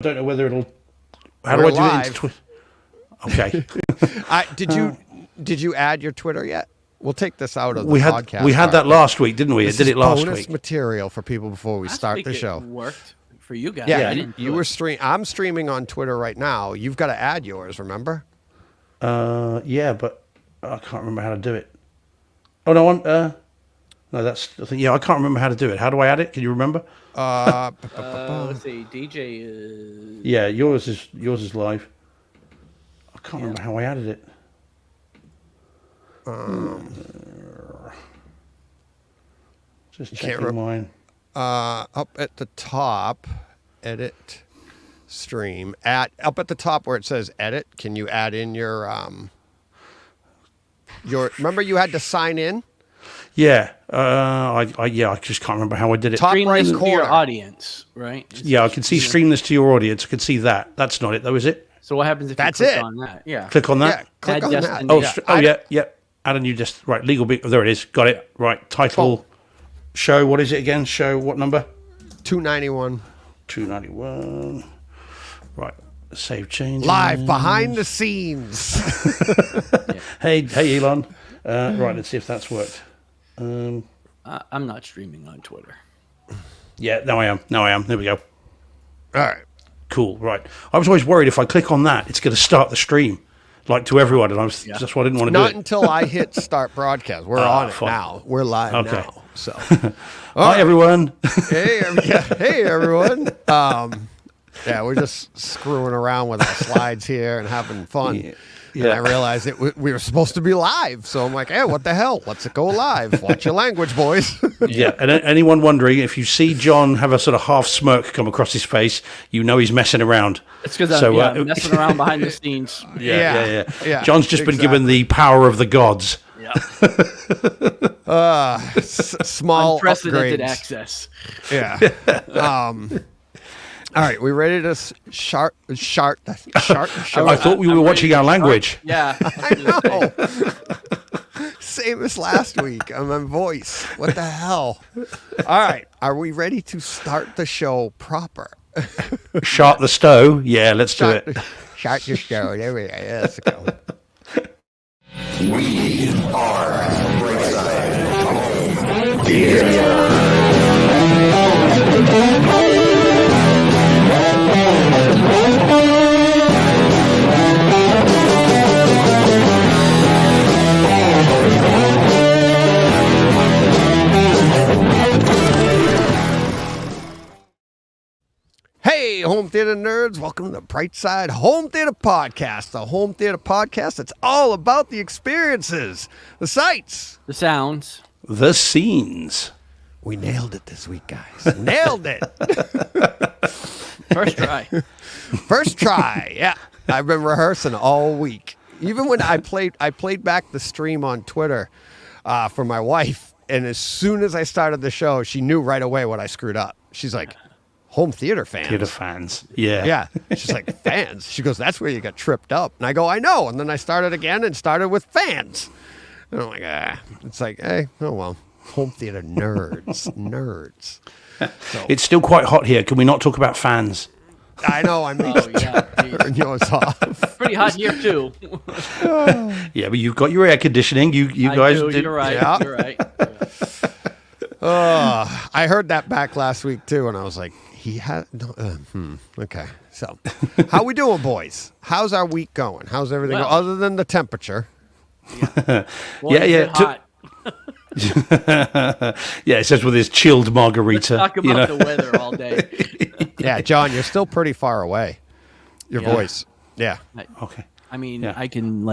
I don't know whether it'll. How We're do I do live. it into Okay. Did you add your Twitter yet? We'll take this out of the we had podcast. we had part, that but last week, didn't we? this It did is it last bonus week. material for people before we Last start week the it show. worked for you guys. Yeah, I didn't you do were it. I'm streaming on Twitter right now. You've got to add yours. Remember? Yeah, but I can't remember how to do it. Oh no, no, that's the thing. Yeah, I can't remember how to do it. How do I add it? Can you remember? Let's see. DJ is. Yeah, yours is live. I can't remember how I added it. Just checking mine. Up at the top, edit, stream. Up at the top where it says edit. Can you add in your? Remember you had to sign in. Yeah, I just can't remember how I did it. Top Stream right this to corner. your audience, right? Yeah, I can see stream this to your audience. I can see that. That's not it though, is it? So what happens if That's you click it. on that? Yeah. Click on Yeah, that. click Add on Justin. that. Oh, Yeah. yeah. Add a new right. Legal bit. There it is. Got it. Right. Title. Show. What is it again? Show. What number? 291. 291. Right. Save change. Live behind the scenes. Hey, Elon. Right. Let's see if that's worked. I'm not streaming on Twitter. Yeah. Now I am. There we go. All right. Cool. Right. I was always worried if I click on that, it's going to start the stream, like to everyone, and that's why I didn't want to do Not it. until I hit start broadcast. We're on it fine. now. We're live Okay. now. So, Hi, everyone. hey, hey, everyone. Yeah, we're just screwing around with our slides here and having fun. And I realized we were supposed to be live, so I'm like, hey, what the hell? Let's go live. Watch your language, boys. Yeah, and anyone wondering, if you see John have a sort of half smirk come across his face, you know he's messing around. It's because I'm messing around behind the scenes. Yeah, John's just been given the power of the gods. Yeah. Small Unprecedented upgrades. access. Yeah. All right, we ready to chart? I thought we were watching our language. Yeah. I know. Same as last week on my voice. What the hell? All right, are we ready to start the show proper? Shart the stove. Yeah, let's do it. Start the show. There we go. Yeah, let's go. We are Brightside Home Theater. Hey, home theater nerds. Welcome to the Brightside Home Theater Podcast, the home theater podcast that's all about the experiences, the sights. The sounds. The scenes. We nailed it this week, guys. Nailed it. First try. First try. Yeah. I've been rehearsing all week. Even when I played back the stream on Twitter for my wife, and as soon as I started the show, she knew right away what I screwed up. She's like, home theater fans. Theater fans. Yeah. Yeah. She's like, fans. She goes, that's where you got tripped up. And I go, I know. And then I started again and started with fans. And I'm like, It's like, hey, oh well. Home theater nerds. Nerds. So, It's still quite hot here. Can we not talk about fans? I know. I mean, Oh, yeah. turn yours off. Pretty hot here, too. Yeah, but you've got your air conditioning. You guys did. You're right. Yeah. You're right. I heard that back last week too, and I was like, he had. Okay, so how we doing, boys? How's our week going? How's everything Well. going? Other than the temperature? Boy, Yeah, is yeah, it hot. Yeah, it says with his chilled margarita. Talk about you know? the weather all day. Yeah, John, you're still pretty far away. Your Yeah. voice. Yeah. Okay. I mean, Yeah. I can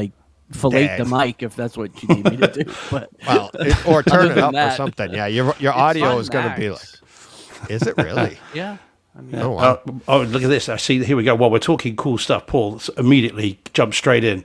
fillet Dang. the mic if that's what you need me to do. But Well, or turn Other it than up or that, something. Yeah, your it's audio fun, is going to be like. Max. Is it really? Yeah. I mean, Oh wow. Oh, look at this. I see. Here we go. While we're talking cool stuff, Paul immediately jumped straight in.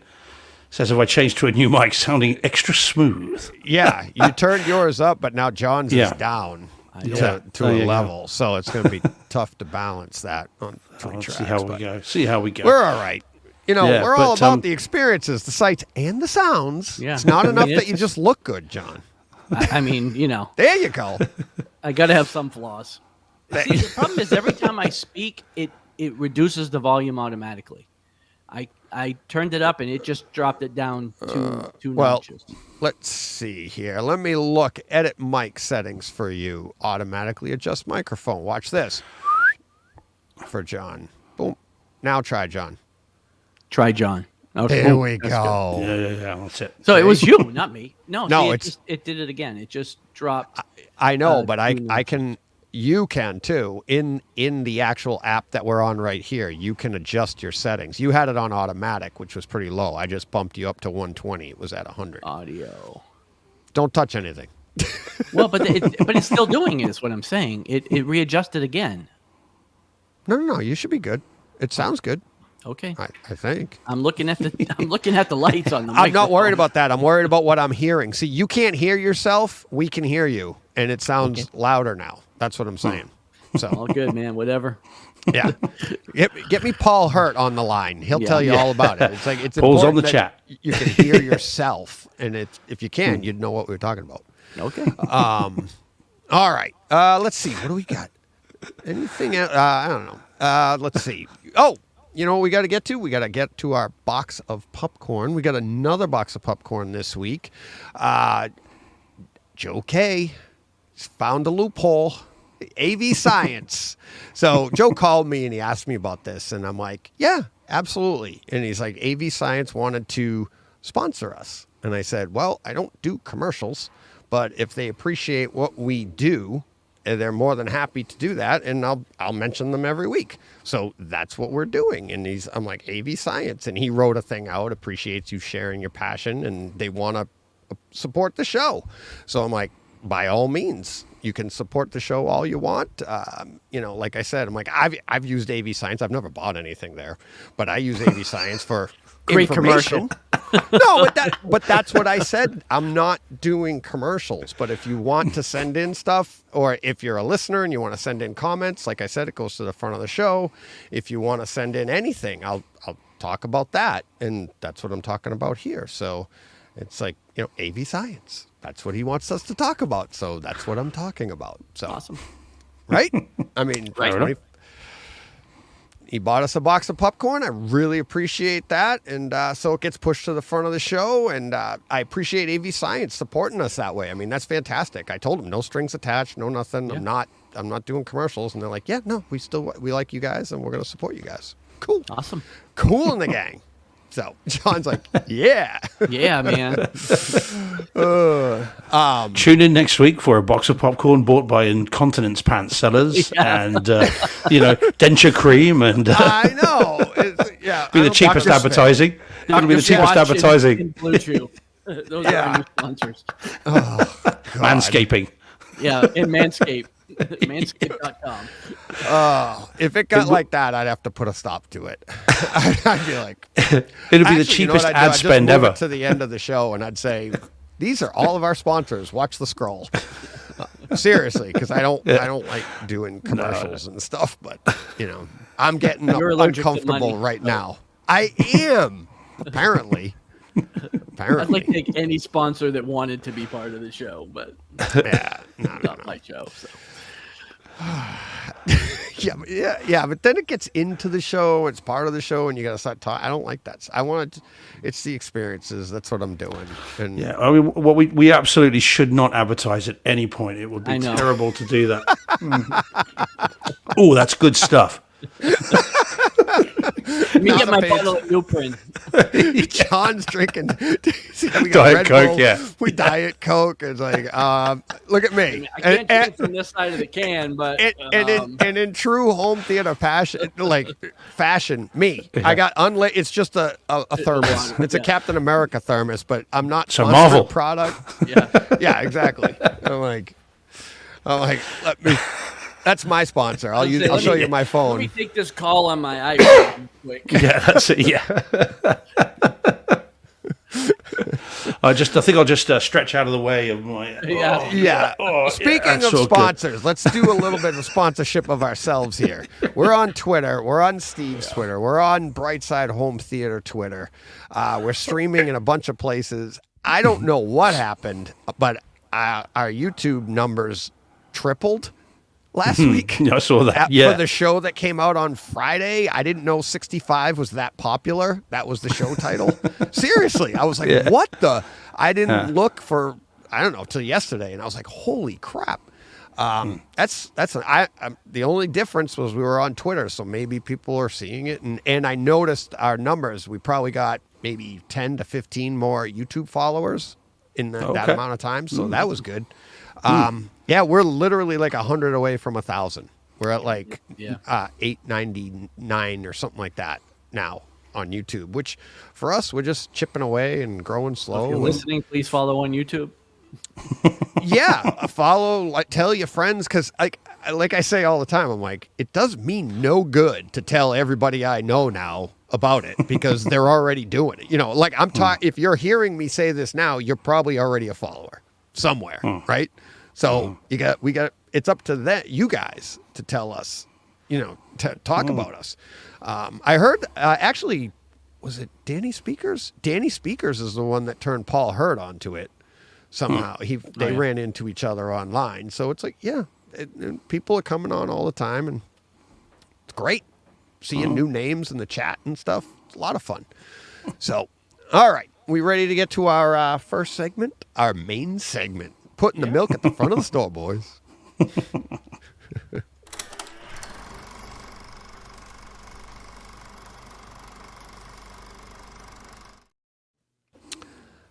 Says, if I change to a new mic, sounding extra smooth. Yeah, you turned yours up, but now John's Yeah. is down know. to There a you go. level. So it's going to be tough to balance that on 3 Let's tracks. see how we but go. See how we go. We're all right. You know, Yeah, we're all but, about the experiences, the sights, and the sounds. Yeah. It's not I mean, enough that it's- you just look good, John. I mean, There you go. I got to have some flaws. See, the problem is every time I speak, it it reduces the volume automatically. I turned it up and it just dropped it down two well, notches. let's see here. Let me look. Edit mic settings for you. Automatically adjust microphone. Watch this. For John. Boom. Now try John. Try John. Okay. There we That's go. Yeah, that's it. good. So it was you, not me. No, No, see, it's- it did it again. It just dropped. I know, but two I can. You can too. In the actual app that we're on right here, you can adjust your settings. You had it on automatic, which was pretty low. I just bumped you up to 120. It was at 100. Audio. Don't touch anything. Well, but it's still doing it. Is what I'm saying. It readjusted again. No. You should be good. It sounds good. Okay. I think. I'm looking at the lights on the. I'm not worried microphone. about that. I'm worried about what I'm hearing. See, you can't hear yourself. We can hear you, and it sounds louder now. That's what I'm saying. So, All good, man. Whatever. yeah, get me Paul Hurt on the line. He'll Yeah. tell you all about it. It's like it's Paul's on important the that chat. You can hear yourself, and if you can, you'd know what we were talking about. Okay. All right. Let's see. What do we got? Anything else? I don't know. Let's see. Oh, you know what we got to get to? We got to get to our box of popcorn. We got another box of popcorn this week. Joe K found a loophole. AV Science. So Joe called me and he asked me about this, and I'm like, yeah, absolutely. And he's like, AV Science wanted to sponsor us. And I said, well, I don't do commercials, but if they appreciate what we do, they're more than happy to do that, and I'll mention them every week. So that's what we're doing. And I'm like, AV Science, and he wrote a thing out, appreciates you sharing your passion, and they want to support the show. So I'm like, by all means, you can support the show all you want. Like I said, I'm like, I've used AV Science. I've never bought anything there, but I use AV Science for Great information. No, but that's what I said. I'm not doing commercials, but if you want to send in stuff, or if you're a listener and you want to send in comments, like I said, it goes to the front of the show. If you want to send in anything, I'll talk about that. And that's what I'm talking about here. So it's like, AV Science. That's what he wants us to talk about. So that's what I'm talking about. So, Awesome. right? I mean, Right. he bought us a box of popcorn. I really appreciate that. And so it gets pushed to the front of the show. And I appreciate AV Science supporting us that way. I mean, that's fantastic. I told them no strings attached, no nothing. Yeah. I'm not doing commercials. And they're like, yeah, no, we like you guys and we're going to support you guys. Cool. Awesome. Cool in the gang. So John's like, yeah. Yeah, man. Tune in next week for a box of popcorn bought by Incontinence Pants sellers and, denture cream and I know. Yeah. be the cheapest Dr. advertising. It'll be the cheapest Watch and advertising. Blue Chew. Those are our new sponsors. Manscaping. Yeah, and Manscaped. Manscaped.com. If it got like that, I'd have to put a stop to it. I'd be like, It'll be the actually, you know what cheapest I'd do? ad I'd just spend move ever. it to the end of the show, and I'd say, "These are all of our sponsors. Watch the scroll." Seriously, because I don't like doing commercials and stuff. But I'm getting You're allergic to uncomfortable money. right now. I am apparently. I'd like to take any sponsor that wanted to be part of the show, but Yeah, no. not my show. So. Yeah, but then it gets into the show. It's part of the show, and you got to start talking. I don't like that. I want to. It's the experiences. That's what I'm doing. And Yeah, I mean, what we absolutely should not advertise at any point. It would I be know. terrible to do that. Oh, that's good stuff. Let me get my Face. bottle of Nuprin. John's drinking. We got Diet Red Coke, Bull, yeah. We Diet Coke. It's like, look at me. I can't drink it from this side of the can, but And in true home theater fashion, me, I got it's just a thermos. It's a Yeah. Captain America thermos, but I'm not So sponsored Marvel. product. yeah. Yeah, exactly. I'm like, let me. That's my sponsor. I'll Let show me- you my Let me phone. take this call on my iPhone quick. Yeah, that's it. Yeah. I think I'll just stretch out of the way of my. Yeah. Yeah. Oh, Speaking yeah, that's of so good. sponsors, let's do a little bit of sponsorship of ourselves here. We're on Twitter. We're on Steve's Twitter. We're on Brightside Home Theater Twitter. We're streaming in a bunch of places. I don't know what happened, but our YouTube numbers tripled last week. Yeah, I saw that. Yeah. For the show that came out on Friday, I didn't know 65 was that popular. That was the show title. Seriously, I was like, what the? I didn't look for, I don't know, till yesterday, and I was like, holy crap. The only difference was we were on Twitter, so maybe people are seeing it, and I noticed our numbers. We probably got maybe 10 to 15 more YouTube followers in that amount of time, so that was good. Yeah, we're literally like 100 away from 1,000. We're at like 899 or something like that now on YouTube, which for us, we're just chipping away and growing slow. If you're listening, please follow on YouTube. Yeah, follow, like, tell your friends, because like I say all the time, I'm like, it does mean no good to tell everybody I know now about it because they're already doing it. You know, like I'm talking. If you're hearing me say this now, you're probably already a follower somewhere, right? So we got. It's up to you guys to tell us, you know, to talk about us. I heard actually, was it Danny Speakers? Danny Speakers is the one that turned Paul Hurd onto it. Somehow they ran into each other online. So it's like, and people are coming on all the time, and it's great seeing new names in the chat and stuff. It's a lot of fun. So, all right, we ready to get to our first segment, our main segment, putting the milk at the front of the store, boys.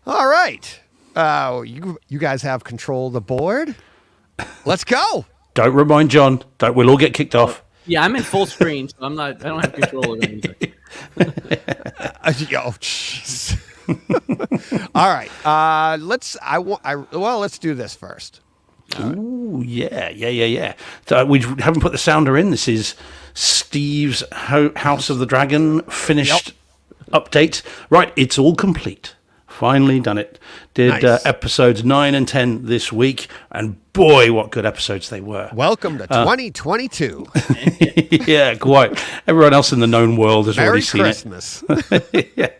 All right. You guys have control of the board. Let's go. Don't remind John. We'll all get kicked off. Yeah, I'm in full screen, so I don't have control of anything. Oh, jeez. All right. Let's do this first. Ooh, yeah. So we haven't put the sounder in. This is Steve's House of the Dragon finished update. Right, it's all complete. Finally done it. Did Nice. Episodes 9 and 10 this week, and boy, what good episodes they were. Welcome to 2022. Yeah, quite. Everyone else in the known world has Merry already seen Christmas. it.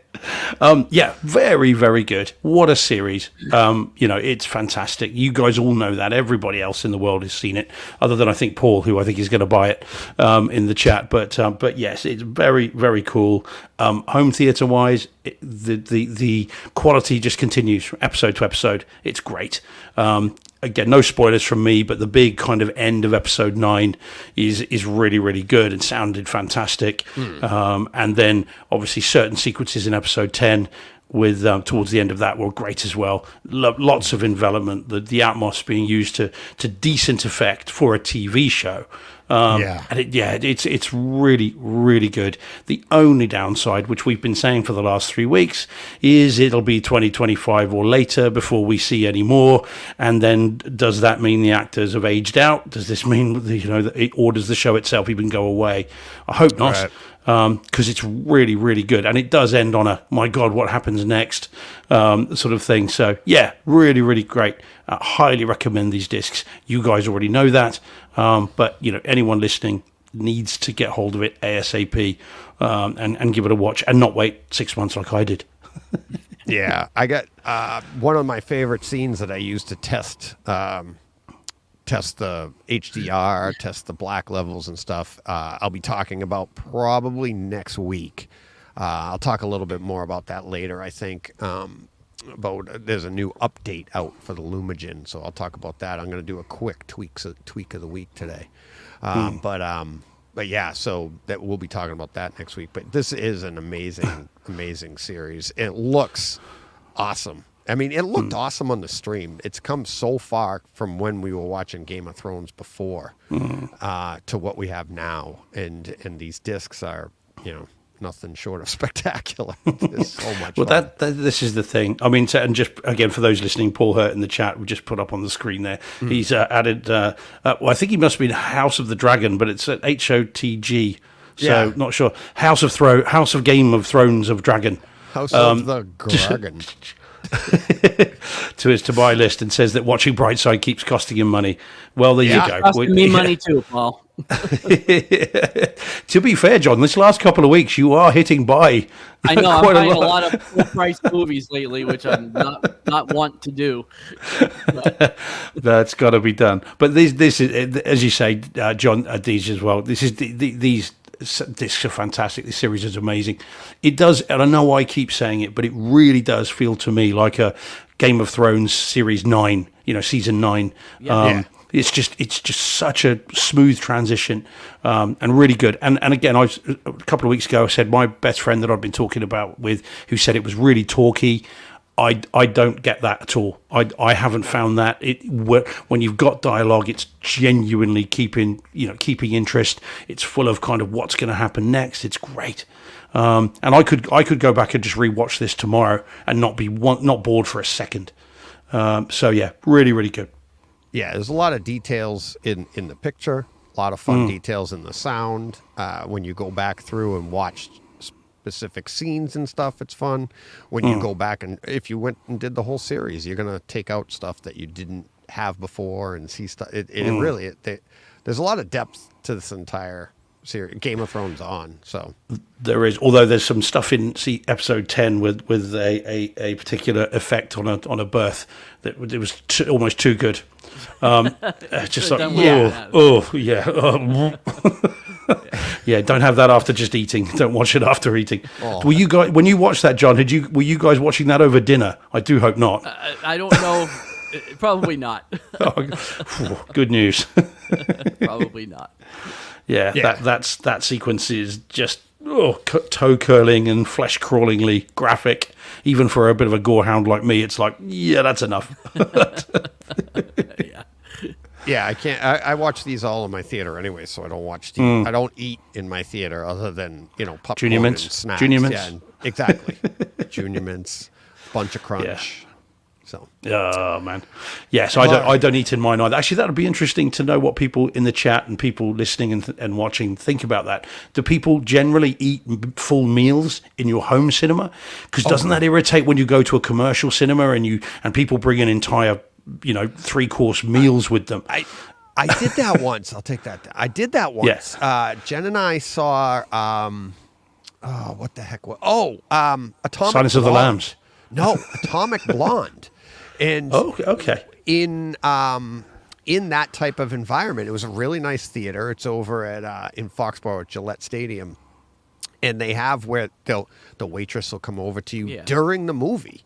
Yeah, very, very good. What a series. It's fantastic. You guys all know that. Everybody else in the world has seen it, other than I think Paul, who I think is going to buy it in the chat. But yes, it's very, very cool. Home theater wise, the quality just continues from episode to episode. It's great. Again, no spoilers from me, but the big kind of end of episode 9 is really, really good and sounded fantastic. And then obviously certain sequences in episode 10 with towards the end of that were great as well. Lots of envelopment, the Atmos being used to decent effect for a TV show. And it's really, really good. The only downside, which we've been saying for the last 3 weeks, is it'll be 2025 or later before we see any more. And then does that mean the actors have aged out? Does this mean or does the show itself even go away? I hope not. Right. Because it's really, really good. And it does end on a, my God, what happens next sort of thing. So, yeah, really, really great. Highly recommend these discs. You guys already know that. But, anyone listening needs to get hold of it ASAP and give it a watch and not wait 6 months like I did. Yeah, I got one of my favorite scenes that I used to test the HDR, test the black levels and stuff. I'll be talking about probably next week. I'll talk a little bit more about that later, I think. There's a new update out for the Lumagen, so I'll talk about that. I'm going to do a quick tweak of the week today. But yeah, so that we'll be talking about that next week. But this is an amazing, amazing series. It looks awesome. I mean, it looked awesome on the stream. It's come so far from when we were watching Game of Thrones before to what we have now. And these discs are, nothing short of spectacular. It's so much fun. This is the thing. I mean, and just again for those listening, Paul Hurt in the chat, we just put up on the screen there. He's added. I think he must have been House of the Dragon, but it's at HOTG. So not sure. House of Game of Thrones of Dragon. House of the Dragon. to his to buy list and says that watching Brightside keeps costing him money. Well, there Yeah. you go. Costing me money too, Paul. To be fair, John, this last couple of weeks you are hitting buy. I know I'm quite buying a lot of full price movies lately, which I'm not want to do. That's got to be done. But this is, as you say, John, these as well. This is these discs are fantastic. This series is amazing. It does, and I know I keep saying it, but it really does feel to me like a Game of Thrones series 9. Season 9. Yeah. It's just such a smooth transition, and really good. And again, a couple of weeks ago I said my best friend that I've been talking about with, who said it was really talky. I don't get that at all. I haven't found that. When you've got dialogue, it's genuinely keeping interest. It's full of kind of what's going to happen next. It's great. And I could go back and just rewatch this tomorrow and not bored for a second. So yeah, really, really good. Yeah, there's a lot of details in the picture, a lot of fun details in the sound. When you go back through and watch specific scenes and stuff, it's fun. When you go back and if you went and did the whole series, you're going to take out stuff that you didn't have before and see stuff. There's a lot of depth to this entire series. Game of Thrones on, so. There is, although there's some stuff in episode 10 with a particular effect on a birth that it was almost too good. Just like, yeah, don't have that after just eating. Don't watch it after eating. Oh. Were you guys, when you watched that, John? Were you guys watching that over dinner? I do hope not. I don't know. Probably not. Good news. Probably not. Yeah, Yeah. that sequence is just toe curling and flesh crawlingly graphic. Even for a bit of a gorehound like me, it's like, yeah, that's enough. Yeah. Yeah, I can't. I watch these all in my theater anyway, so I don't watch TV. I don't eat in my theater other than popcorn Junior Mints? and snacks. Junior Mints? Yeah, exactly. Junior Mints, bunch of crunch. Yeah. So Oh man, yeah. So I don't eat in mine either. Actually, that would be interesting to know what people in the chat and people listening and watching think about that. Do people generally eat full meals in your home cinema? Because doesn't that irritate when you go to a commercial cinema and people bring an entire 3-course meals with them? I did that once. I'll take that. I did that once. Jen and I saw. What the heck? Atomic Silence of the Blonde. Lambs. No, Atomic Blonde. And Oh, okay. in that type of environment, it was a really nice theater. It's over at in Foxborough at Gillette Stadium, and they have where the waitress will come over to you during the movie,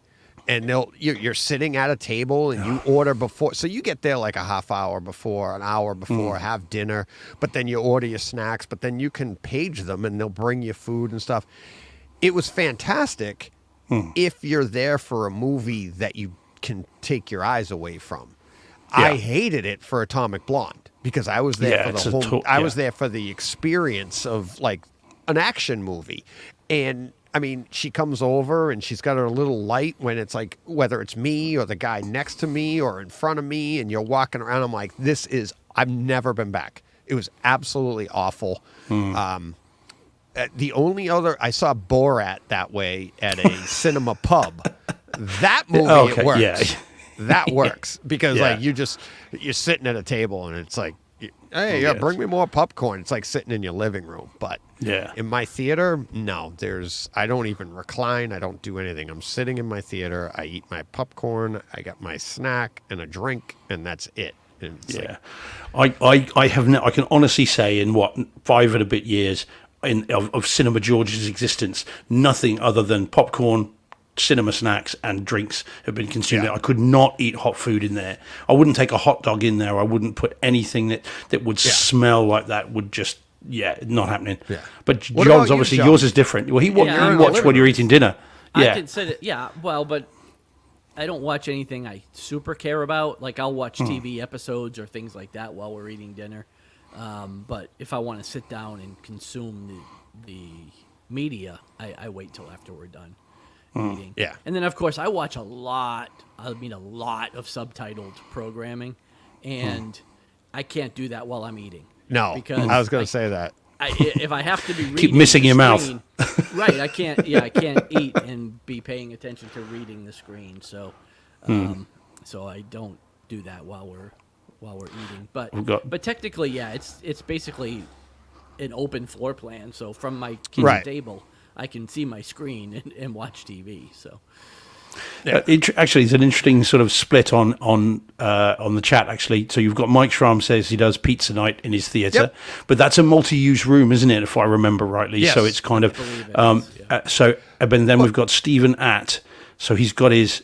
and you're sitting at a table and you order before, so you get there like a half hour before, an hour before, have dinner, but then you order your snacks, but then you can page them and they'll bring you food and stuff. It was fantastic if you're there for a movie that you can take your eyes away from. I hated it for Atomic Blonde because I was there for the whole. I was there for the experience of like an action movie, and I mean, she comes over and she's got her little light when it's like whether it's me or the guy next to me or in front of me, and you're walking around. I'm like, this is. I've never been back. It was absolutely awful. The only other I saw Borat that way at a cinema pub. That movie it works. Yeah. That works because like you're sitting at a table and it's like, hey, bring me more popcorn. It's like sitting in your living room. But in my theater, no, I don't even recline. I don't do anything. I'm sitting in my theater. I eat my popcorn. I got my snack and a drink, and that's it. And it's I can honestly say in 5 and a bit years of Cinema George's existence, nothing other than popcorn, cinema snacks and drinks have been consumed. I could not eat hot food in there. I wouldn't take a hot dog in there. I wouldn't put anything that would smell like that. Would just not happening. But John's obviously John? yours is different. Well, you watch when you're eating dinner. I can say that. Well, but I don't watch anything I super care about. Like I'll watch TV episodes or things like that while we're eating dinner. But if I want to sit down and consume the media, I wait till after we're done eating. Yeah. And then, of course, I watch a lot of subtitled programming, and I can't do that while I'm eating. no, because I was going to say that. If I have to be reading Keep missing the your mouth. screen, Right, I can't. Yeah, I can't eat and be paying attention to reading the screen. So, so I don't do that while we're eating. But technically, yeah, it's basically an open floor plan. So from my kitchen Right. table, I can see my screen and watch TV. So Actually, it's an interesting sort of split on the chat. Actually, so you've got Mike Schramm says he does pizza night in his theatre, Yep. but that's a multi-use room, isn't it? If I remember rightly, Yes. so it's kind of believe it is, yeah. But then we've got Stephen Att. So he's got his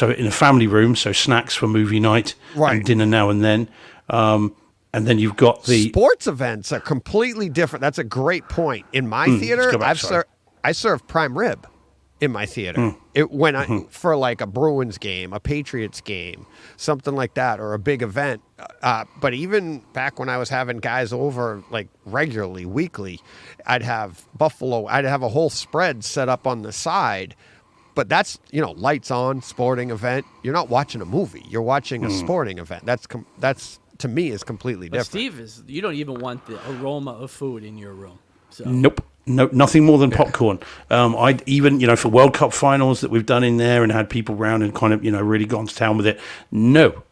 in a family room, so snacks for movie night Right. and dinner now and then. And then you've got the Sports events are completely different. That's a great point. In my theater, go back, sorry. I serve prime rib in my theater. For like a Bruins game, a Patriots game, something like that, or a big event. But even back when I was having guys over like regularly, weekly, I'd have I'd have a whole spread set up on the side. But that's, lights on, sporting event. You're not watching a movie. You're watching a sporting event. That's to me is completely but different. Steve you don't even want the aroma of food in your room. So Nope. No, nothing more than popcorn. I'd even, for World Cup finals that we've done in there and had people round and kind of, really gone to town with it. No.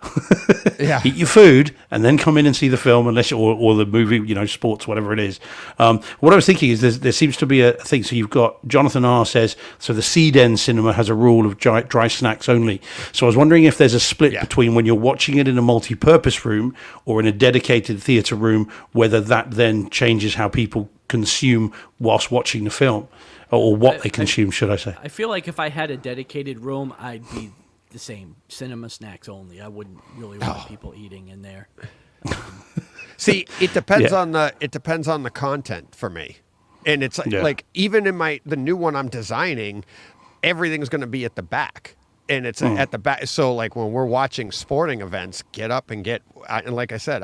Yeah. Eat your food and then come in and see the film, unless or the movie, sports, whatever it is. What I was thinking is there seems to be a thing. So you've got Jonathan R. says, so the Seed End Cinema has a rule of dry snacks only. So I was wondering if there's a split between when you're watching it in a multi-purpose room or in a dedicated theatre room, whether that then changes how people consume whilst watching the film, or what they consume, should I say. I feel like if I had a dedicated room, I'd be the same. Cinema snacks only. I wouldn't really want people eating in there. See, it depends Yeah. on the content for me. And it's Yeah. like even in the new one I'm designing, everything's going to be at the back. And it's at the back. So like when we're watching sporting events, get up and and like I said,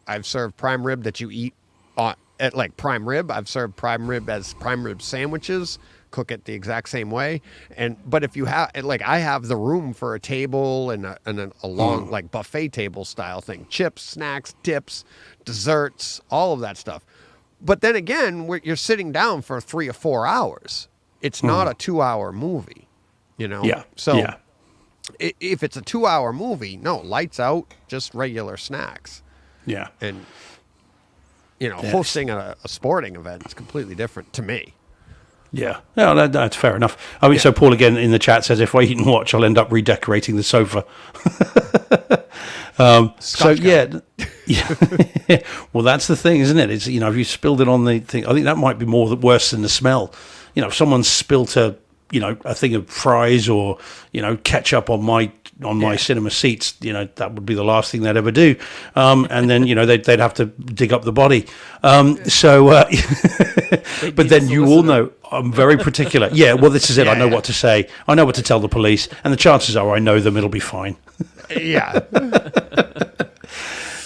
I've served prime rib that you eat at like prime rib. I've served prime rib as prime rib sandwiches, cook it the exact same way. But if you have, like, I have the room for a table and a long like buffet table style thing, chips, snacks, dips, desserts, all of that stuff. But then again, you're sitting down for 3 or 4 hours. It's not a 2-hour movie, Yeah. So yeah. if it's a 2-hour movie, no, lights out, just regular snacks. Yeah. And hosting a sporting event is completely different to me. Yeah, no, that's fair enough. I mean, so Paul again in the chat says, if I eat and watch, I'll end up redecorating the sofa. So yeah. Well, that's the thing, isn't it? It's if you spilled it on the thing, I think that might be worse than the smell. If someone spilt a thing of fries or ketchup on my cinema seats, that would be the last thing they'd ever do. And then they'd have to dig up the body. But then you all know I'm very particular. Yeah, well, this is it. I know what to say. I know what to tell the police, and the chances are I know them. It'll be fine. Yeah.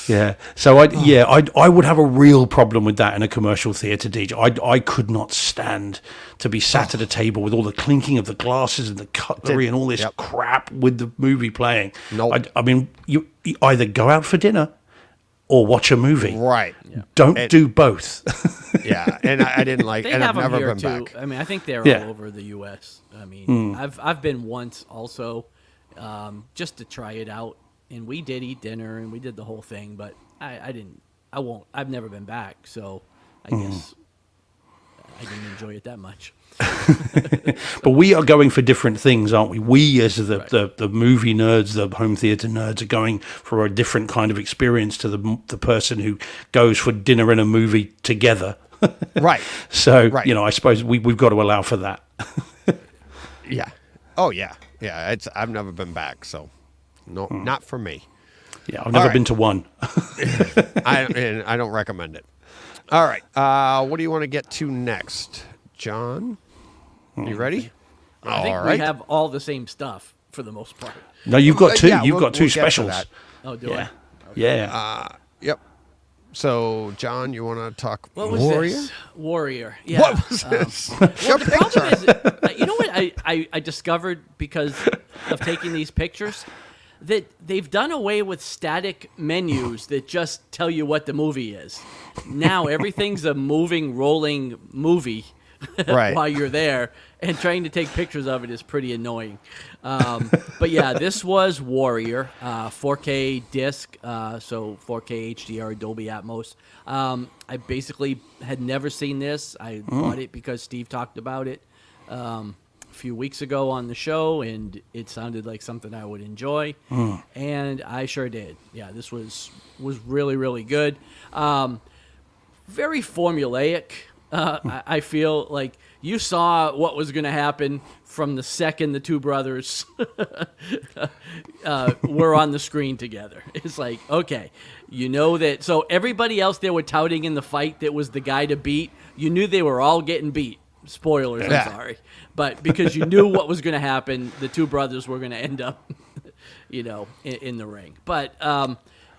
Yeah. So I would have a real problem with that in a commercial theatre, DJ. I could not stand to be sat at a table with all the clinking of the glasses and the cutlery and all this crap with the movie playing. Nope. I mean, you either go out for dinner or watch a movie. Right. Don't do both. Yeah. And I didn't like, They and have I've them never here been too. back. I mean, I think they're Yeah. all over the U.S. I mean, I've been once also, just to try it out, and we did eat dinner and we did the whole thing, but I've never been back, so I guess I didn't enjoy it that much. But we are going for different things, aren't we? We, as the movie nerds, the home theatre nerds, are going for a different kind of experience to the person who goes for dinner and a movie together. Right. So, Right. I suppose we've got to allow for that. Yeah. Oh, yeah. Yeah. I've never been back, so no, not for me. Yeah, I've never right. been to one. And I don't recommend it. All right. What do you want to get to next, John? You ready? I think All we right. have all the same stuff for the most part. No, you've got two. Yeah, You've we'll got two get to specials. that. Oh, do Yeah. I? Yeah. Yep. So, John, you want to talk What was Warrior? this? Warrior. Yeah. What was this? Well, Your the problem picture. is, you know what I discovered because of taking these pictures? That they've done away with static menus that just tell you what the movie is. Now everything's a moving, rolling movie Right. while you're there, and trying to take pictures of it is pretty annoying. But yeah, this was Warrior, 4K disc, so 4K HDR, Dolby Atmos. I basically had never seen this. I bought it because Steve talked about it a few weeks ago on the show, and it sounded like something I would enjoy, and I sure did. Yeah, this was really, really good. Very formulaic. I feel like you saw what was going to happen from the second the two brothers were on the screen together. It's like, okay, you know that. So everybody else they were touting in the fight that was the guy to beat, you knew they were all getting beat. Spoilers, Yeah. I'm sorry. But because you knew what was going to happen, the two brothers were going to end up, in the ring. But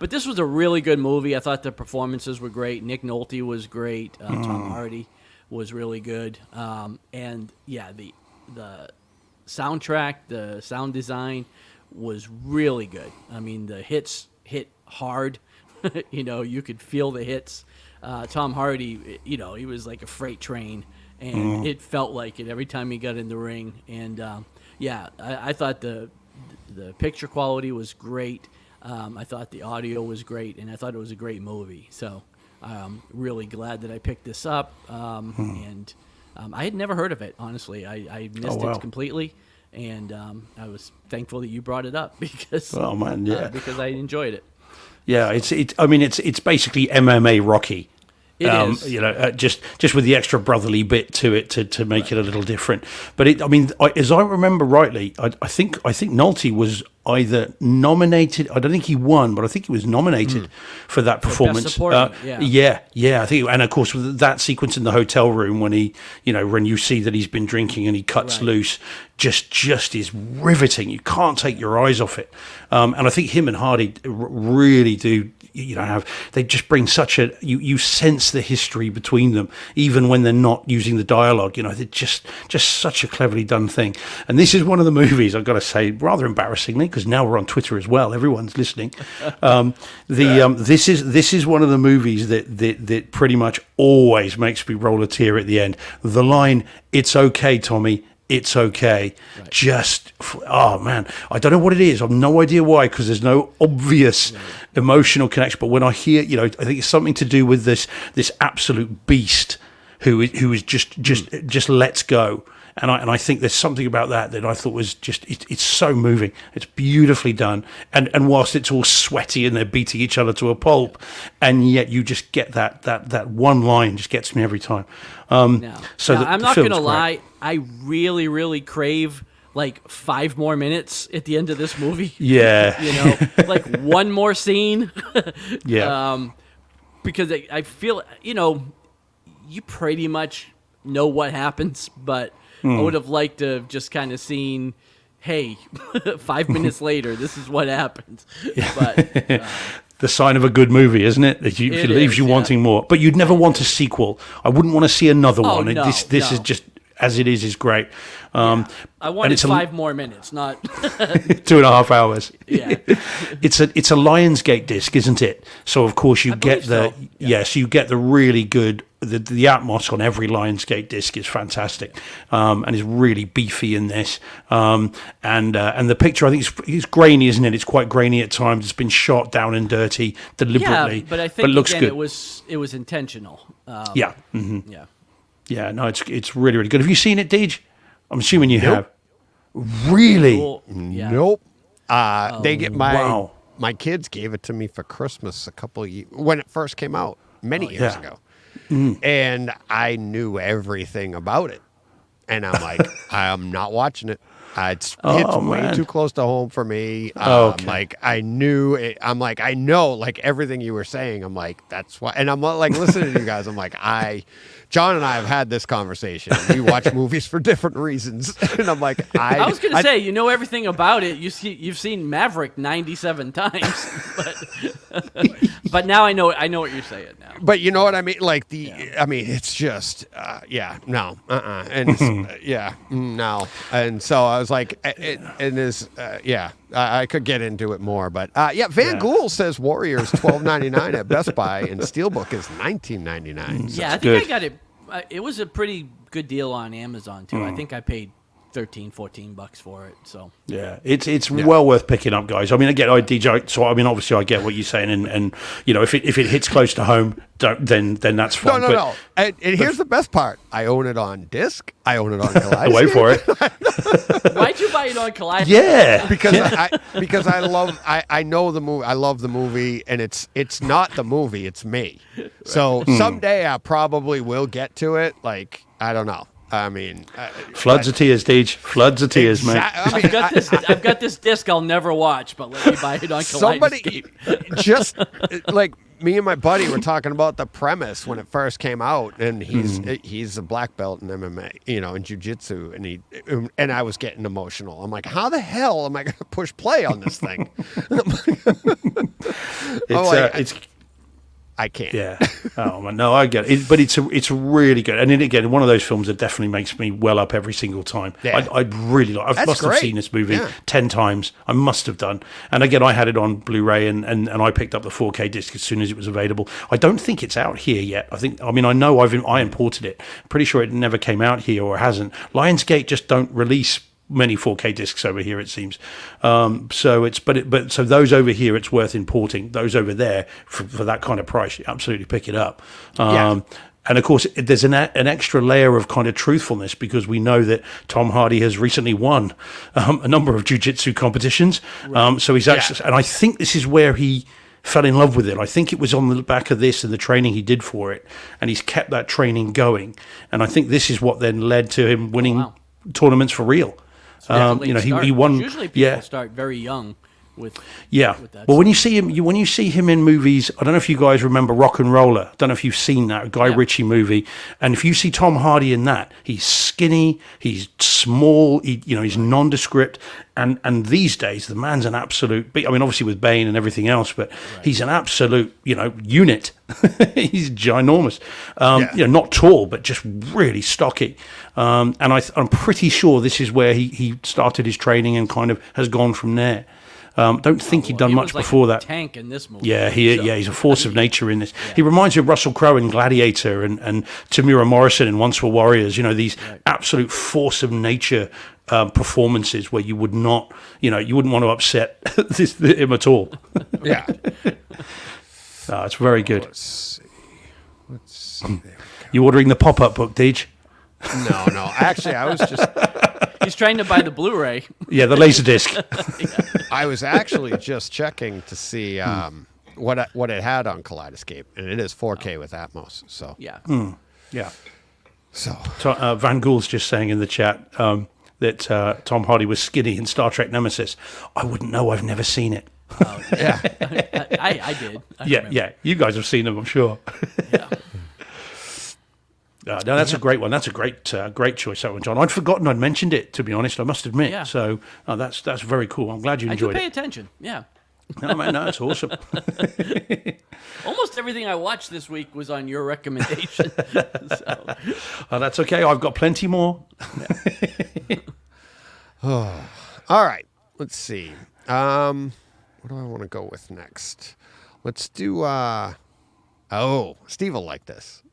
this was a really good movie. I thought the performances were great. Nick Nolte was great. Tom Hardy was really good. And yeah, the soundtrack, the sound design was really good. I mean, the hits hit hard. You could feel the hits. Tom Hardy, he was like a freight train, and it felt like it every time he got in the ring. And I thought the picture quality was great. I thought the audio was great, and I thought it was a great movie. So I'm really glad that I picked this up. And I had never heard of it, honestly. I missed wow. it completely, and I was thankful that you brought it up because Oh, man, yeah. because I enjoyed it. Yeah, it's basically MMA Rocky. It is. Just with the extra brotherly bit to it to make it a little different. But as I remember rightly, I think Nolte was either nominated. I don't think he won, but I think he was nominated for that performance. supporting, yeah. I think, and of course with that sequence in the hotel room when he, when you see that he's been drinking and he cuts Right. loose, just is riveting. You can't take your eyes off it. And I think him and Hardy really do. They just bring such a you sense the history between them even when they're not using the dialogue. They're just such a cleverly done thing. And this is one of the movies, I've got to say, rather embarrassingly, because now we're on Twitter as well, everyone's listening. This is one of the movies that pretty much always makes me roll a tear at the end. The line, "It's okay, Tommy. It's okay." Right. Oh man, I don't know what it is. I've no idea why, because there's no obvious emotional connection. But when I hear, I think it's something to do with this absolute beast who is just lets go. And I think there's something about that I thought was just it's so moving. It's beautifully done. And whilst it's all sweaty and they're beating each other to a pulp, and yet you just get that one line just gets me every time. I'm not film's gonna great. lie. I really, really crave like 5 more minutes at the end of this movie. Yeah. Like one more scene. Yeah. Because I feel, you pretty much know what happens, but I would have liked to have just kind of seen, hey, 5 minutes later, this is what happens. But the sign of a good movie, isn't it? It leaves you wanting more. But you'd never want a sequel. I wouldn't want to see another one. no, This no. is just, as it is great. I and wanted it's 5 more minutes, not 2.5 hours. yeah. It's a Lionsgate disc, isn't it? So of course you get believe so. so you get the really good the Atmos on every Lionsgate disc is fantastic, and is really beefy in this. And the picture, I think it's grainy, isn't it? It's quite grainy at times. It's been shot down and dirty deliberately, Yeah, but I think it looks again, good. it was intentional. Yeah, Yeah. yeah. No, it's really really good. Have you seen it, Deej? I'm assuming you have. Really? Cool. Yeah. Nope. They get wow. my kids gave it to me for Christmas a couple of years when it first came out many years yeah. ago, and I knew everything about it, and I'm like, I'm not watching it. It's way man. too close to home for me. Okay. Like I knew it. I'm like, I know like everything you were saying. I'm like, that's why. And I'm like listening to you guys. I'm like, John and I have had this conversation. We watch movies for different reasons, and I'm like, I was going to say, you know everything about it. You've seen Maverick 97 times, but now I know what you're saying now. But you know what I mean? Like I mean, it's just, no, and it's, no. And so I was like, I could get into it more, but Van Gool says Warriors $12.99 at Best Buy, and Steelbook is $19.99. Yeah, I think good. I got it. It was a pretty good deal on Amazon too. I think I paid $13-14 for it. So Yeah, it's well worth picking up, guys. I mean, again, so I mean, obviously, I get what you're saying, and you know, if it hit close to home, then that's fine. No. And here's the best part: I own it on disc. I own it on Kaleidoscope. Wait for it. why'd you buy it on Kaleidoscope? Yeah, because I know the movie. I love the movie, and it's not the movie. It's me. So someday I probably will get to it. Like, I don't know. I mean, floods of tears, Deej. Floods of tears, mate. I mean, I've got this disc I'll never watch, but let me buy it on somebody Kaleidoscope. just like me and my buddy were talking about the premise when it first came out, and he's a black belt in MMA, you know, in jiu-jitsu, and I was getting emotional. I'm like, how the hell am I going to push play on this thing? It's I can't. yeah. Oh man, no, I get it. But it's really good, and then again, one of those films that definitely makes me well up every single time. Yeah. I'd really like. I That's must have great. seen this movie Yeah. 10 times. I must have done. And again, I had it on Blu-ray, and I picked up the 4K disc as soon as it was available. I don't think it's out here yet. I know I imported it. Pretty sure it never came out here or hasn't. Lionsgate just don't release many 4K discs over here, it seems. So those over here, it's worth importing. Those over there, for that kind of price, you absolutely pick it up. And of course, there's an extra layer of kind of truthfulness, because we know that Tom Hardy has recently won a number of jiu-jitsu competitions. So he's actually, and I think this is where he fell in love with it. I think it was on the back of this and the training he did for it, and he's kept that training going. And I think this is what then led to him winning tournaments for real. Definitely start. He won. Usually people start very young with that Well, when you see him in movies, I don't know if you guys remember Rock and Roller. I don't know if you've seen that Guy Ritchie movie. And if you see Tom Hardy in that, he's skinny, he's small, he's nondescript. And these days, the man's an absolute. I mean, obviously with Bane and everything else, but he's an absolute, unit. He's ginormous. Not tall, but just really stocky. And I'm pretty sure this is where he started his training and kind of has gone from there. Don't think he'd done he much was like before a that. tank in this movie. Yeah, he's a force of nature in this. He reminds me of Russell Crowe in Gladiator and Tamura Morrison in Once Were Warriors. These absolute force of nature performances where you would not, you wouldn't want to upset him at all. Yeah. It's very good. Let's see. You ordering the pop-up book, Deej? No. Actually, I was just. He's trying to buy the Blu-ray. Yeah, the Laserdisc. I was actually just checking to see what it had on Kaleidoscope, and it is 4K with Atmos. So Yeah. Yeah. So Van Gould's just saying in the chat that Tom Hardy was skinny in Star Trek Nemesis. I wouldn't know. I've never seen it. yeah. I did. I Yeah, remember. yeah. You guys have seen them, I'm sure. Yeah. No, that's a great one. That's a great choice, that one, John. I'd forgotten I'd mentioned it, to be honest. I must admit. Yeah. So that's very cool. I'm glad you I do enjoyed pay it. attention. Yeah. No, man, no, it's awesome. Almost everything I watched this week was on your recommendation. So, That's okay. I've got plenty more. All right. Let's see. What do I want to go with next? Let's do. Steve will like this.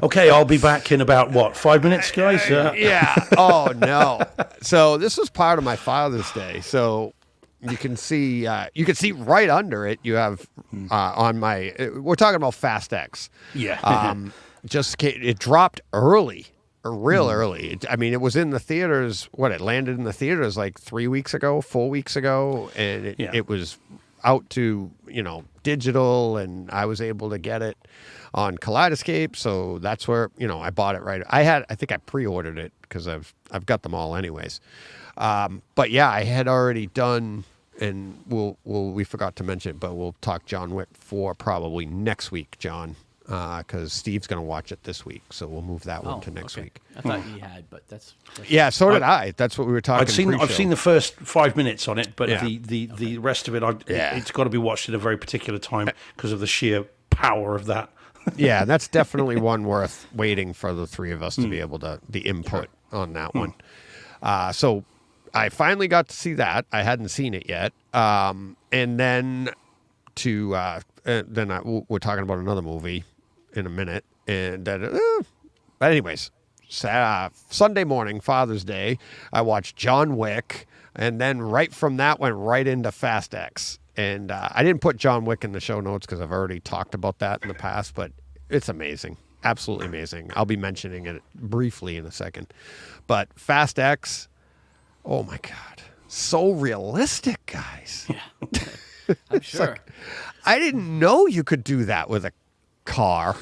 Okay, I'll be back in about, 5 minutes, guys? Yeah. Oh no. So this was part of my Father's Day. So you can see right under it. You have on my. We're talking about Fast X. Yeah. It dropped early, real early. It was in the theaters. It landed in the theaters like 3 weeks ago, 4 weeks ago, and it was out to digital, and I was able to get it on Kaleidoscope. So that's where I bought it right. I think I pre-ordered it because I've got them all anyways. But yeah, I had already done, and we forgot to mention it, but we'll talk John Wick 4 probably next week, John. Because Steve's going to watch it this week, so we'll move that one to next week. I thought he had, but that's Yeah, so did I. That's what we were talking. I've seen the first 5 minutes on it, but Yeah. the rest of it, Yeah. it's got to be watched at a very particular time because of the sheer power of that. Yeah, that's definitely one worth waiting for the three of us to be able to the input on that one. So I finally got to see that. I hadn't seen it yet, and then we're talking about another movie in a minute. And but anyways, Sunday morning, Father's Day, I watched John Wick, and then right from that went right into Fast X. And I didn't put John Wick in the show notes because I've already talked about that in the past, but it's amazing. Absolutely amazing. I'll be mentioning it briefly in a second. But Fast X, oh my God, so realistic, guys. Yeah, I'm sure. I didn't know you could do that with a car.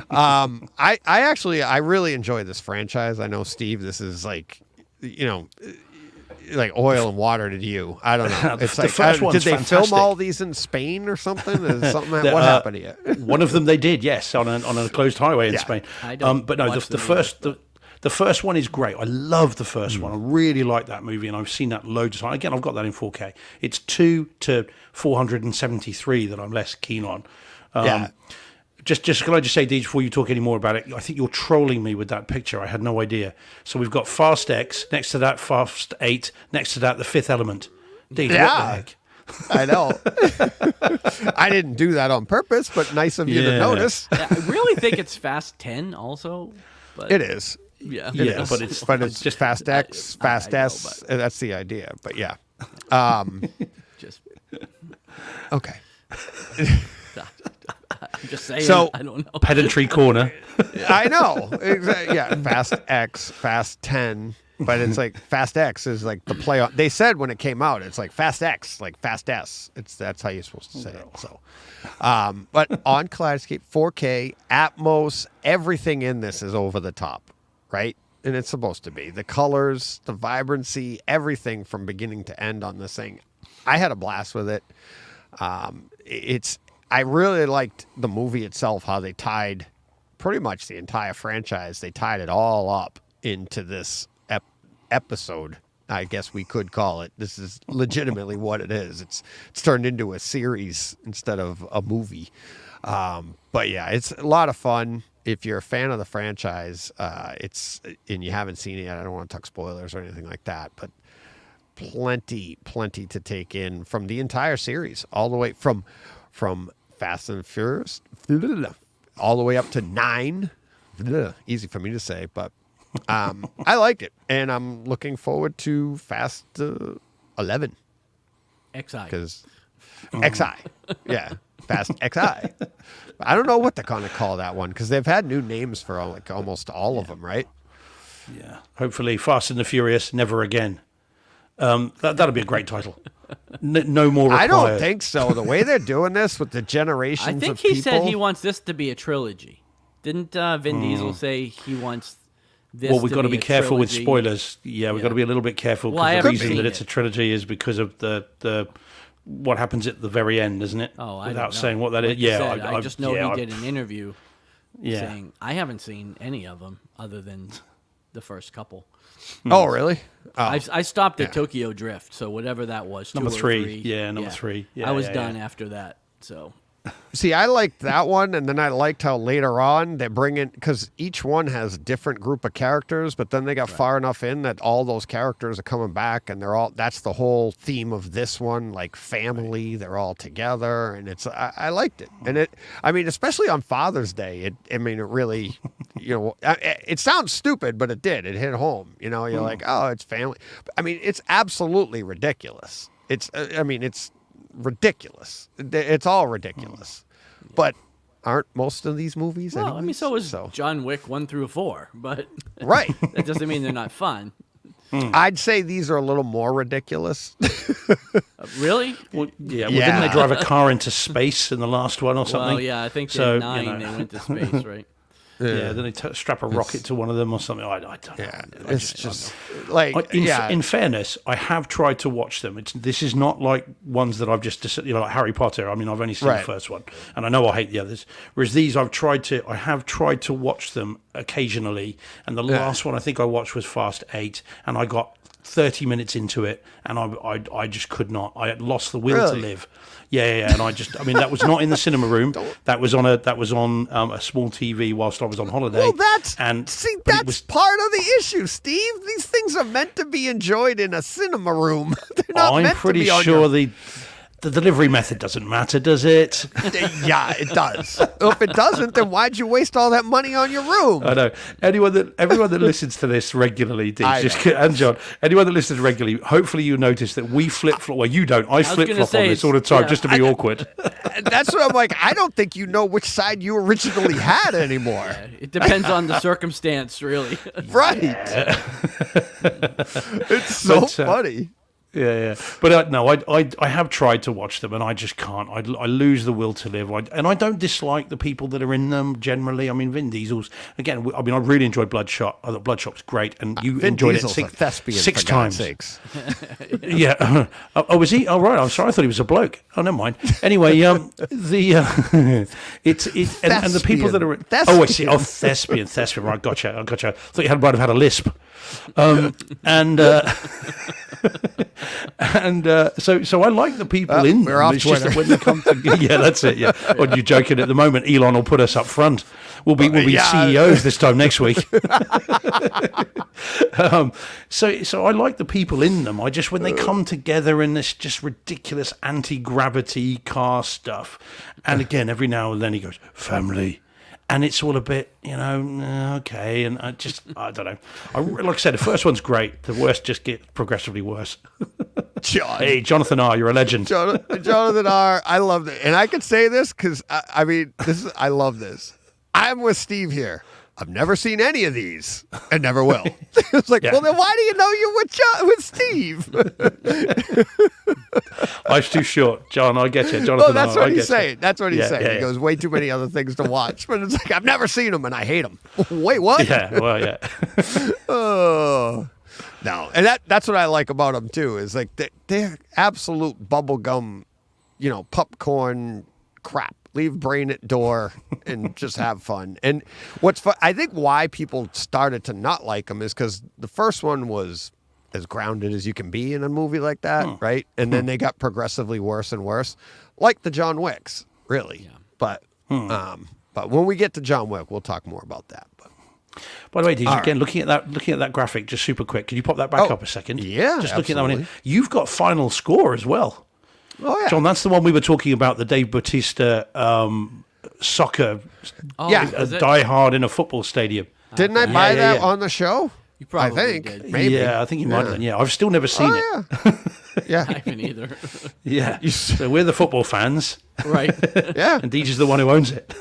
I really enjoy this franchise. I know, Steve, this is like, like oil and water to you. I don't know. It's The like, first one's did they fantastic. film all these in Spain or something? Is something what happened to you? One of them they did, yes, on a closed highway in Yeah. Spain. I don't But no, watch the them first either, the first one is great. I love the first one. I really like that movie, and I've seen that loads of times. Again, I've got that in 4K. It's 2 to 473 that I'm less keen on. Yeah. Just can I just say, Deej, before you talk any more about it, I think you're trolling me with that picture. I had no idea. So we've got Fast X, next to that Fast 8, next to that The Fifth Element. Deej, what the Yeah. heck? I know. I didn't do that on purpose, but nice of you to Yeah. notice. Yeah, I really think it's Fast 10 also. But It is. Yeah. It Yeah, is. but it's just just- Fast X, I Fast know, S. That's the idea. But yeah. Just, Okay. I'm just saying. So- I don't know. Pedantry corner. I know. Exactly. Yeah. Fast X, Fast 10. But it's like Fast X is like the play on. They said when it came out, it's like Fast X, like Fast S. That's how you're supposed to say it. So, but on Kaleidoscape, 4K, Atmos, everything in this is over the top, right? And it's supposed to be. The colors, the vibrancy, everything from beginning to end on this thing. I had a blast with it. I really liked the movie itself, how they tied pretty much the entire franchise. They tied it all up into this episode, I guess we could call it. This is legitimately what it is. It's turned into a series instead of a movie. But yeah, it's a lot of fun. If you're a fan of the franchise, and you haven't seen it yet, I don't want to talk spoilers or anything like that, but plenty to take in from the entire series, all the way from Fast and Furious all the way up to 9. Easy for me to say, but I liked it, and I'm looking forward to Fast 11 XI. because XI, yeah, Fast XI. I don't know what they're going to call that one because they've had new names for like almost all of them, right? Yeah. Hopefully, Fast and the Furious, Never Again. That'll be a great title. No more required. I don't think so. The way they're doing this with the generations I think of he people. said he wants this to be a trilogy. Didn't Vin Diesel say he wants this Well, we've to got to be a careful with trilogy? spoilers. Yeah, we've got to be a little bit careful Well, I because the haven't reason seen that it's a it. trilogy is because of the what happens at the very end, isn't it? Oh, I Without don't know. saying what that Like is. you Yeah, said, I just know he did an interview Yeah. saying, I haven't seen any of them other than the first couple. Oh, really? Oh. I stopped at yeah. Tokyo Drift, so whatever that was. Number 2 or 3. 3. Yeah, number 3. Yeah, I was yeah, done yeah. after that, so. See, I liked that one, and then I liked how later on they bring in, because each one has a different group of characters, but then they got far enough in that all those characters are coming back, and that's the whole theme of this one, like family, they're all together, and I liked it. And especially on Father's Day, it really, it sounds stupid, but it did. It hit home. You're like, oh, it's family. I mean, it's absolutely ridiculous. It's ridiculous. It's all ridiculous. But aren't most of these movies Well, anyways? so is John Wick 1 through 4, but Right. that doesn't mean they're not fun. I'd say these are a little more ridiculous. Really? Well, yeah. Well, Yeah. didn't they drive a car into space in the last one or something? Well, yeah, I think So, in 9 they went to space, right? Yeah, then they strap a rocket to one of them or something. I don't know. Yeah. It's just like, In fairness, I have tried to watch them. This is not like ones that I've just, like Harry Potter. I mean, I've only seen Right. the first one, and I know I hate the others. Whereas these, I have tried to watch them occasionally. And the last one I think I watched was Fast 8, and I got 30 minutes into it, and I just could not. I had lost the will to Really? live. Yeah, and that was not in the cinema room. That was on a small TV whilst I was on holiday. well, that's it was- part of the issue, Steve. These things are meant to be enjoyed in a cinema room. They're not I'm meant pretty to be on sure your... the The delivery method doesn't matter, does it? Yeah, it does. If it doesn't, then why'd you waste all that money on your room? I know. Everyone that listens to this regularly, and John, anyone that listens regularly, hopefully you notice that we flip flop. Well, you don't. I flip flop on this all the time just to be awkward. That's what I'm like. I don't think you know which side you originally had anymore. It depends on the circumstance, really. Right. It's so But, funny. Yeah. But no, I have tried to watch them, and I just can't. I lose the will to live. And I don't dislike the people that are in them generally. I mean, Vin Diesel's again. I mean, I really enjoyed Bloodshot. I thought Bloodshot was great, and you Vin enjoyed Diesel's it a thespian, six for God's times. sakes. Yeah. Oh, was he? Oh, right. I'm sorry. I thought he was a bloke. Oh, never mind. Anyway, it's and the people that are. Thespian. Oh, I see. Oh, thespian. Right. Gotcha. I thought you might have had a lisp. So I like the people in we're them. off It's just that Twitter. when they come to yeah, that's it. Yeah. Or you're joking at the moment. Elon will put us up front. We'll be Yeah. CEOs this time next week. So I like the people in them. I just when they come together in this just ridiculous anti-gravity car stuff, and again every now and then he goes family. And it's all a bit, okay. And I don't know. Like I said, the first one's great. The worst just get progressively worse. John. Hey, Jonathan R., you're a legend. Jonathan R. I love it. And I can say this because, I love this. I'm with Steve here. I've never seen any of these and never will. It's like, Yeah. well, then why do you know you're with Steve? Life's too short. John, I get you. Jonathan Well, that's R., I what he's get you. saying. That's what he's saying. Yeah. He goes, way too many other things to watch. But it's like, I've never seen them and I hate them. Wait, what? Yeah, well, yeah. Oh. No. And that's what I like about them, too, is like they're absolute bubblegum, popcorn crap. Leave brain at door and just have fun. And what's fun, I think why people started to not like them is because the first one was as grounded as you can be in a movie like that, right? And then they got progressively worse and worse, like the John Wicks, really. Yeah. But when we get to John Wick, we'll talk more about that. But By the way, DJ, again, right. looking at that graphic, just super quick. Can you pop that back up a second? yeah, Just looking at that one. absolutely. You've got final score as well. oh yeah, John, that's the one we were talking about, the Dave Bautista soccer, Yeah. is it? Die Hard in a football stadium. didn't I buy Yeah, that yeah. on the show? You probably I think did. maybe. Yeah, I think you might have done. Yeah, I've still never seen it. Oh yeah, I yeah, haven't either. Yeah. So we're the football fans, Right. yeah. and DJ's the one who owns it.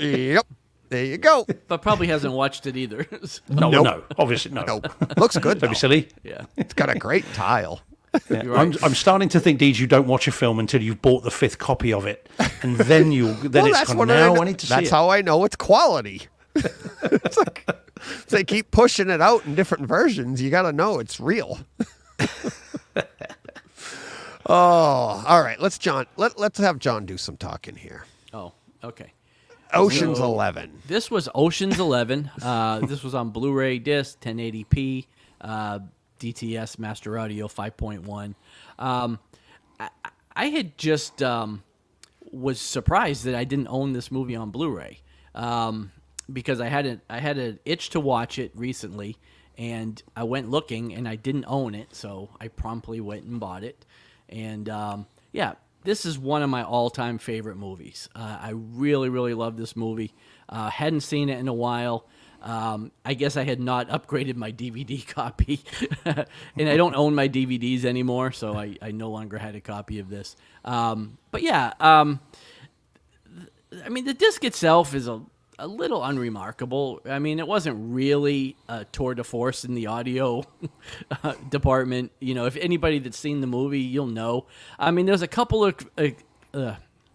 Yep. There you go. But probably hasn't watched it either. No, Nope. no, obviously no. Nope. Looks good. Don't be though. silly. Yeah. It's got a great tile. Yeah. You're right. I'm starting to think, Deej, you don't watch a film until you've bought the 5th copy of it, and then it's gone, now I need to see That's it. how I know it's quality. It's like if they keep pushing it out in different versions, you got to know it's real. Oh, all right. Let's have John do some talking here. Oh, okay. Ocean's So, 11. This was Ocean's 11. This was on Blu-ray disc, 1080p, DTS Master Audio 5.1. I had just was surprised that I didn't own this movie on Blu-ray because I had an itch to watch it recently, and I went looking and I didn't own it, so I promptly went and bought it. And yeah, this is one of my all-time favorite movies. I really, really love this movie. Hadn't seen it in a while. I guess I had not upgraded my DVD copy, and I don't own my DVDs anymore, so I no longer had a copy of this. But yeah, I mean, the disc itself is a little unremarkable. I mean, it wasn't really a tour de force in the audio department. If anybody that's seen the movie, you'll know. I mean, there's a couple of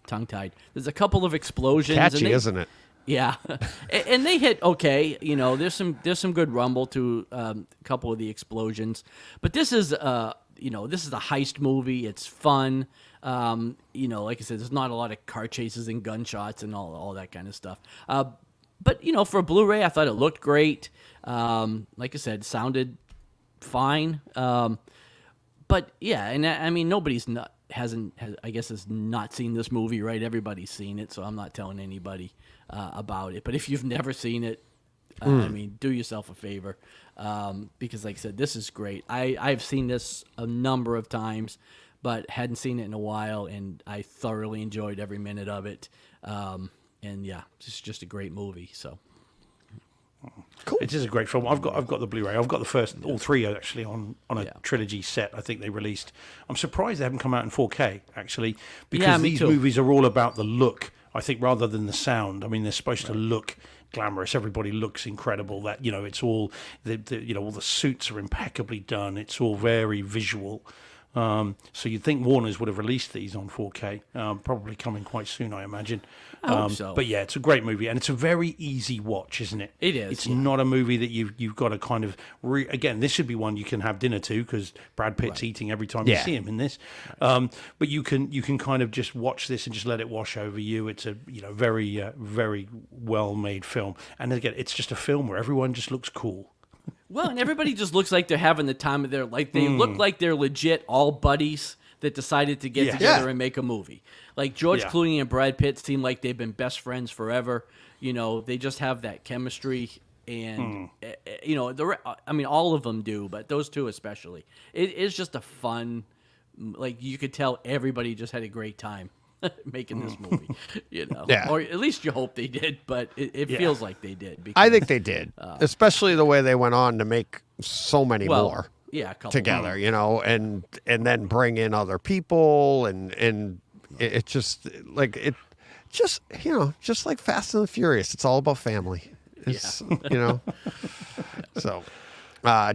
tongue-tied. There's a couple of explosions. Catchy, isn't it? Yeah, and they hit okay. There's some good rumble to a couple of the explosions, but this is this is a heist movie. It's fun. Like I said, there's not a lot of car chases and gunshots and all that kind of stuff. But for a Blu-ray, I thought it looked great. Like I said, sounded fine. But yeah, and I mean, nobody's has not seen this movie, right? Everybody's seen it, so I'm not telling anybody about it. But if you've never seen it, I mean, do yourself a favor, because like I said, this is great. I've seen this a number of times, but hadn't seen it in a while, and I thoroughly enjoyed every minute of it. And yeah, just a great movie. So Cool. It is a great film. I've got the Blu-ray. I've got the first, all three are actually on a trilogy set. I think they released. I'm surprised they haven't come out in 4K actually, because me these too. movies are all about the look. I think rather than the sound. I mean, they're supposed to look glamorous. Everybody looks incredible. That it's all all the suits are impeccably done. It's all very visual. So you'd think Warner's would have released these on 4K, probably coming quite soon, I imagine. I hope so. But yeah, it's a great movie, and it's a very easy watch, isn't it? It is, It's yeah. not a movie that you've got to kind of again. This should be one you can have dinner to because Brad Pitt's eating every time you Yeah. see him in this. But you can kind of just watch this and just let it wash over you. It's a very very well made film, and again, it's just a film where everyone just looks cool. Well, and everybody just looks like they're having the time of their life. They look like they're legit all buddies that decided to get Yeah. together Yeah. and make a movie. Like George Yeah. Clooney and Brad Pitt seem like they've been best friends forever. They just have that chemistry, and all of them do, but those two especially. It is just a fun, like you could tell everybody just had a great time making this movie. Yeah. Or at least you hope they did, but it Yeah. feels like they did. I because- think they did, especially the way they went on to make so many more yeah, a couple together, and then bring in other people, and it just like just like Fast and the Furious. It's all about family. It's So,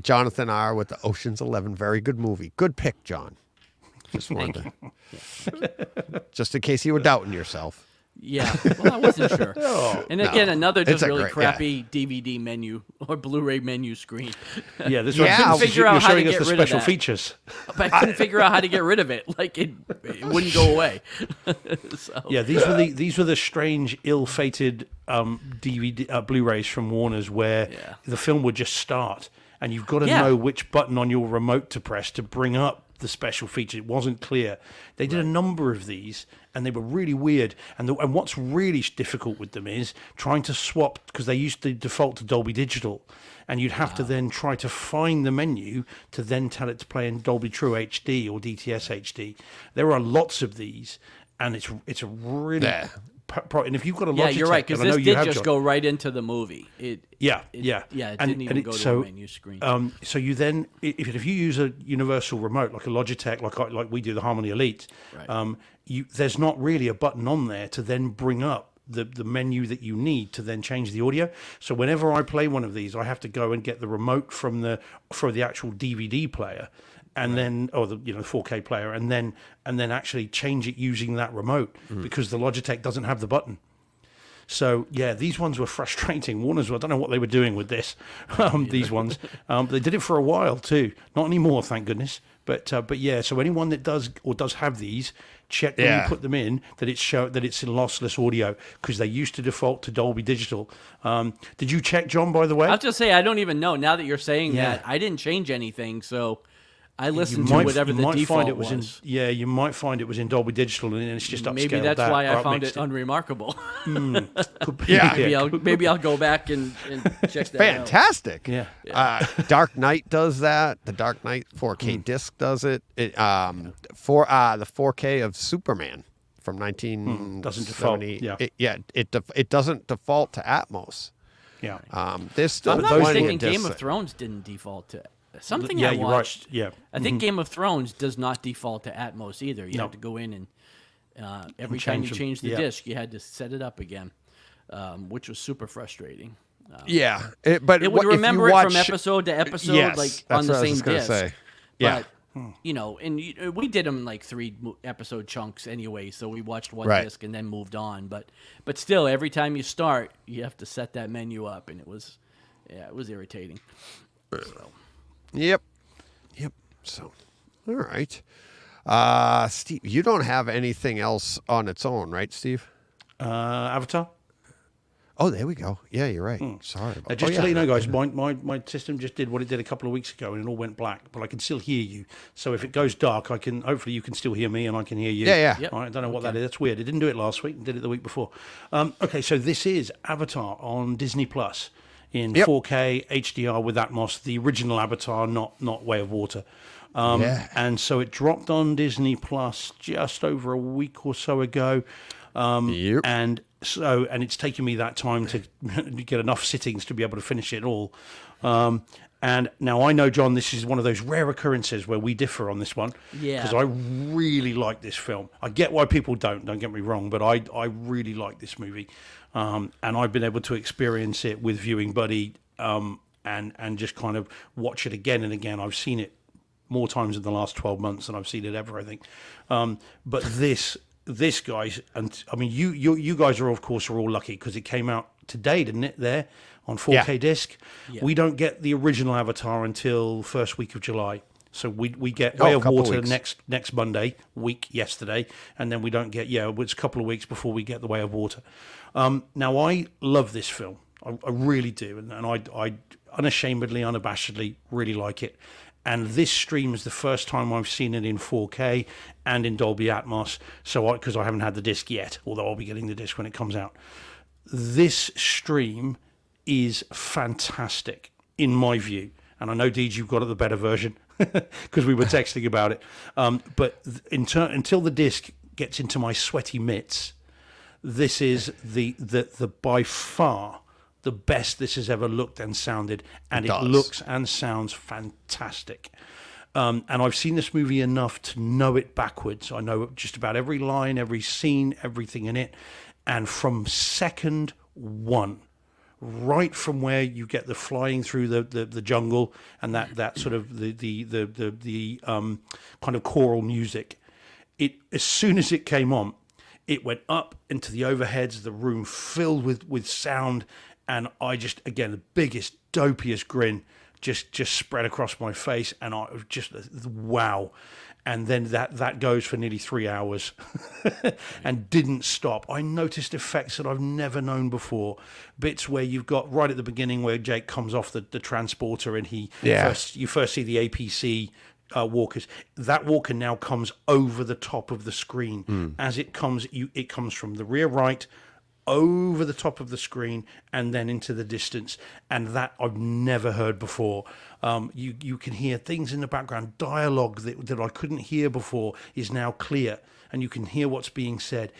Jonathan R. with the Ocean's 11, very good movie. Good pick, John. Just wanted to, just in case you were doubting yourself. Yeah, well, I wasn't sure. And again, another It's just a really great- crappy DVD menu or Blu-ray menu screen. Yeah, this Yeah, one. figure You're out how to showing us get the rid of special that. features. But I couldn't figure out how to get rid of it. Like it wouldn't go away. So Yeah, these were the strange, ill-fated DVD Blu-rays from Warner's where Yeah. the film would just start, and you've got to Yeah. know which button on your remote to press to bring up the special feature. It wasn't clear. They did a number of these, and they were really weird. And what's really difficult with them is trying to swap, because they used to default to Dolby Digital, and you'd have to then try to find the menu to then tell it to play in Dolby True HD or DTS HD. There are lots of these, and it's a really Yeah. and if you've got a yeah, Logitech, you're right, because and I know this you did have, just John, go right into the movie. yeah. It didn't even go to a menu screen. So you then, if you use a universal remote like a Logitech, like we do the Harmony Elite, Right. there's not really a button on there to then bring up the menu that you need to then change the audio. So whenever I play one of these, I have to go and get the remote for the actual DVD player, and then the 4K player, and then actually change it using that remote because the Logitech doesn't have the button. So yeah, these ones were frustrating. Warner's, I don't know what they were doing with this. These ones, they did it for a while too. Not anymore, thank goodness. But yeah, so anyone that does have these, check when you put them in that it's in lossless audio, because they used to default to Dolby Digital. Did you check, John? By the way, I'll just say I don't even know. Now that you're saying Yeah. that, I didn't change anything, so I you listened to might, whatever you the might default find it was was. you might find it was in Dolby Digital, and it's just upscaled. Maybe that's that, why I or found upmixed it unremarkable. Could be, Yeah. Maybe I'll go back and check that out. Fantastic. Yeah. Dark Knight does that. The Dark Knight 4K disc does it. The 4K of Superman from 1970. Doesn't default, yeah. It doesn't default to Atmos. Yeah. There's still I'm not plenty mistaken. of Game discs of that- Thrones didn't default to something. Yeah, I you're watched. right. Yeah. I think Game of Thrones does not default to Atmos either. You No. have to go in and every time you change them. change the Yeah. disc, you had to set it up again, which was super frustrating. Yeah, but It would if you remember it watch- from episode to episode, Yes, like that's on the what I was same just gonna disc. say. Yeah. But, and we did them like 3 episode chunks anyway, so we watched one Right. disc and then moved on. But still, every time you start, you have to set that menu up, and it was irritating. So. Yep. So, all right. Steve, you don't have anything else on its own, right, Steve? Avatar. Oh, there we go. Yeah, you're right. Sorry about Just oh, to let you yeah. know, guys, my system just did what it did a couple of weeks ago, and it all went black. But I can still hear you. So if it goes dark, hopefully you can still hear me, and I can hear you. Yeah. Yep. All right, I don't know what that is. That's weird. It didn't do it last week. It did it the week before. Okay, so this is Avatar on Disney Plus in Yep. 4K HDR with Atmos, the original Avatar, not Way of Water. Yeah. And so it dropped on Disney Plus just over a week or so ago. Yep. And it's taken me that time to get enough sittings to be able to finish it all. And now I know, John, this is one of those rare occurrences where we differ on this one. Yeah. Because I really like this film. I get why people don't get me wrong, but I really like this movie. And I've been able to experience it with Viewing Buddy and just kind of watch it again and again. I've seen it more times in the last 12 months than I've seen it ever, I think. But this guys, and I mean, you guys are, of course, are all lucky because it came out today, didn't it, there on 4K disc? Yeah. We don't get the original Avatar until first week of July. So we get Way of Water next Monday, yesterday, and then we don't get, it's a couple of weeks before we get the Way of Water. Now, I love this film. I really do, and I unashamedly, unabashedly really like it. And this stream is the first time I've seen it in 4K and in Dolby Atmos, because I haven't had the disc yet, although I'll be getting the disc when it comes out. This stream is fantastic, in my view. And I know, Deej, you've got the better version, because we were texting about it. But until the disc gets into my sweaty mitts, this is the by far the best this has ever looked and sounded, and it looks and sounds fantastic. And I've seen this movie enough to know it backwards. I know just about every line, every scene, everything in it. And from second one, right from where you get the flying through the jungle and that sort of the kind of choral music, as soon as it came on, it went up into the overheads, the room filled with sound. And I just, again, the biggest, dopiest grin just spread across my face. And I was just, wow. And then that goes for nearly 3 hours and didn't stop. I noticed effects that I've never known before. Bits where you've got right at the beginning where Jake comes off the transporter and you first see the APC walkers. That walker now comes over the top of the screen. As it comes, it comes from the rear right, over the top of the screen and then into the distance, and that I've never heard before. You can hear things in the background, dialogue that I couldn't hear before is now clear, and you can hear what's being said.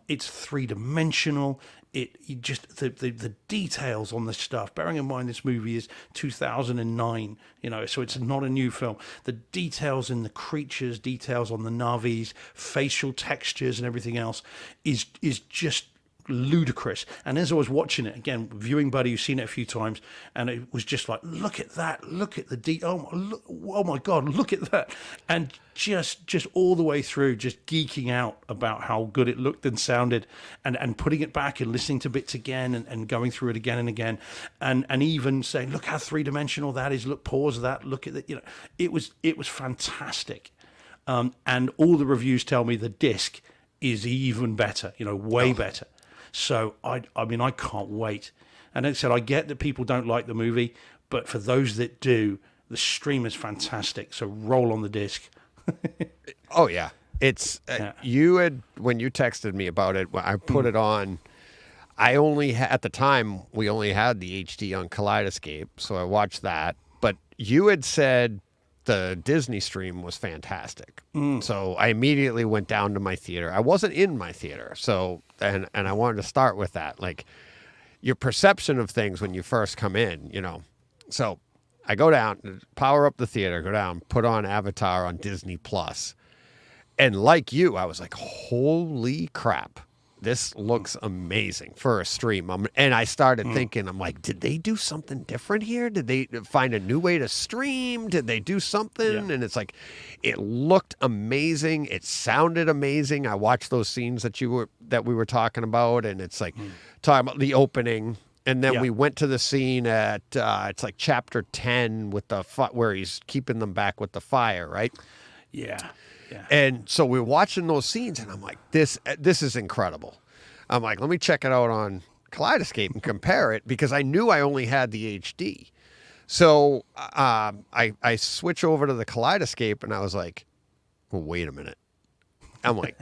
It's three-dimensional. The details on the stuff. Bearing in mind this movie is 2009, so it's not a new film. The details in the creatures, details on the Na'vis, facial textures, and everything else is just ludicrous. And as I was watching it again, Viewing Buddy, who's seen it a few times, and it was just like, look at that, look at the oh my god, look at that, and just all the way through, just geeking out about how good it looked and sounded, and putting it back and listening to bits again and going through it again and again, and even saying, look how three-dimensional that is, look, pause that, look at it. It was fantastic. And all the reviews tell me the disc is even better, way better. So I mean, I can't wait. And as I said, I get that people don't like the movie, but for those that do, the stream is fantastic. So roll on the disc. Oh yeah, it's you had, when you texted me about it, I put it on. I only at the time we only had the HD on Kaleidoscape, so I watched that. But you had said the Disney stream was fantastic. So I immediately went down to my theater. I wasn't in my theater, so and I wanted to start with that, like your perception of things when you first come in, So I go down, power up the theater, go down, put on Avatar on Disney Plus, and like you, I was like, holy crap. This looks amazing for a stream. And I started thinking, I'm like, did they do something different here? Did they find a new way to stream? Did they do something? Yeah. And it's like, it looked amazing. It sounded amazing. I watched those scenes that we were talking about, and it's like talking about the opening. And then we went to the scene at it's like chapter 10 with where he's keeping them back with the fire, right? Yeah. Yeah. And so we're watching those scenes, and I'm like, this is incredible. I'm like, let me check it out on Kaleidoscape and compare it, because I knew I only had the HD. So I switch over to the Kaleidoscape, and I was like, well, wait a minute. I'm like,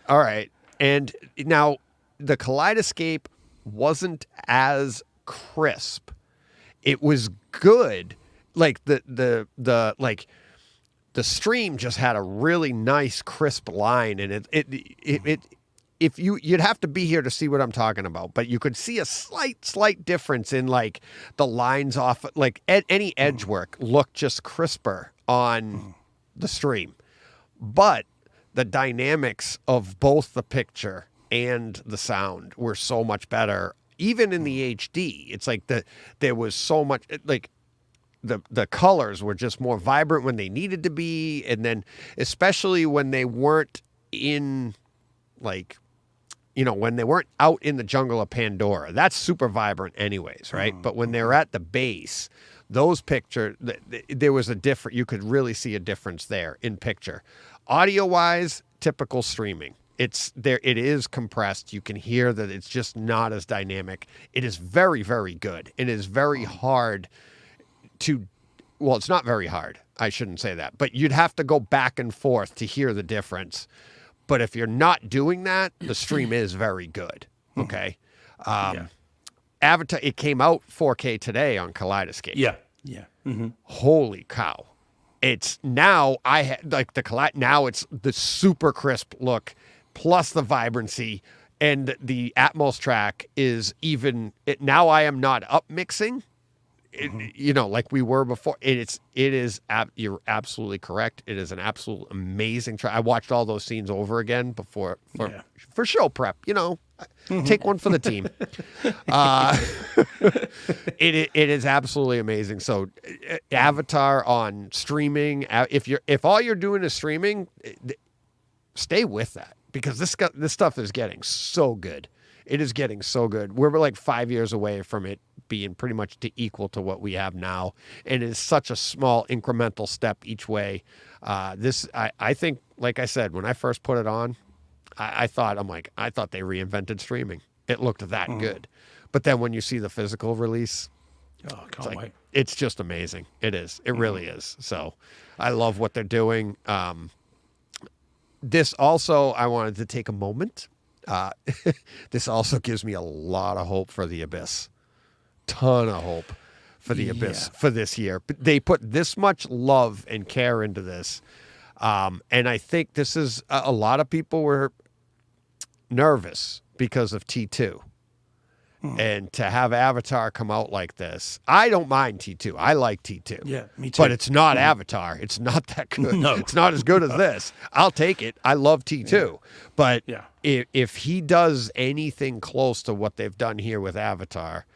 all right. And now the Kaleidoscape wasn't as crisp. It was good. Like the the stream just had a really nice crisp line, and it if you'd have to be here to see what I'm talking about, but you could see a slight difference in like the lines off, like any edge work looked just crisper on the stream, but the dynamics of both the picture and the sound were so much better, even in the HD. It's like there was so much, like the colors were just more vibrant when they needed to be, and then especially when they weren't in like, when they weren't out in the jungle of Pandora. That's super vibrant anyways, right? But when they're at the base, those pictures, there was a different, you could really see a difference there in picture. Audio-wise, typical streaming. It is compressed. You can hear that it's just not as dynamic. It is very, very good. It is very hard well, it's not very hard. I shouldn't say that. But you'd have to go back and forth to hear the difference. But if you're not doing that, the stream is very good. Okay. Avatar, it came out 4K today on Kaleidoscape. Yeah. Holy cow. It's now now it's the super crisp look plus the vibrancy, and the Atmos track is now I am not up mixing. Like we were before. You're absolutely correct. It is an absolute amazing track. I watched all those scenes over again for show prep. Take one for the team. It is absolutely amazing. So, Avatar on streaming. If all you're doing is streaming, stay with that, because this stuff is getting so good. It is getting so good. We're like 5 years away from it being pretty much equal to what we have now. And it is such a small incremental step each way. I think, like I said, when I first put it on, I thought they reinvented streaming. It looked that good. But then when you see the physical release, Can't wait. It's just amazing. It is. It really is. So I love what they're doing. This also, I wanted to take a moment. This also gives me a lot of hope for The Abyss. Ton of hope for The Abyss for this year. But they put this much love and care into this. And I think this is a lot of people were nervous because of T2. And to have Avatar come out like this, I don't mind T2. I like T2. Yeah, me too. But it's not Avatar. It's not that good. No. It's not as good as this. I'll take it. I love T2. But if he does anything close to what they've done here with Avatar,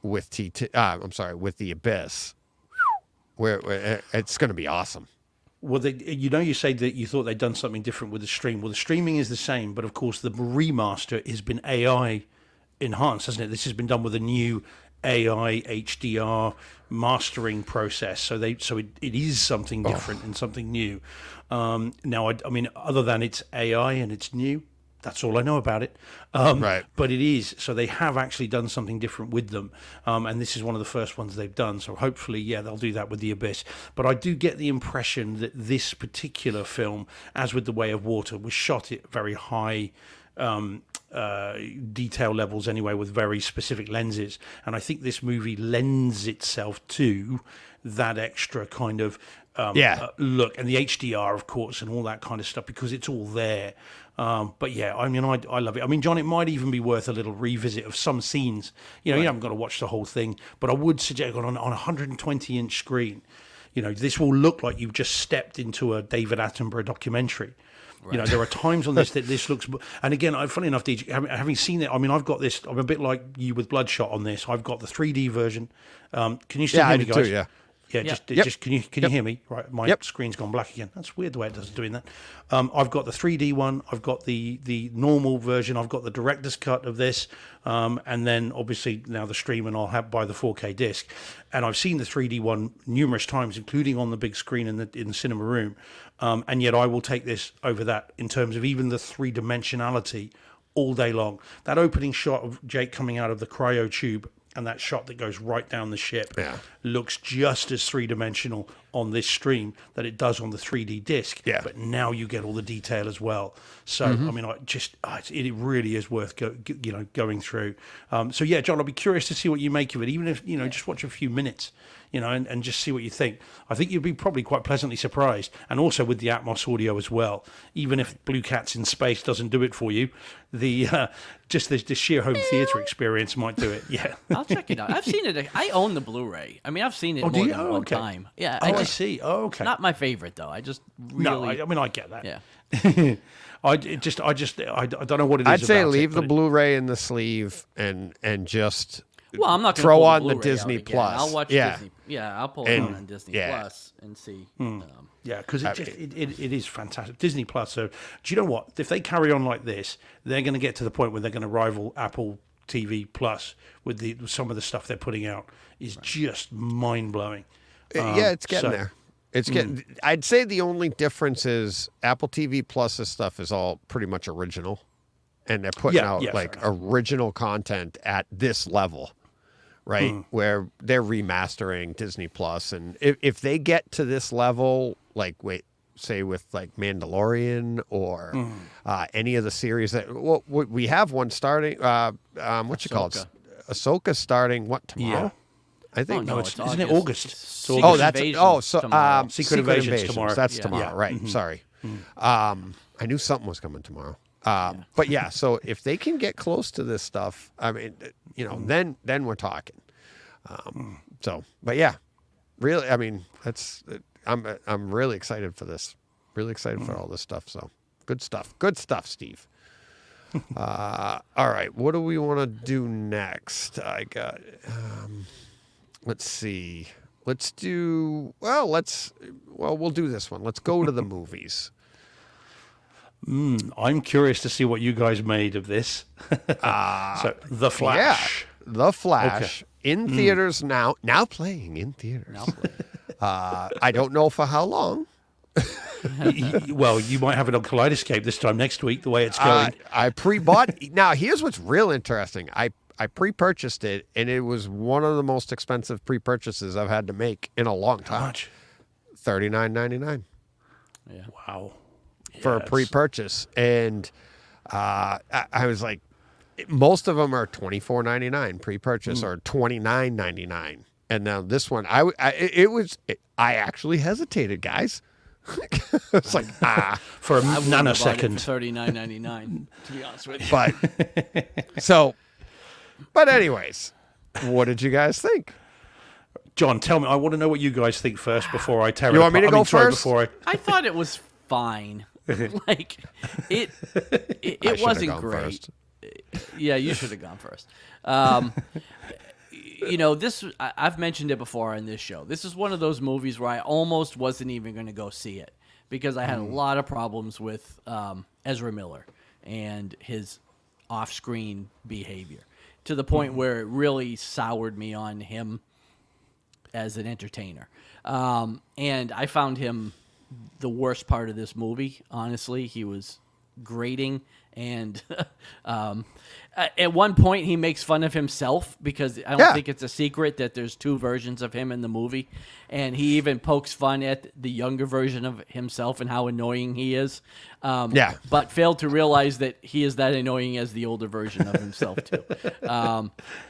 with T2, with The Abyss, where it's going to be awesome. Well, you say that you thought they'd done something different with the stream. Well, the streaming is the same, but of course the remaster has been AI enhanced, hasn't it? This has been done with a new AI HDR mastering process, so it is something different and something new. Now, I mean, other than it's AI and it's new, that's all I know about it. Right. But it is, so they have actually done something different with them, and this is one of the first ones they've done. So hopefully, they'll do that with The Abyss. But I do get the impression that this particular film, as with The Way of Water, was shot at very high detail levels anyway, with very specific lenses, and I think this movie lends itself to that extra kind of look, and the HDR, of course, and all that kind of stuff, because it's all there. But I mean, I love it. I mean, John, it might even be worth a little revisit of some scenes. You haven't got to watch the whole thing, but I would suggest on a 120-inch screen, this will look like you've just stepped into a David Attenborough documentary. Right. There are times on this that this looks, and again, funny enough, DJ, having seen it, I mean, I've got this. I'm a bit like you with Bloodshot on this. I've got the 3D version. Can you still hear me, guys? Too, Yeah, just can you hear me? Right, my screen's gone black again. That's weird the way it does doing that. I've got the 3D one. I've got the normal version. I've got the director's cut of this, and then obviously now the stream, and I'll buy the 4K disc. And I've seen the 3D one numerous times, including on the big screen in the cinema room. And yet I will take this over that in terms of even the three-dimensionality all day long. That opening shot of Jake coming out of the cryo tube, and that shot that goes right down the ship looks just as three-dimensional on this stream that it does on the 3D disc. Yeah. But now you get all the detail as well. So I mean, it really is worth going through. So yeah, John, I'll be curious to see what you make of it, even if just watch a few minutes. And just see what you think. I think you'd be probably quite pleasantly surprised. And also with the Atmos audio as well. Even if Blue Cats in Space doesn't do it for you, the sheer home theater experience might do it. Yeah. I'll check it out. I've seen it. I own the Blu-ray. I mean, I've seen it do more you? than Oh, one okay. time. Yeah. I see. Oh, okay. Not my favorite though. I just really. No, I mean I get that. Yeah. I don't know what it is. I'd say about leave it, the but Blu-ray in the sleeve and just Well, I'm not going to throw pull on the the Blu-ray out Disney again. Plus. I'll watch Yeah. Disney. Yeah, I'll pull it And- on Disney yeah. Plus and see. Yeah, because it is fantastic. Disney Plus. So, do you know what? If they carry on like this, they're going to get to the point where they're going to rival Apple TV Plus with some of the stuff they're putting out. Is just mind blowing. yeah, it's getting so- there. It's getting. I'd say the only difference is Apple TV Plus's stuff is all pretty much original, and they're putting Yeah, out yeah, like fair enough. original content at this level, right? Where they're remastering Disney Plus, and if they get to this level, like say with like Mandalorian or any of the series that we have one starting. What you call it? Ahsoka starting what tomorrow? Yeah. I think no, it's isn't it August. August? It's It's Secret Oh, that's Invasion so tomorrow. Secret Invasion's tomorrow. That's Yeah. tomorrow, Yeah. right? Sorry. I knew something was coming tomorrow. But yeah, so if they can get close to this stuff, I mean, then we're talking. But yeah, really, I mean, I'm really excited for this. Really excited for all this stuff. So good stuff, Steve. All right, what do we want to do next? I got. Let's see. We'll do this one. Let's go to the movies. I'm curious to see what you guys made of this. So, The Flash. Yeah, The Flash in theaters now playing in theaters. I don't know for how long. Well, you might have it on Kaleidoscope this time next week, the way it's going. I pre-bought. Now, here's what's real interesting. I pre-purchased it, and it was one of the most expensive pre-purchases I've had to make in a long How time. much? $39.99 Wow. for a Yes. pre-purchase, and I was like, most of them are $24.99 pre-purchase or $29.99, and now this one, I actually hesitated, guys. It's like For a I wouldn't have bought it for nanosecond. $39.99. To be honest with you. but anyways, what did you guys think? John, tell me. I want to know what you guys think first before I tear it You want me apart. to I mean, go sorry, first? Before I thought it was fine. Like it should've wasn't gone great. first. Yeah, you should have gone first. This I've mentioned it before on this show. This is one of those movies where I almost wasn't even going to go see it because I had a lot of problems with Ezra Miller and his off-screen behavior to the point where it really soured me on him as an entertainer. And I found him the worst part of this movie, honestly. He was grating, and at one point he makes fun of himself because I don't think it's a secret that there's two versions of him in the movie, and he even pokes fun at the younger version of himself and how annoying he is. But failed to realize that he is that annoying as the older version of himself too.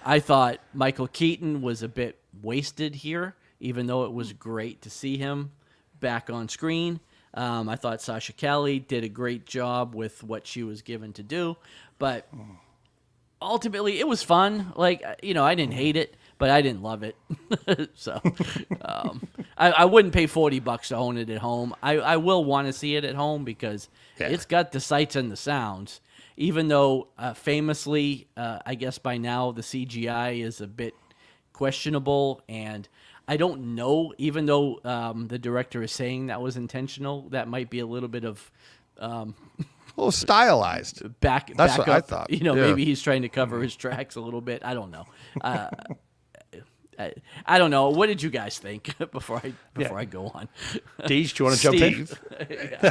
I thought Michael Keaton was a bit wasted here, even though it was great to see him back on screen. I thought Sasha Kelly did a great job with what she was given to do, but ultimately it was fun. Like, I didn't hate it, but I didn't love it. So I wouldn't pay $40 to own it at home. I will want to see it at home because it's got the sights and the sounds, even though famously, I guess by now the CGI is a bit questionable, and I don't know, even though the director is saying that was intentional, that might be a little bit of stylized. back That's up. what I thought. Yeah. Maybe he's trying to cover his tracks a little bit. I don't know. I don't know. What did you guys think before I go on? Deej, do you want to jump in? Steve.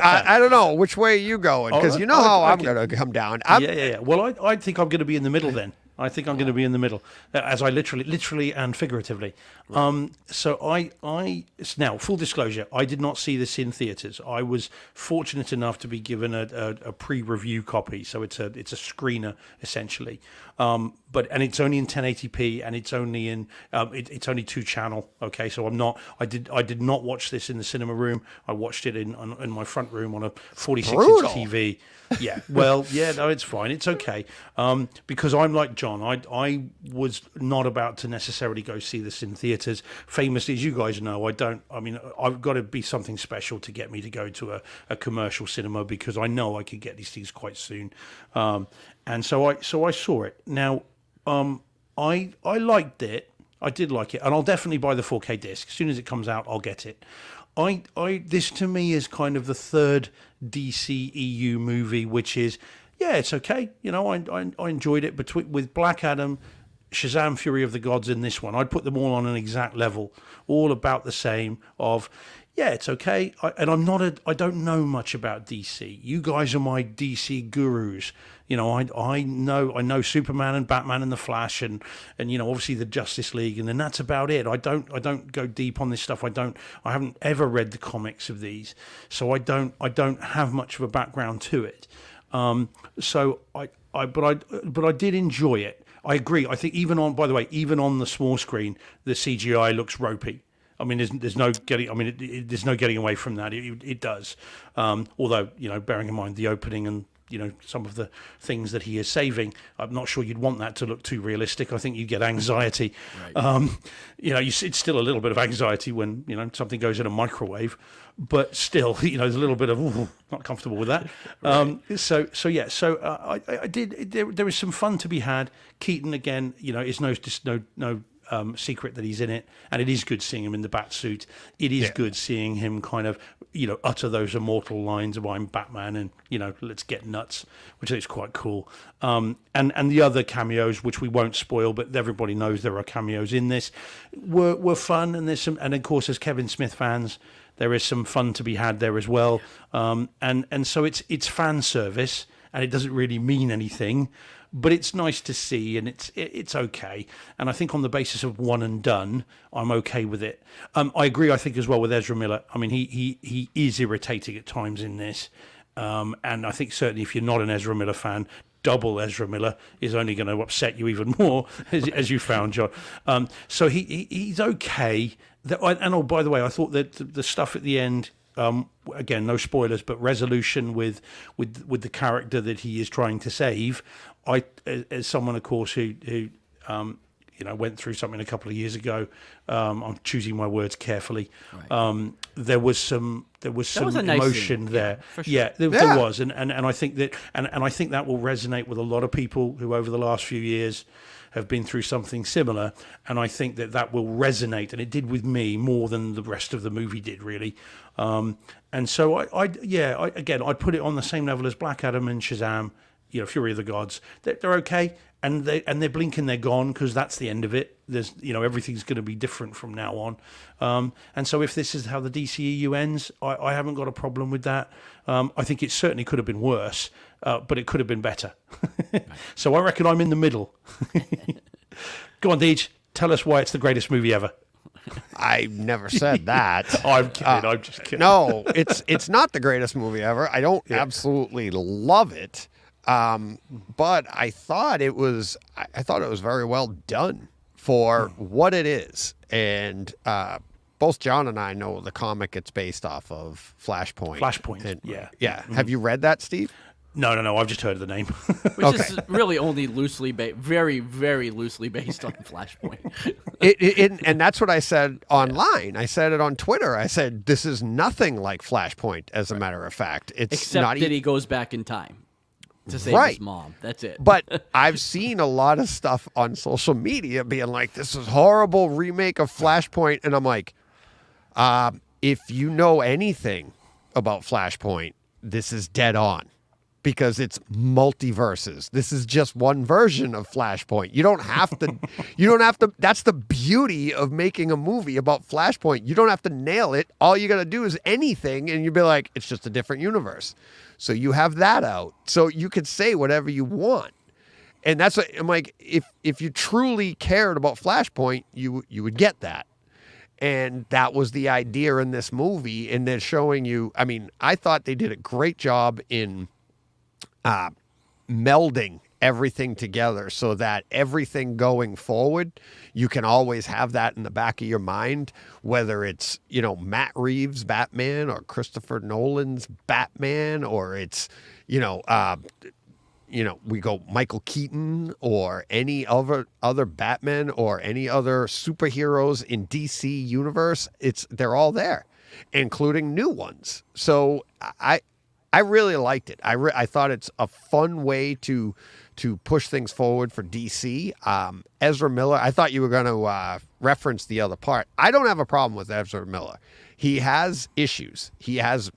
I don't know which way are you going because you know how I'm going to come down. Yeah. Well, I think I'm going to be in the middle then. I think I'm going to be in the middle, as I literally and figuratively. So now, full disclosure, I did not see this in theaters. I was fortunate enough to be given a pre-review copy, so it's a screener essentially. And it's only in 1080p, and it's only in it's only 2-channel. Okay, so I did not watch this in the cinema room. I watched it in my front room on a 46-inch TV. Yeah, well, yeah, no, it's fine. It's okay. Because I'm like John. I was not about to necessarily go see this in theaters. Famously, as you guys know, I've got to be something special to get me to go to a commercial cinema, because I know I could get these things quite soon. And so I saw it. Now, I liked it. I did like it, and I'll definitely buy the 4K disc. As soon as it comes out, I'll get it. This to me is kind of the third DCEU movie, which is, yeah, it's okay. You know, I enjoyed it with Black Adam, Shazam, Fury of the Gods, in this one. I'd put them all on an exact level, all about the same. Yeah, it's okay. I don't know much about DC. You guys are my DC gurus. You know, I know Superman and Batman and the Flash and you know, obviously the Justice League, and then that's about it. I don't go deep on this stuff. I haven't ever read the comics of these, so I don't have much of a background to it. But I did enjoy it. I agree. I think even on the small screen, the CGI looks ropey. I mean, there's no getting. I mean, there's no getting away from that. It does. Although, you know, bearing in mind the opening and, you know, some of the things that he is saving, I'm not sure you'd want that to look too realistic. I think you'd get anxiety. Right. You know, it's still a little bit of anxiety when, you know, something goes in a microwave, but still, you know, there's a little bit of not comfortable with that. Right. I did. There is some fun to be had. Keaton, again, you know, is no secret that he's in it, and it is good seeing him in the bat suit. It is good seeing him kind of, you know, utter those immortal lines of "I'm Batman" and, you know, let's get nuts, which I think is quite cool. And the other cameos, which we won't spoil, but everybody knows there are cameos in this, were fun. And there's some, and of course, as Kevin Smith fans, there is some fun to be had there as well. And so it's fan service, and it doesn't really mean anything. But it's nice to see, and it's okay. And I think on the basis of one and done, I'm okay with it. I agree, I think, as well with Ezra Miller. I mean, he is irritating at times in this. And I think certainly if you're not an Ezra Miller fan, double Ezra Miller is only going to upset you even more, as you found, John. So he's okay. And by the way, I thought that the stuff at the end, again, no spoilers, but resolution with the character that he is trying to save. As someone, of course, who you know, went through something a couple of years ago, I'm choosing my words carefully. Right. There was some nice emotion scene. There. Yeah, sure. There was, and I think that and I think that will resonate with a lot of people who over the last few years have been through something similar, and I think that will resonate, and it did with me more than the rest of the movie did, really. And so I'd put it on the same level as Black Adam and Shazam. You know, Fury of the Gods. They're okay, and they're blinking, they're gone, because that's the end of it. There's, you know, everything's going to be different from now on. And so if this is how the DCEU ends, I haven't got a problem with that. I think it certainly could have been worse, but it could have been better. So I reckon I'm in the middle. Go on, Deej, tell us why it's the greatest movie ever. I never said that. I'm kidding. I'm just kidding. No, it's not the greatest movie ever. I don't absolutely love it. But I thought it was very well done for what it is. And both John and I know the comic it's based off of, Flashpoint. And, yeah. Mm-hmm. Have you read that, Steve? No. I've just heard of the name. Which is really only loosely very, very loosely based on Flashpoint. And that's what I said online. I said it on Twitter. I said, this is nothing like Flashpoint, as a matter of fact. It's except not that he goes back in time to save his mom. That's it. But I've seen a lot of stuff on social media being like, this is horrible remake of Flashpoint. And I'm like, if you know anything about Flashpoint, this is dead on. Because it's multiverses. This is just one version of Flashpoint. You don't have to, that's the beauty of making a movie about Flashpoint. You don't have to nail it. All you got to do is anything, and you'd be like, it's just a different universe. So you have that out. So you could say whatever you want. And that's what I'm like. If you truly cared about Flashpoint, you would get that. And that was the idea in this movie. And they're showing you. I mean, I thought they did a great job in melding everything together so that everything going forward, you can always have that in the back of your mind, whether it's, Matt Reeves' Batman or Christopher Nolan's Batman, or it's, we go Michael Keaton or any other Batman or any other superheroes in DC universe. They're all there, including new ones. So I really liked it. I thought it's a fun way to push things forward for DC. Ezra Miller, I thought you were going to reference the other part. I don't have a problem with Ezra Miller. He has issues. He has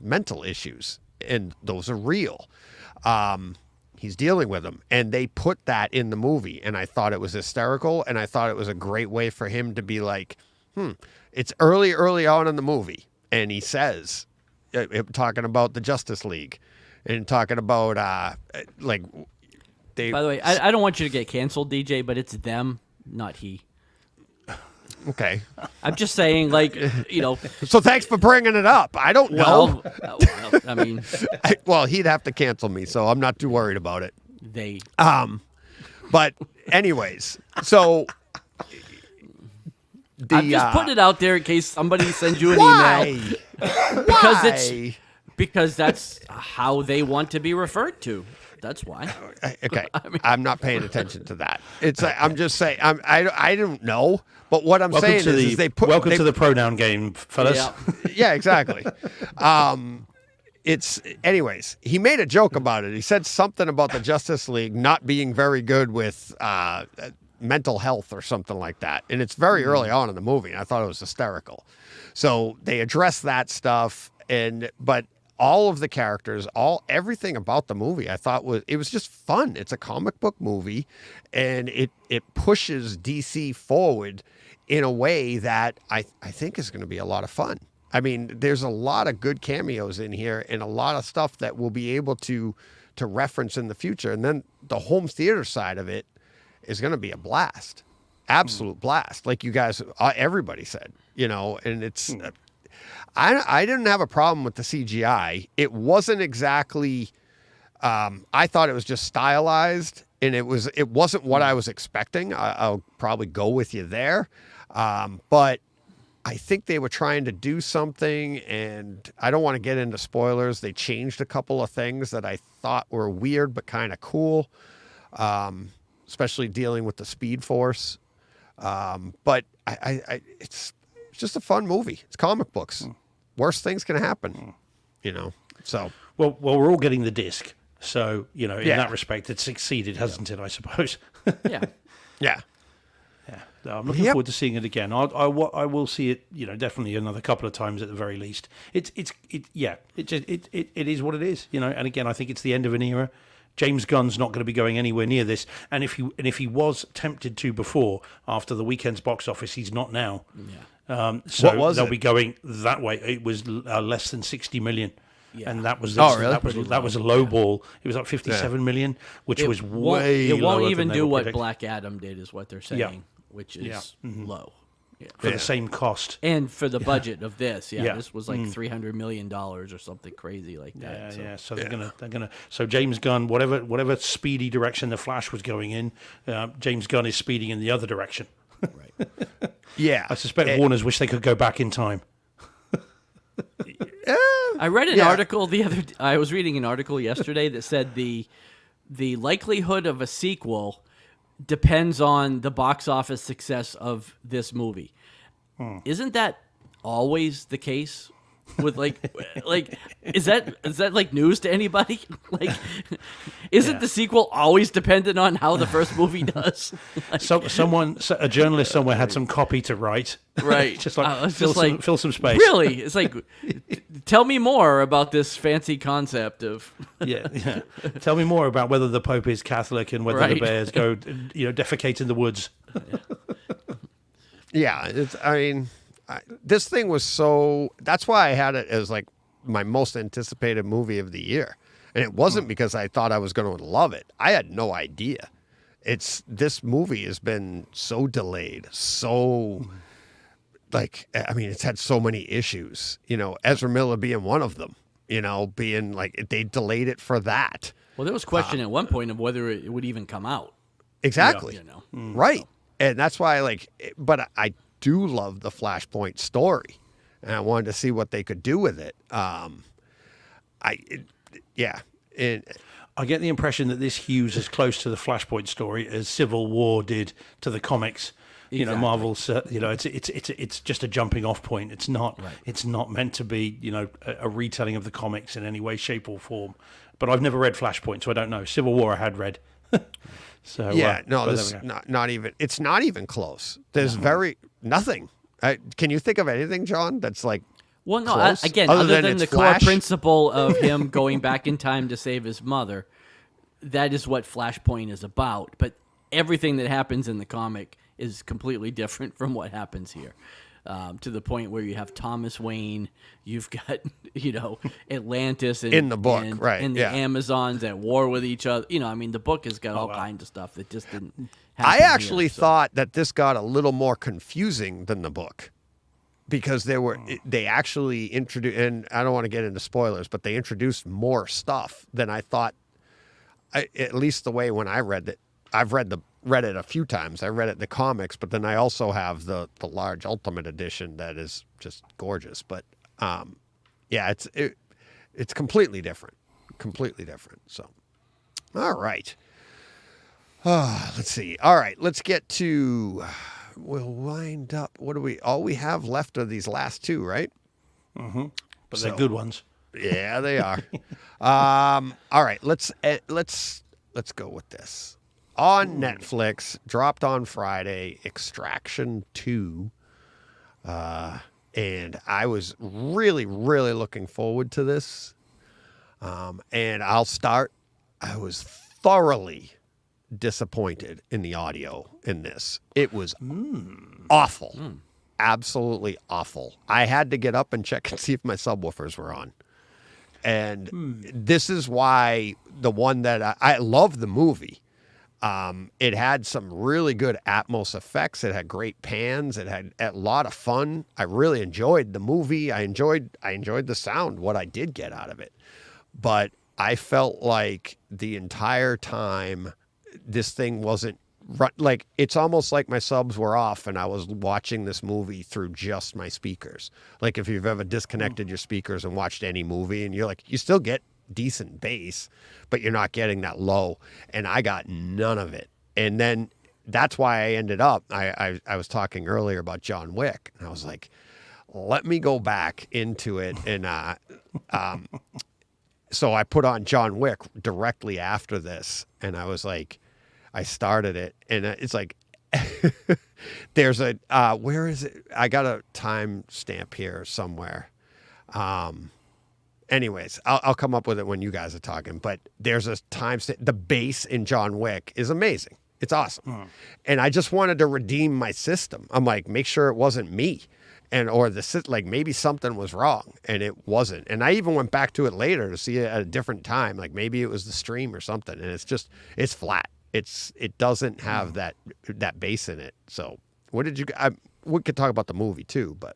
mental issues, and those are real. He's dealing with them, and they put that in the movie, and I thought it was hysterical, and I thought it was a great way for him to be like, it's early on in the movie, and he says, talking about the Justice League, and talking about they. By the way, I don't want you to get canceled, DJ, but it's them, not he. Okay. I'm just saying, So thanks for bringing it up. I don't know. Well, I mean, Well, he'd have to cancel me, so I'm not too worried about it. they. But anyways, so I'm just putting it out there in case somebody sends you an why? email Why? because that's how they want to be referred to. That's why. Okay, I'm not paying attention to that. I'm just saying. I don't know, but what I'm saying is they put welcome to the pronoun game, fellas. Yeah. Yeah, exactly. Anyways, he made a joke about it. He said something about the Justice League not being very good with mental health or something like that. And it's very early on in the movie. And I thought it was hysterical. So they addressed that stuff, but all of the characters, everything about the movie, I thought it was just fun. It's a comic book movie, and it pushes DC forward in a way that I think is going to be a lot of fun. I mean, there's a lot of good cameos in here and a lot of stuff that we'll be able to reference in the future. And then the home theater side of it is going to be a blast, absolute blast. Like you guys, everybody said, and it's, I didn't have a problem with the CGI. It wasn't exactly, I thought it was just stylized, and it wasn't what I was expecting. I'll probably go with you there. But I think they were trying to do something, and I don't want to get into spoilers. They changed a couple of things that I thought were weird but kind of cool, especially dealing with the Speed Force. But it's just a fun movie. It's comic books. Worst things can happen, So Well, we're all getting the disc, so in Yeah. that respect, it's succeeded, hasn't it? I suppose. Yeah. yeah. Yeah, no, I'm looking forward to seeing it again. I will see it, definitely another couple of times at the very least. It is what it is, And again, I think it's the end of an era. James Gunn's not going to be going anywhere near this, and if he was tempted to before, after the weekend's box office, he's not now. Yeah. So What was they'll it? be going that way. It was less than 60 million. Yeah. And that was Oh, really? that was a low ball. It was like 57 million, which was way It lower won't even than they do were what predicting. Black Adam did, is what they're saying, which is low. Yeah. For the same cost. And for the budget of this, Yeah. this was like $300 million or something crazy like that. Yeah. So they're gonna. So James Gunn, whatever speedy direction the Flash was going in, James Gunn is speeding in the other direction. Right. Yeah. I suspect Warner's wish they could go back in time. I read an Yeah. article I was reading an article yesterday that said the likelihood of a sequel depends on the box office success of this movie. Isn't that always the case? With like is that like news to anybody? Like, isn't the sequel always dependent on how the first movie does? A journalist somewhere had some copy to write. Right. Just like I was fill just some space. Really? It's like, tell me more about this fancy concept of. Yeah. Tell me more about whether the Pope is Catholic and whether the Right. bears go, defecate in the woods. Yeah, this thing was so. That's why I had it as like my most anticipated movie of the year. And it wasn't because I thought I was going to love it. I had no idea. This movie has been so delayed, so like, I mean, it's had so many issues, you know, Ezra Miller being one of them, you know, being like, they delayed it for that. Well, there was question at one point of whether it would even come out. Exactly. You know. Right. And that's why but I do love the Flashpoint story, and I wanted to see what they could do with it. I get the impression that this hews as close to the Flashpoint story as Civil War did to the comics. You know, Exactly. Marvel's. You know, it's just a jumping off point. It's not. Right. It's not meant to be. You know, a retelling of the comics in any way, shape, or form. But I've never read Flashpoint, so I don't know. Civil War I had read. So Yeah, no, but this there we go. not even. It's not even close. There's nothing. Can you think of anything, John? That's like Well, no, close? again, Other other than than it's the Flash? core principle of him going back in time to save his mother, that is what Flashpoint is about. But everything that happens in the comic is completely different from what happens here. To the point where you have Thomas Wayne, you've got, you know, Atlantis and, In the book, and, right, and the yeah. Amazons at war with each other. You know, I mean, the book has got all wow. kinds of stuff that just didn't I happen actually here, so. thought that this got a little more confusing than the book, because they actually introduced, and I don't want to get into spoilers, but they introduced more stuff than I thought. At least the way when I read it, I've read it a few times. I read it in the comics, but then I also have the large Ultimate Edition that is just gorgeous. But yeah, it's completely different, So, all right. Let's see. All right, let's get to. We'll wind up. What do we? All we have left are these last two, right? But they're good ones. Yeah, they are. All right, let's go with this. On Netflix, dropped on Friday, Extraction 2. And I was really, really looking forward to this. And I'll start. I was thoroughly disappointed in the audio in this. It was awful. Absolutely awful. I had to get up and check and see if my subwoofers were on. And this is why the one that I love the movie. It had some really good Atmos effects. It had great pans. It had a lot of fun. I really enjoyed the movie. I enjoyed the sound, what I did get out of it. But I felt like the entire time this thing wasn't like, it's almost like my subs were off and I was watching this movie through just my speakers. Like if you've ever disconnected your speakers and watched any movie and you're like, you still get decent bass, but you're not getting that low. And I got none of it. And then that's why I ended up, I was talking earlier about John Wick, and I was like, let me go back into it. And so I put on John Wick directly after this, and I was like, I started it, and it's like, there's a, where is it? I got a time stamp here somewhere. Anyways, I'll come up with it when you guys are talking, but there's a time stamp. The bass in John Wick is amazing. It's awesome. And I just wanted to redeem my system. I'm like, make sure it wasn't me. Or like maybe something was wrong, and it wasn't. And I even went back to it later to see it at a different time. Like maybe it was the stream or something. And it's flat. It doesn't have that bass in it. So we could talk about the movie too, but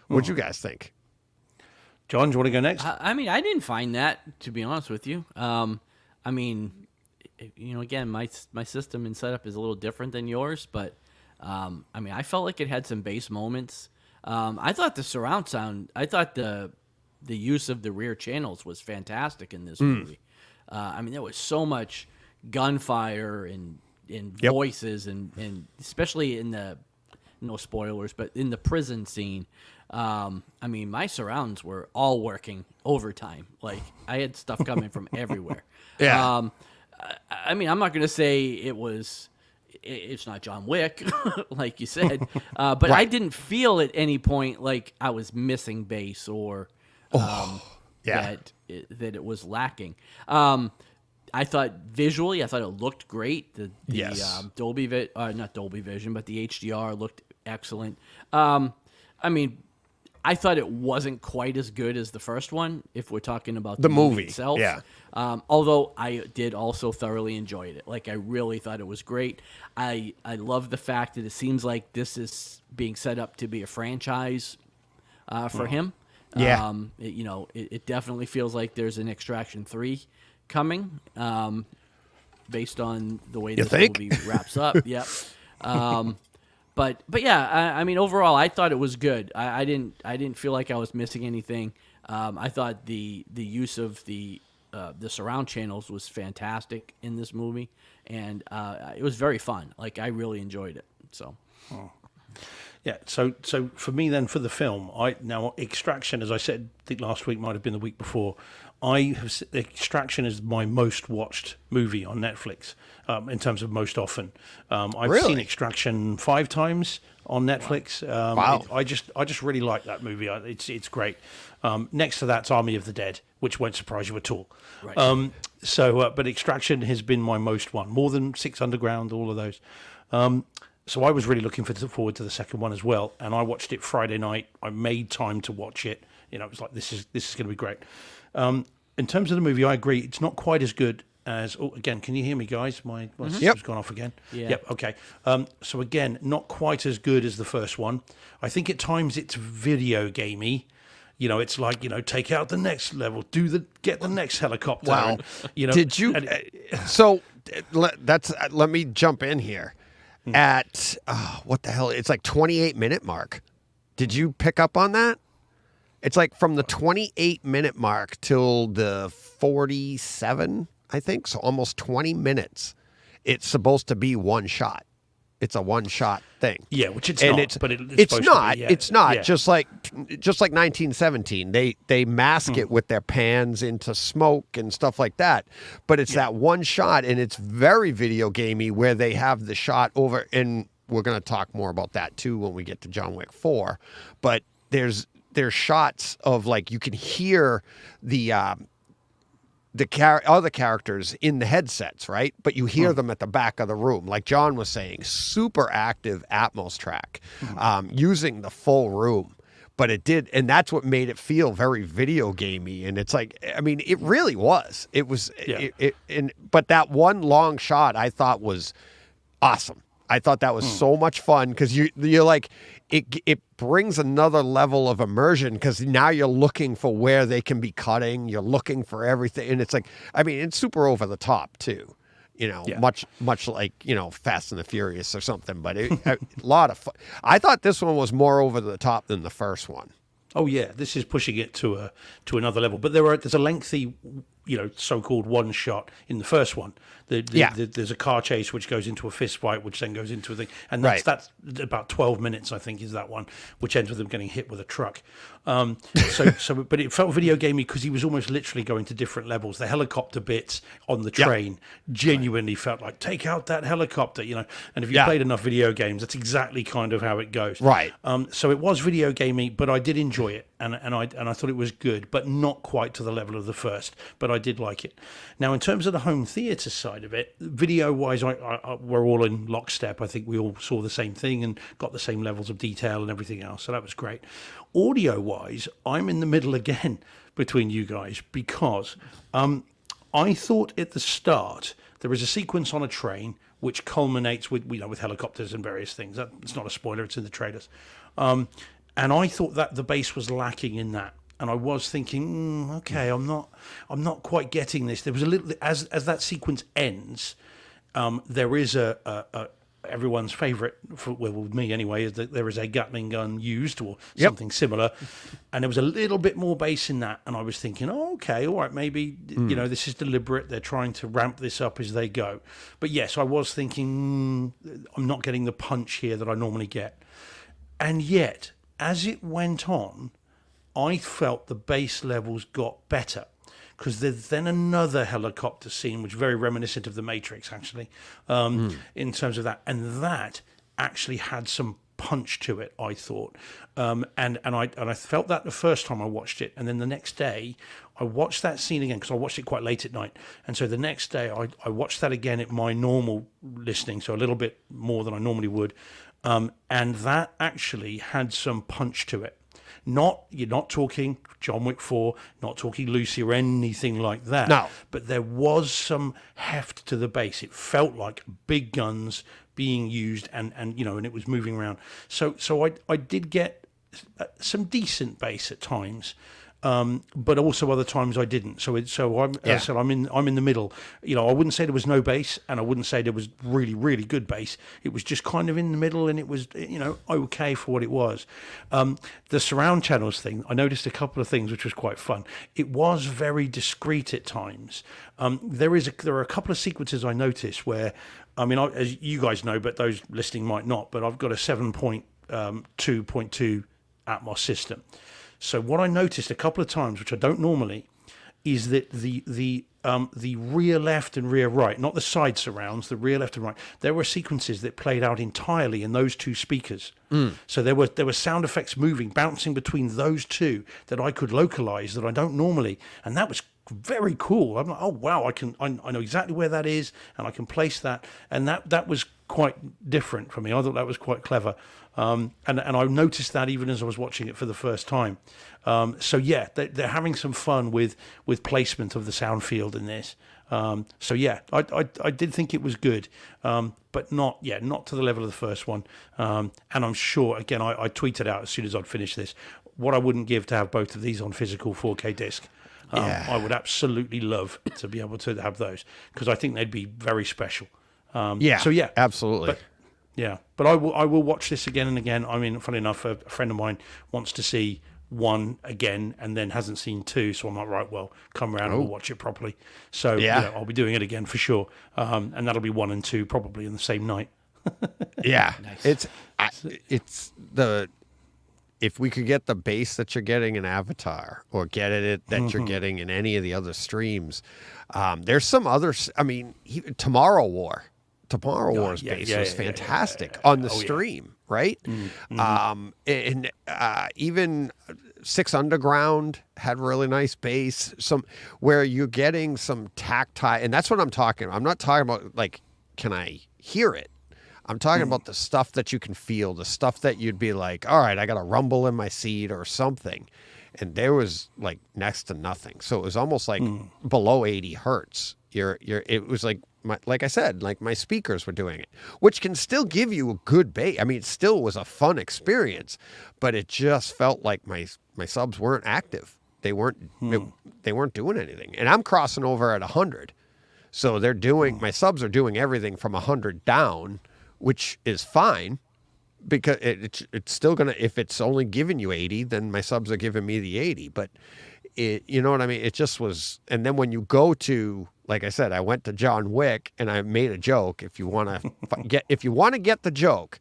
what'd you guys think? John, do you want to go next? I mean, I didn't find that, to be honest with you. I mean, you know, again, my system and setup is a little different than yours, but I mean, I felt like it had some bass moments. I thought the surround sound, I thought the use of the rear channels was fantastic in this movie. I mean, there was so much gunfire and voices, and especially in the, no spoilers, but in the prison scene. I mean, my surrounds were all working overtime. Like I had stuff coming from everywhere. Yeah. I mean, I'm not going to say it's not John Wick, like you said, but Right. I didn't feel at any point like I was missing bass or that it was lacking. I thought visually, I thought it looked great. The Yes. not Dolby Vision, but the HDR looked excellent. I mean, I thought it wasn't quite as good as the first one, if we're talking about The movie, itself. yeah. Although I did also thoroughly enjoy it. Like, I really thought it was great. I love the fact that it seems like this is being set up to be a franchise for him. Yeah. It definitely feels like there's an Extraction 3 coming, based on the way this think? movie wraps up. Yep. But yeah, I mean, overall, I thought it was good. I didn't feel like I was missing anything. I thought the use of the surround channels was fantastic in this movie, and it was very fun. Like, I really enjoyed it. So. Yeah, so for me then, for the film, now Extraction, as I said, I think last week, might have been the week before, Extraction is my most watched movie on Netflix, in terms of most often. I've Really? seen Extraction 5 times on Netflix. Wow. I just really like that movie. It's great. Next to that's Army of the Dead, which won't surprise you at all. Right. But Extraction has been my most one, more than Six Underground, all of those. So I was really looking forward to the second one as well, and I watched it Friday night. I made time to watch it. It was like, this is going to be great. In terms of the movie, I agree. It's not quite as good as. Oh, again, can you hear me, guys? My system's gone off again. Yeah. Yep. Okay. So again, not quite as good as the first one. I think at times it's video gamey. It's like, take out the next level, get the next helicopter. Wow. And, Did you? So let me jump in here. At what the hell? It's like 28-minute mark. Did you pick up on that? It's like from the 28-minute mark till the 47, I think. So almost 20 minutes. It's supposed to be one shot. It's a one-shot thing. Yeah, which it's and not. But it's it's supposed not. To be, yeah. It's not. Yeah. Just like 1917, they mask it with their pans into smoke and stuff like that. But it's that one shot, and it's very video gamey where they have the shot over. And we're going to talk more about that too when we get to John Wick 4. But there's shots of, like, you can hear the other characters in the headsets, right? But you hear them at the back of the room. Like John was saying, super active Atmos track, using the full room. But it did, and that's what made it feel very video gamey. And it's like, I mean, it really was. It was, but that one long shot I thought was awesome. I thought that was so much fun because you're like, it brings another level of immersion because now you're looking for where they can be cutting. You're looking for everything. And it's like, I mean, it's super over the top too, much like, Fast and the Furious or something, but a lot of fun. I thought this one was more over the top than the first one. Oh yeah, this is pushing it to another level. But there's a lengthy, so-called one shot in the first one. There's a car chase which goes into a fist fight, which then goes into a thing, and that's about 12 minutes, I think, is that one, which ends with them getting hit with a truck. But it felt video gamey because he was almost literally going to different levels. The helicopter bits on the train genuinely felt like, take out that helicopter, And if you played enough video games, that's exactly kind of how it goes. Right. So it was video gamey, but I did enjoy it, and I thought it was good, but not quite to the level of the first. But I did like it. Now, in terms of the home theatre side of it, video-wise, we're all in lockstep. I think we all saw the same thing and got the same levels of detail and everything else. So that was great. Audio-wise, I'm in the middle again between you guys because I thought at the start there is a sequence on a train which culminates with helicopters and various things. It's not a spoiler; it's in the trailers. And I thought that the bass was lacking in that. And I was thinking, okay, I'm not quite getting this. There was a little, as that sequence ends, there is a everyone's favorite, with me anyway, is that there is a Gatling gun used or something similar, and there was a little bit more bass in that. And I was thinking, okay, all right, maybe this is deliberate. They're trying to ramp this up as they go. But yes, I was thinking, I'm not getting the punch here that I normally get. And yet, as it went on, I felt the bass levels got better because there's then another helicopter scene, which is very reminiscent of The Matrix, actually, in terms of that. And that actually had some punch to it, I thought. And I felt that the first time I watched it. And then the next day, I watched that scene again because I watched it quite late at night. And so the next day, I watched that again at my normal listening, so a little bit more than I normally would. And that actually had some punch to it. You're not talking John Wick 4, not talking Lucy or anything like that. No. But there was some heft to the bass. It felt like big guns being used, and it was moving around. So I did get some decent bass at times. But also other times I didn't. So I'm, as I said, I'm in the middle. I wouldn't say there was no bass, and I wouldn't say there was really, really good bass. It was just kind of in the middle, and it was, okay for what it was. The surround channels thing, I noticed a couple of things which was quite fun. It was very discreet at times. There are a couple of sequences I noticed where, as you guys know, but those listening might not, but I've got a 7.2.2 Atmos system. So what I noticed a couple of times, which I don't normally, is that the rear left and rear right, not the side surrounds, the rear left and right, there were sequences that played out entirely in those two speakers. So there were sound effects moving, bouncing between those two that I could localize that I don't normally, and that was very cool. I'm like, oh wow, I know exactly where that is, and I can place that, and that was quite different for me. I thought that was quite clever. And I noticed that even as I was watching it for the first time. So yeah, they're having some fun with placement of the sound field in this. So yeah, I did think it was good, but not to the level of the first one. And I'm sure, again, I tweeted out as soon as I'd finished this, what I wouldn't give to have both of these on physical 4K disc. I would absolutely love to be able to have those, because I think they'd be very special. So yeah, absolutely. But I will watch this again and again. Funny enough, a friend of mine wants to see 1 again and then hasn't seen 2, so I'm like, right, well, come around and we'll watch it properly. So I'll be doing it again for sure, and that'll be 1 and 2 probably in the same night. Nice. If we could get the bass that you're getting in Avatar, or get it that you're getting in any of the other streams, there's some other. Tomorrow War's bass was fantastic on the stream, right? Even Six Underground had really nice bass. Some where you're getting some tactile, and that's what I'm talking about. I'm not talking about like, can I hear it? I'm talking about the stuff that you can feel, the stuff that you'd be like, all right, I got a rumble in my seat or something. And there was like next to nothing. So it was almost like below 80 hertz. It was like, like I said, like my speakers were doing it, which can still give you a good bass. It still was a fun experience, but it just felt like my subs weren't active. They weren't doing anything. And I'm crossing over at 100. So my subs are doing everything from 100 down, which is fine, because it's still going to, if it's only giving you 80, then my subs are giving me the 80. But you know what I mean? It just was. And then when you go to, like I said, I went to John Wick and I made a joke. If you want to get the joke,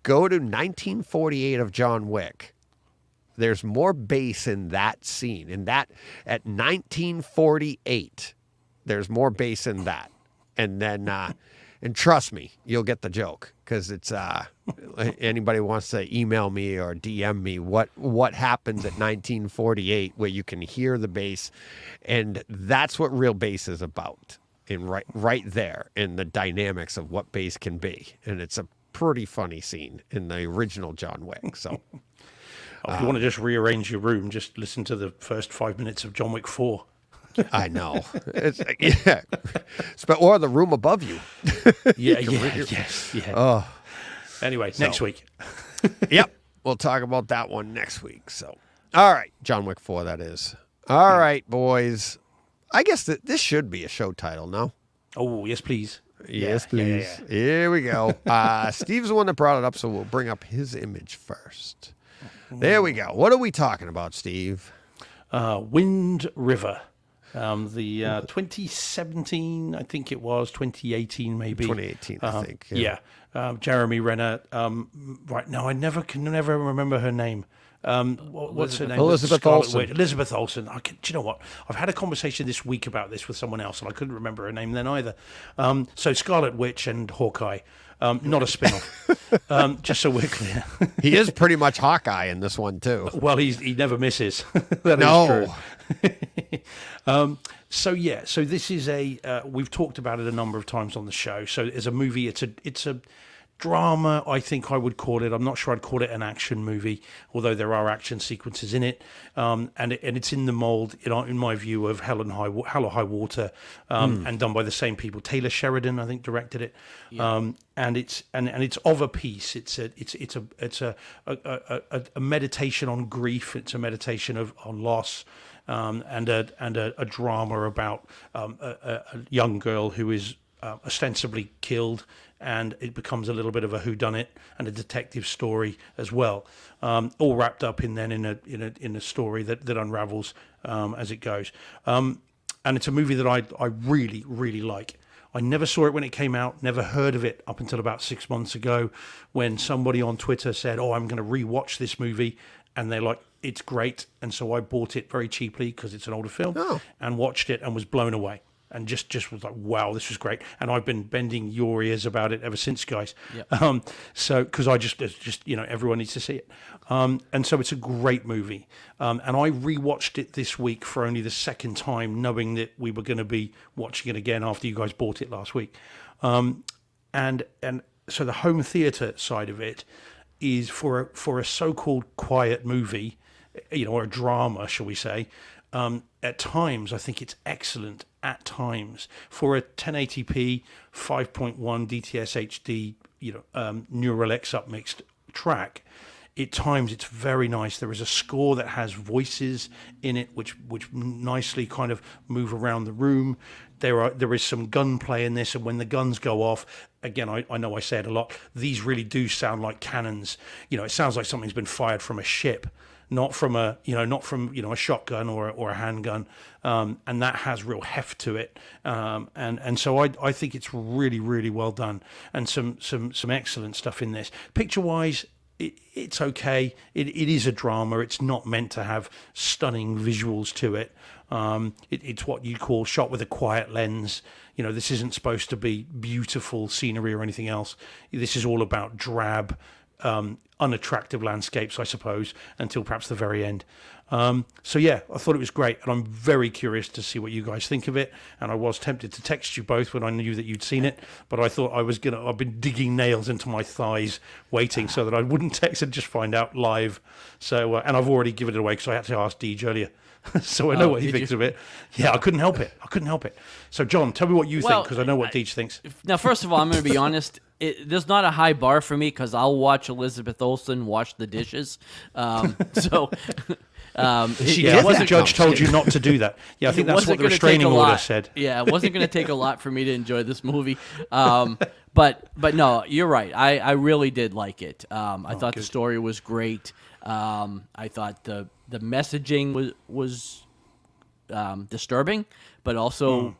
go to 1948 of John Wick. There's more bass in that scene. At 1948, there's more bass in that. And then, and trust me, you'll get the joke, because it's anybody wants to email me or DM me what happens at 1948 where you can hear the bass, and that's what real bass is about. And right there in the dynamics of what bass can be, and it's a pretty funny scene in the original John Wick. So, if you want to just rearrange your room, just listen to the first 5 minutes of John Wick 4. I know. It's or the room above you. Yes. Oh. Anyway, next week. Yep. We'll talk about that one next week. So, all right. John Wick 4, that is. All right, boys. I guess this should be a show title, no? Oh, yes, please. Yes, please. Yeah. Here we go. Steve's the one that brought it up, so we'll bring up his image first. There we go. What are we talking about, Steve? Wind River. The 2017, I think it was, 2018 maybe. 2018, I think. Yeah. Jeremy Renner. Right now, I can never remember her name. What's her name? Elizabeth Olsen. Elizabeth Olsen. Do you know what? I've had a conversation this week about this with someone else, and I couldn't remember her name then either. So Scarlet Witch and Hawkeye. Not a spin-off. Just so we're clear. He is pretty much Hawkeye in this one, too. Well, he never misses. That is true. So this is we've talked about it a number of times on the show. So as a movie, it's a drama, I think I would call it. I'm not sure I'd call it an action movie, although there are action sequences in it, and it's in the mold, in my view, of Hell or High Water, and done by the same people. Taylor Sheridan, I think, directed it, and it's of a piece. It's a meditation on grief. It's a meditation on loss. And a drama about a young girl who is ostensibly killed, and it becomes a little bit of a whodunit and a detective story as well, all wrapped up in a story that unravels as it goes. And it's a movie that I really, really like. I never saw it when it came out, never heard of it up until about 6 months ago, when somebody on Twitter said, "Oh, I'm going to rewatch this movie," and they're like, "It's great." And so I bought it very cheaply because it's an older film, and watched it and was blown away. And just was like, wow, this was great. And I've been bending your ears about it ever since, guys. Yep. So because I just everyone needs to see it. And so it's a great movie. And I rewatched it this week for only the second time, knowing that we were going to be watching it again after you guys bought it last week. And so the home theater side of it is for a so-called quiet movie, or a drama, shall we say. At times, I think it's excellent. At times, for a 1080p 5.1 DTS HD, Neural X upmixed track, at times it's very nice. There is a score that has voices in it, which nicely kind of move around the room. There is some gunplay in this, and when the guns go off, again, I know I say it a lot, these really do sound like cannons. It sounds like something's been fired from a ship. Not from a shotgun or a handgun, and that has real heft to it, and so I think it's really, really well done, and some excellent stuff in this. Picture wise, it's okay. It is a drama. It's not meant to have stunning visuals to it. It's what you call shot with a quiet lens. This isn't supposed to be beautiful scenery or anything else. This is all about drab, unattractive landscapes, I suppose, until perhaps the very end. So yeah, I thought it was great, and I'm very curious to see what you guys think of it. And I was tempted to text you both when I knew that you'd seen it, but I thought I've been digging nails into my thighs waiting so that I wouldn't text and just find out live. So and I've already given it away because I had to ask Deej earlier. So I know what he thinks of it. Yeah, I couldn't help it. So John, tell me what you think, because I know what Deej thinks. Now, first of all, I'm going to be honest. There's not a high bar for me because I'll watch Elizabeth Olsen wash the dishes. I think the judge told you not to do that. Yeah, I think that's what the restraining order said. Yeah, it wasn't going to take a lot for me to enjoy this movie. But no, you're right. I really did like it. I thought the story was great. I thought the messaging was disturbing, but also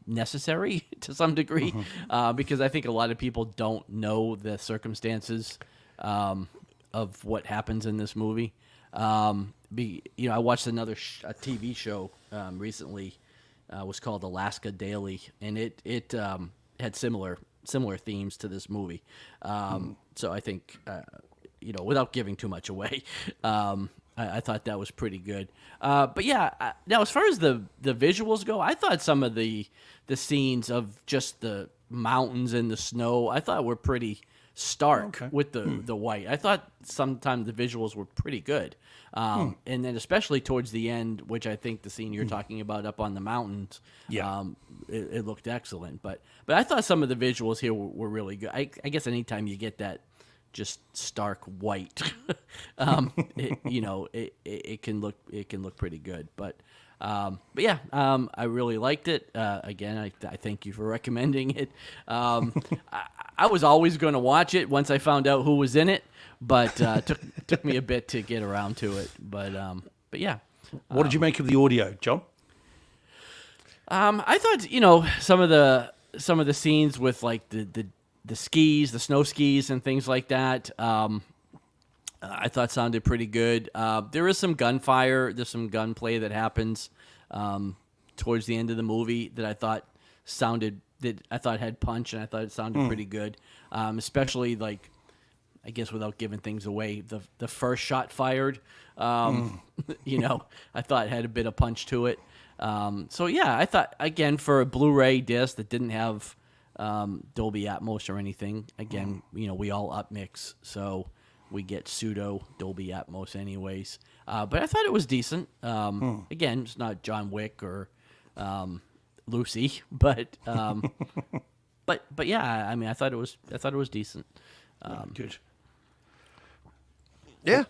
necessary to some degree, because I think a lot of people don't know the circumstances of what happens in this movie. I watched another a TV show recently, was called Alaska Daily, and it had similar themes to this movie. So I think without giving too much away, I thought that was pretty good. But yeah, now as far as the visuals go, I thought some of the scenes of just the mountains and the snow, I thought were pretty stark with the white. I thought sometimes the visuals were pretty good. And then especially towards the end, which I think the scene you're talking about up on the mountains, it looked excellent. But I thought some of the visuals here were really good. I guess anytime you get that just stark white, it can look pretty good. But yeah, I really liked it. Again, I thank you for recommending it. I was always going to watch it once I found out who was in it, but took me a bit to get around to it. But yeah. What did you make of the audio, John? I thought some of the scenes with like the skis, the snow skis, and things like that, I thought sounded pretty good. There is some gunfire. There's some gunplay that happens towards the end of the movie that I thought had punch, and I thought it sounded pretty good. Especially like, I guess without giving things away, the first shot fired. I thought it had a bit of punch to it. So yeah, I thought, again, for a Blu-ray disc that didn't have Dolby Atmos or anything. Again, we all upmix, so we get pseudo Dolby Atmos anyways. But I thought it was decent. Again, it's not John Wick or Lucy, but but yeah, I mean, I thought it was decent. Good. Yeah.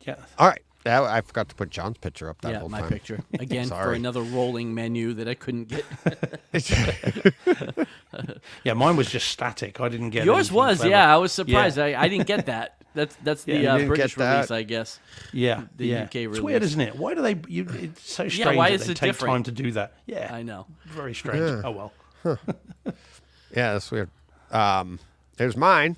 Yeah. All right. I forgot to put John's picture up that Yeah, whole my time. picture again for Sorry. another rolling menu that I couldn't get. Yeah, mine was just static. I didn't get Yours anything was, clever. yeah. I was surprised. Yeah. I didn't get that. That's the you didn't British get that? release, I guess. Yeah, the yeah. UK It's release. weird, isn't it? Why do they? It's so strange why that is they it take different? time to do that. Yeah, I know. Very strange. Oh well. Yeah, that's weird. There's mine.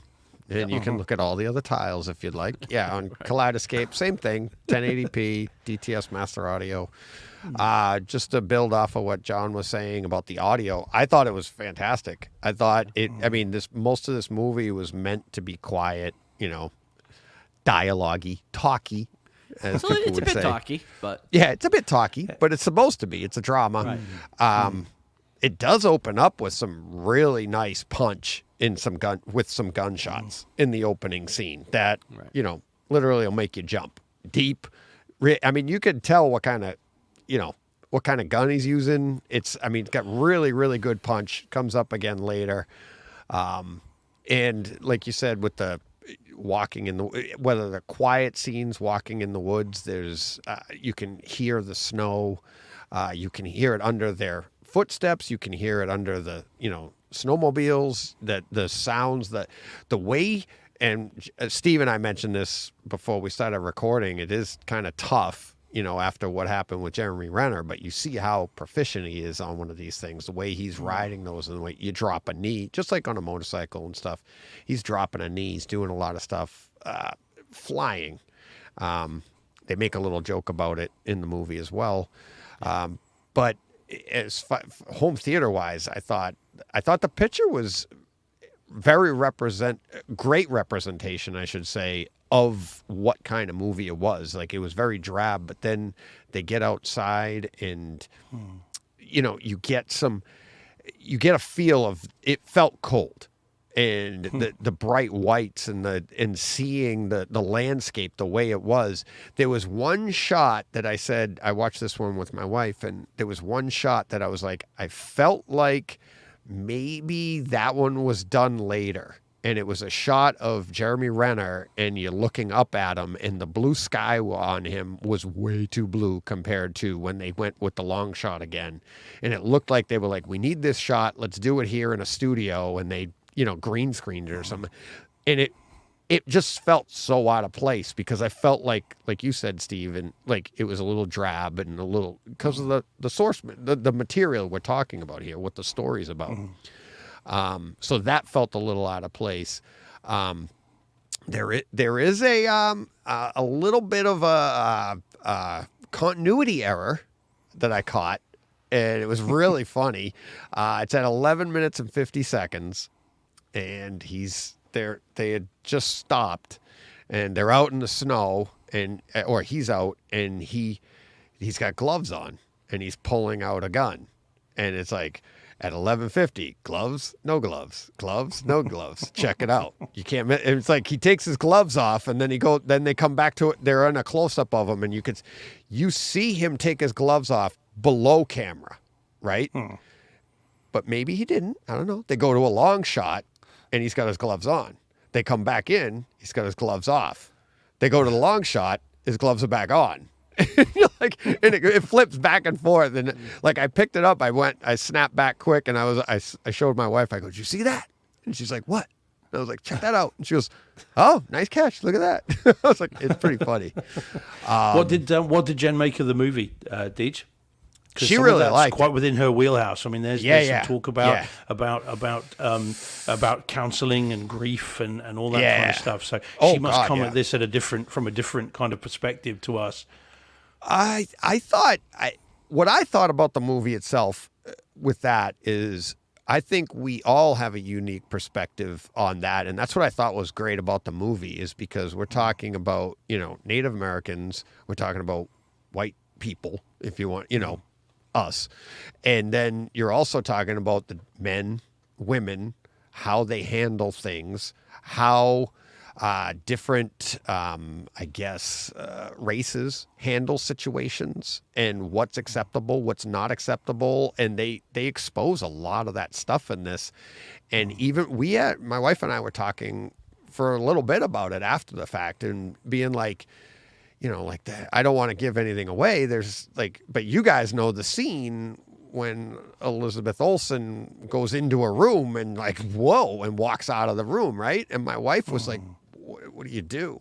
And you can look at all the other tiles if you'd like. Yeah, on Kaleidoscape, same thing. 1080p, DTS Master Audio. Just to build off of what John was saying about the audio, I thought it was fantastic. I thought most of this movie was meant to be quiet, dialogue-y, talky, as So people it's a would bit say. talky, but Yeah, it's a bit talky, but it's supposed to be. It's a drama. It does open up with some really nice punch with some gunshots in the opening scene that literally will make you jump deep. I mean, you could tell what kind of gun he's using. It's got really, really good punch. Comes up again later, and like you said, with the walking whether the quiet scenes, walking in the woods, there's you can hear the snow, you can hear it under their footsteps, you can hear it under the snowmobiles, that the sounds, the way. And Steve and I mentioned this before we started recording. It is kind of tough, after what happened with Jeremy Renner, but you see how proficient he is on one of these things, the way he's riding those, and the way you drop a knee, just like on a motorcycle and stuff. He's dropping a knee, he's doing a lot of stuff, flying. They make a little joke about it in the movie as well. But as home theater wise, I thought the picture was great representation, I should say, of what kind of movie it was. Like, it was very drab, but then they get outside and you get a feel of it. Felt cold, and the bright whites and seeing the landscape the way it was. There was one shot that I said, I watched this one with my wife, and there was one shot that I was like, I felt like maybe that one was done later. And it was a shot of Jeremy Renner, and you're looking up at him, and the blue sky on him was way too blue compared to when they went with the long shot again. And it looked like they were like, we need this shot, let's do it here in a studio, and they green screened it or something. And it just felt so out of place, because I felt like you said, Steve, and like it was a little drab and a little, because of the source, the material we're talking about here, what the story's about. So that felt a little out of place. There is a little bit of a continuity error that I caught, and it was really funny. It's at 11 minutes and 50 seconds, and he's there. They had just stopped, and they're out in the snow, or he's out, and he's got gloves on, and he's pulling out a gun, and it's like, at 11:50, gloves, no gloves, gloves, no gloves. Check it out. You can't. It's like he takes his gloves off, and then Then they come back to it. They're in a close up of him, and you see him take his gloves off below camera, right? But maybe he didn't. I don't know. They go to a long shot, and he's got his gloves on. They come back in, he's got his gloves off. They go to the long shot, his gloves are back on. Like, and it flips back and forth, and like I picked it up, I snapped back quick, and I showed my wife. I go, "Did you see that?" And she's like, "What?" And I was like, "Check that out." And she goes, "Oh, nice catch! Look at that." I was like, "It's pretty funny." What did Jen make of the movie, Deej? 'Cause She some of really that's liked quite within her wheelhouse. I mean, there's Yeah, some talk yeah. about counselling and grief and all that kind Yeah. of stuff. So Oh, she must God, come yeah. at this from a different kind of perspective to us. I thought what I thought about the movie itself with that is, I think we all have a unique perspective on that, and that's what I thought was great about the movie, is because we're talking about Native Americans, we're talking about white people, if you want, us, and then you're also talking about the men women, how they handle things, how different, races handle situations, and what's acceptable, what's not acceptable, and they expose a lot of that stuff in this. And even my wife and I were talking for a little bit about it after the fact, and being like, I don't want to give anything away. There's but you guys know the scene when Elizabeth Olsen goes into a room and whoa, and walks out of the room, right? And my wife was like, what do you do?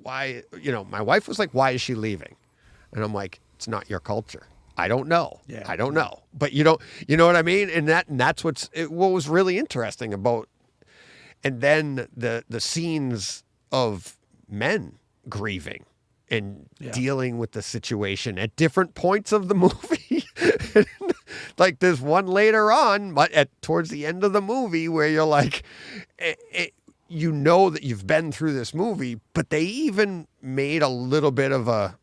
Why? My wife was like, why is she leaving? And I'm like, it's not your culture. I don't know. Yeah. I don't know. But you know what I mean? And that's what was really interesting about. And then the scenes of men grieving and dealing with the situation at different points of the movie. Like there's one later on, but towards the end of the movie where you're like, you know that you've been through this movie, but they even made a little bit of a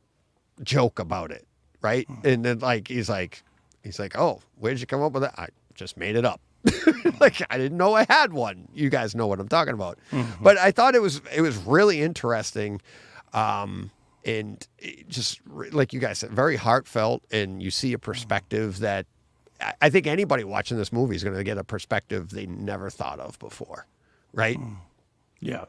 joke about it, right? And then he's like, oh, where'd you come up with that? I just made it up. I didn't know I had one. You guys know what I'm talking about. Mm-hmm. But I thought it was really interesting. And just like you guys said, very heartfelt, and you see a perspective that I think anybody watching this movie is going to get a perspective they never thought of before, right? Yeah.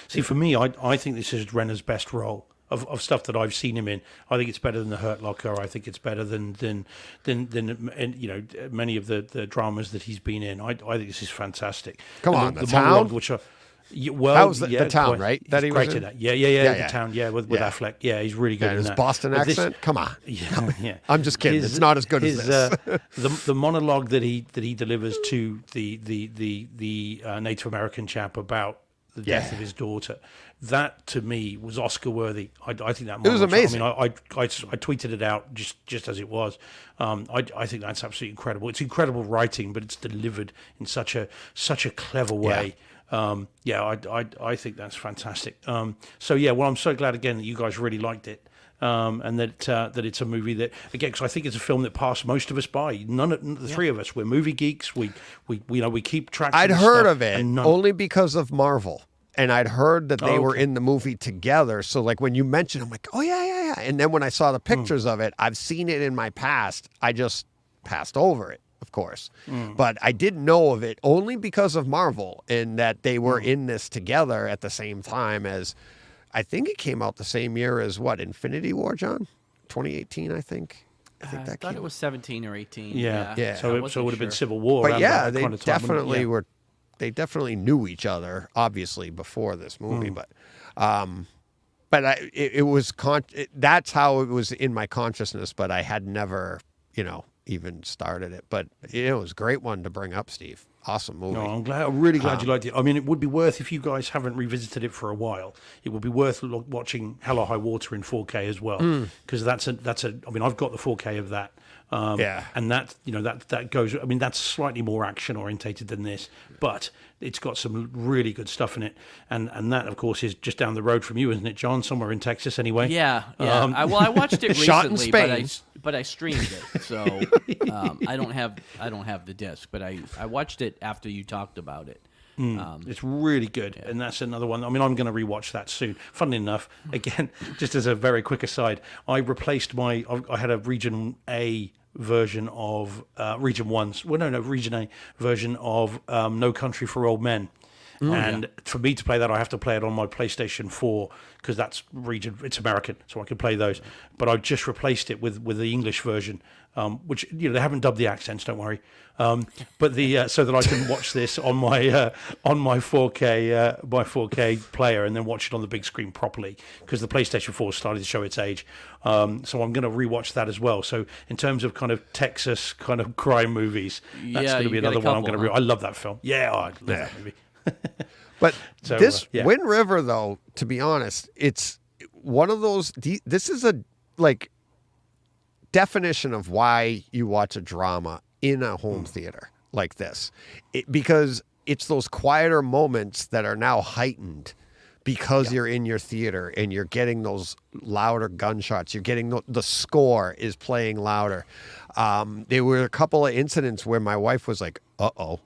See, for me, I think this is Renner's best role of stuff that I've seen him in. I think it's better than The Hurt Locker. I think it's better than many of the dramas that he's been in. I think this is fantastic. Come and on, the Town? monologue, which are. How's The Town, quite, right? That he's he great was at in? that. Yeah, The Town, with Affleck. Yeah, he's really good and in his that. Boston But accent? Come on. Yeah. I'm just kidding. It's not as good as this. The monologue that he delivers to the Native American chap about the death of his daughter, that to me was Oscar worthy. I think that it was amazing. I mean, I tweeted it out just as it was. I think that's absolutely incredible. It's incredible writing, but it's delivered in such a clever way. I think that's fantastic. Well, I'm so glad again that you guys really liked it. And that it's a movie that, again, because I think it's a film that passed most of us by. The three of us, we're movie geeks. We keep track. I'd of heard stuff, of it and only because of Marvel, and I'd heard that they were okay. in the movie together. So when you mentioned, I'm like, oh yeah. And then when I saw the pictures of it, I've seen it in my past. I just passed over it, of course, but I didn't know of it only because of Marvel, and that they were in this together at the same time as. I think it came out the same year as Infinity War, John? 2018, I think. I thought it was 17 or 18. Yeah. So it would have been Civil War. But around yeah, that they kind of time, definitely were. They definitely knew each other, obviously, before this movie. But it was that's how it was in my consciousness. But I had never, even started it. But it was a great one to bring up, Steve. Awesome movie. No, I'm really glad you liked it. I mean, it would be worth, if you guys haven't revisited it for a while, it would be worth watching Hell or High Water in 4K as well, because that's a. I mean, I've got the 4K of that. And that goes. I mean, that's slightly more action orientated than this, but it's got some really good stuff in it. And that, of course, is just down the road from you, isn't it, John? Somewhere in Texas, anyway. Yeah. I watched it Shot in recently, Spain. but I streamed it, so I don't have the disc. But I watched it after you talked about it. It's really good, and that's another one. I mean, I'm going to rewatch that soon. Funnily enough, again, just as a very quick aside, I replaced I had a Region A version of Region A version of No Country for Old Men. For me to play that, I have to play it on my PlayStation 4 because that's it's American, so I can play those. But I just replaced it with the English version, which they haven't dubbed the accents. Don't worry. But so that I can watch this on my 4K player and then watch it on the big screen properly, because the PlayStation 4 started to show its age. So I'm going to rewatch that as well. So in terms of kind of Texas kind of crime movies, that's going to be another one I'm going to. I love that film. Yeah, I love that movie. But Wind River, though, to be honest, it's one of those. This is a definition of why you watch a drama in a home theater like this, because it's those quieter moments that are now heightened because you're in your theater and you're getting those louder gunshots. You're getting the score is playing louder. There were a couple of incidents where my wife was like, "Uh-oh."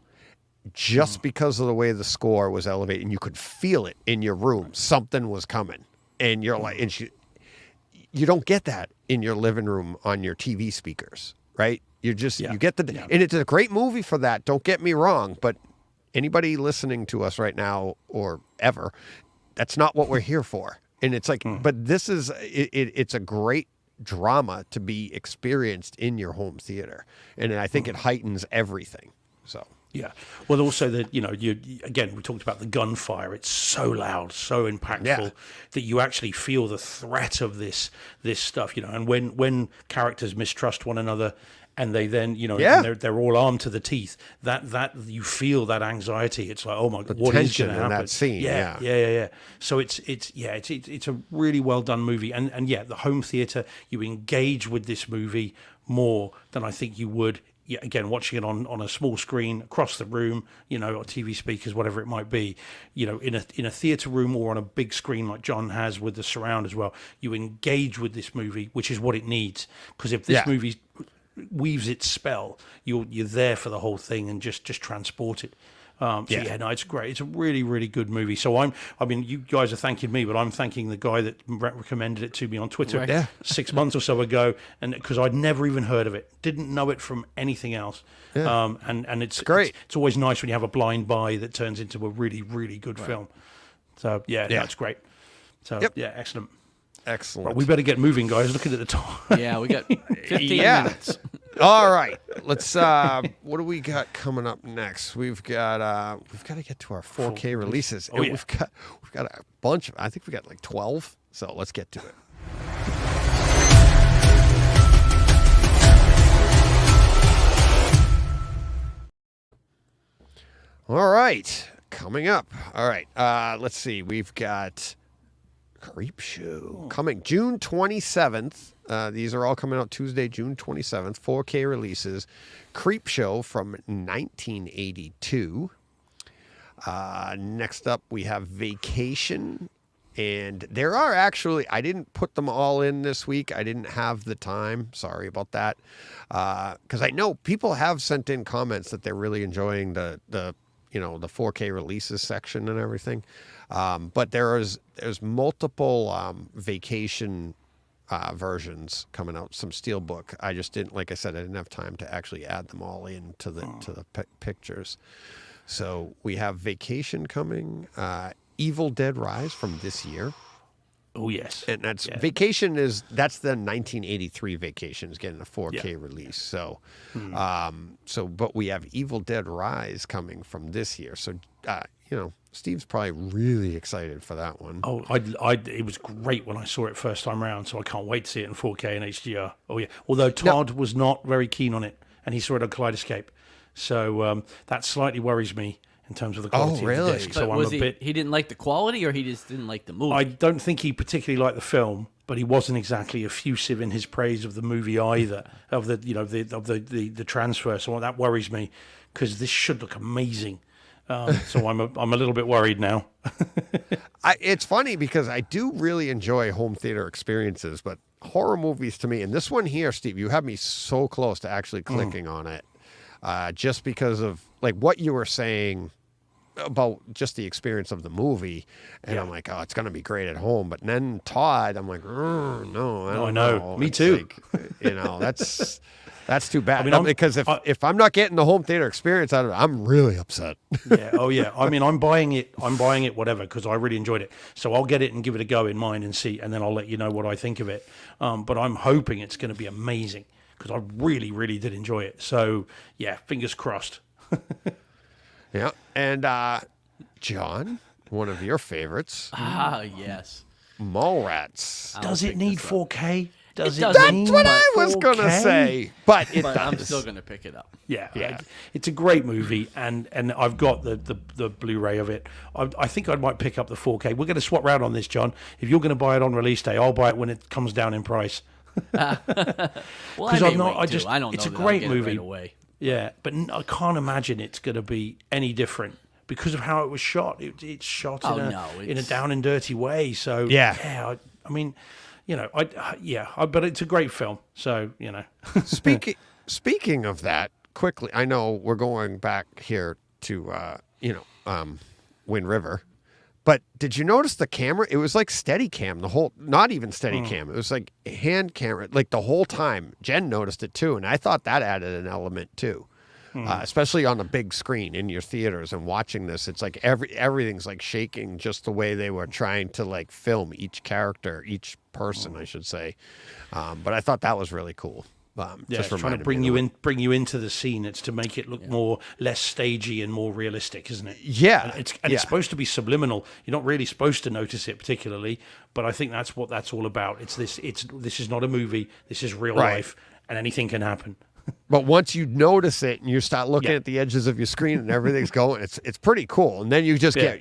just because of the way the score was elevated, and you could feel it in your room. Something was coming, and you're like, you don't get that in your living room on your TV speakers, right? You get and it's a great movie for that. Don't get me wrong, but anybody listening to us right now or ever, that's not what we're here for. And it's like, but this is it's a great drama to be experienced in your home theater, and I think it heightens everything. So. Yeah. Well, also that, again, we talked about the gunfire. It's so loud, so impactful that you actually feel the threat of this stuff, and when characters mistrust one another and they then, and they're all armed to the teeth, that you feel that anxiety. It's like, oh my God, what is going to happen? In that scene. Yeah. So it's a really well done movie. And the home theater, you engage with this movie more than I think you would again, watching it on a small screen across the room, or TV speakers, whatever it might be, in a theater room or on a big screen like John has with the surround as well, you engage with this movie, which is what it needs. Because if this movie weaves its spell, you're there for the whole thing and just transported. It's great. It's a really, really good movie. So you guys are thanking me, but I'm thanking the guy that recommended it to me on Twitter 6 months or so ago, and because I'd never even heard of it, didn't know it from anything else. And it's great. It's always nice when you have a blind buy that turns into a really, really good film. So that's great. So excellent. Excellent. Right, we better get moving, guys. Looking at the time. Yeah, we got 15 minutes. All right. Let's what do we got coming up next? We've got to get to our 4K releases. Oh, we've got a bunch of, I think we got like 12. So let's get to it. All right. Coming up. All right. Let's see. We've got Creepshow coming June 27th. These are all coming out Tuesday, June 27th. 4K releases. Creepshow from 1982. Next up, we have Vacation. And there are actually, I didn't put them all in this week. I didn't have the time. Sorry about that. Because I know people have sent in comments that they're really enjoying the 4K releases section and everything. But there's multiple Vacation versions coming out, some Steelbook. I just didn't, like I said, I didn't have time to actually add them all in to the pictures. So we have Vacation coming, Evil Dead Rise from this year. Oh yes, and that's Vacation that's the 1983 Vacation is getting a 4K release. So, but we have Evil Dead Rise coming from this year. So, Steve's probably really excited for that one. Oh, it was great when I saw it first time around. So I can't wait to see it in 4K and HDR. Oh yeah, although Todd was not very keen on it, and he saw it on Kaleidoscape. So that slightly worries me in terms of the quality of the disc. So he didn't like the quality, or he just didn't like the movie? I don't think he particularly liked the film, but he wasn't exactly effusive in his praise of the movie either, of the transfer. So that worries me, because this should look amazing. So I'm a little bit worried now. It's funny because I do really enjoy home theater experiences, but horror movies to me, and this one here, Steve, you have me so close to actually clicking on it, just because of like what you were saying about just the experience of the movie, and I'm like, oh, it's going to be great at home. But then Todd, I'm like, no, I don't know. Me too. Like, that's too bad. Because if I'm not getting the home theater experience out of it, I'm really upset. Yeah. Oh yeah. I mean, I'm buying it whatever, because I really enjoyed it. So I'll get it and give it a go in mine and see, and then I'll let you know what I think of it. But I'm hoping it's going to be amazing, because I really, really did enjoy it. So yeah, fingers crossed. Yeah. And John, one of your favorites. Yes. Mallrats. Does it need 4K? That's what I was going to say. But I'm still going to pick it up. Yeah. It's a great movie, and I've got the Blu-ray of it. I think I might pick up the 4K. We're going to swap round on this, John. If you're going to buy it on release day, I'll buy it when it comes down in price. Well, it's a great movie. Right away. Yeah, but I can't imagine it's going to be any different because of how it was shot. It's shot in a down and dirty way. So I mean, but it's a great film. So Speaking of that, quickly, I know we're going back here Wind River. But did you notice the camera? It was like steady cam the whole, not even steady cam. It was like hand camera, like the whole time. Jen noticed it too. And I thought that added an element too, especially on a big screen in your theaters and watching this. It's like everything's like shaking just the way they were trying to like film each character, each person, I should say. But I thought that was really cool. Yeah, it's trying to bring you into the scene. It's to make it look less stagey and more realistic, isn't it? Yeah, it's supposed to be subliminal. You're not really supposed to notice it particularly, but I think that's what that's all about. This is not a movie. This is real life, and anything can happen. But once you notice it and you start looking at the edges of your screen and everything's going, it's pretty cool. And then you just get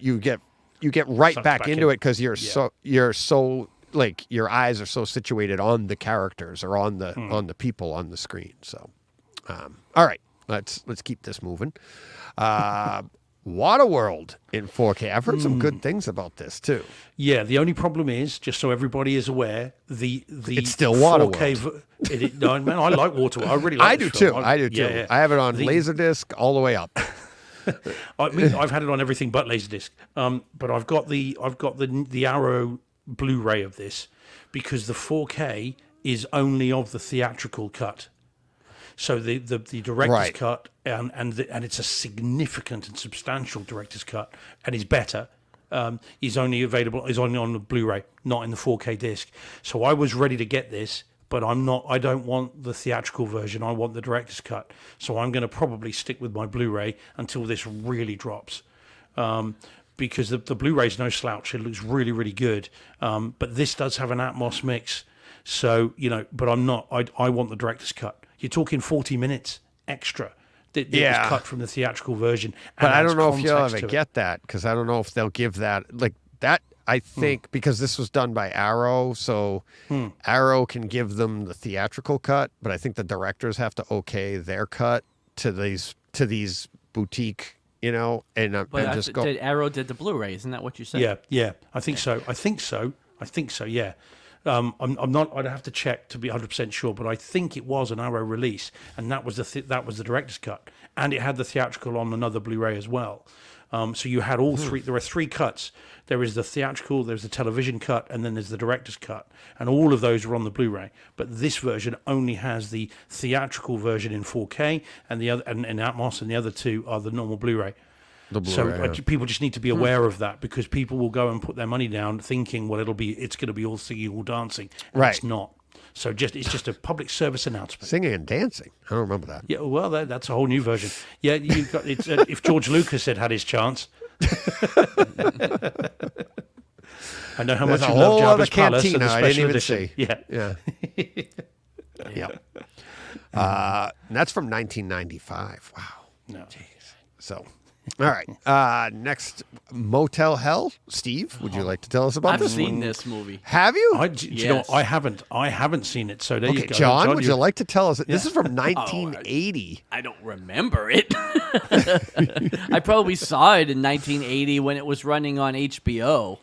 right back into it because you're so like your eyes are so situated on the characters or on the people on the screen. So, all right, let's keep this moving. Waterworld in 4K. I've heard some good things about this too. Yeah, the only problem is, just so everybody is aware, it's still 4K. No, man, I like Waterworld. I really like. I do too. Yeah. I have it on Laserdisc all the way up. I mean, I've had it on everything but Laserdisc. But I've got the Arrow Blu-ray of this because the 4K is only of the theatrical cut. So the director's cut and it's a significant and substantial director's cut and is better. Is only on the Blu-ray, not in the 4K disc. So I was ready to get this, but I don't want the theatrical version. I want the director's cut. So I'm going to probably stick with my Blu-ray until this really drops. Because the Blu-ray's no slouch. It looks really, really good. But this does have an Atmos mix. So, but I'm not. I want the director's cut. You're talking 40 minutes extra that was cut from the theatrical version. But I don't know if you'll ever get that because I don't know if they'll give that. Like that, I think, because this was done by Arrow, so Arrow can give them the theatrical cut, but I think the directors have to okay their cut to these boutique, and just go. Arrow did the Blu-ray, isn't that what you said? Yeah. I think so. Yeah. I'm not. I'd have to check to be 100% sure, but I think it was an Arrow release, and that was the director's cut, and it had the theatrical on another Blu-ray as well. So you had all three. There are three cuts. There is the theatrical, there's the television cut, and then there's the director's cut, and all of those are on the Blu-ray. But this version only has the theatrical version in 4K, and the other and Atmos, and the other two are the normal Blu-ray. People just need to be aware of that because people will go and put their money down thinking, well, it's going to be all singing, all dancing. And it's not. So it's just a public service announcement. Singing and dancing. I don't remember that. Yeah, well, that's a whole new version. Yeah, you've got it's if George Lucas had his chance. I know how much you love Jabba's Palace and the special edition. Yeah. And that's from 1995. Wow. No. Jeez. So. All right. Next, Motel Hell. Steve, would you like to tell us about this? I've seen this movie. Have you? You know, I haven't seen it. So there you go. John, would you like to tell us? This is from 1980. I don't remember it. I probably saw it in 1980 when it was running on HBO,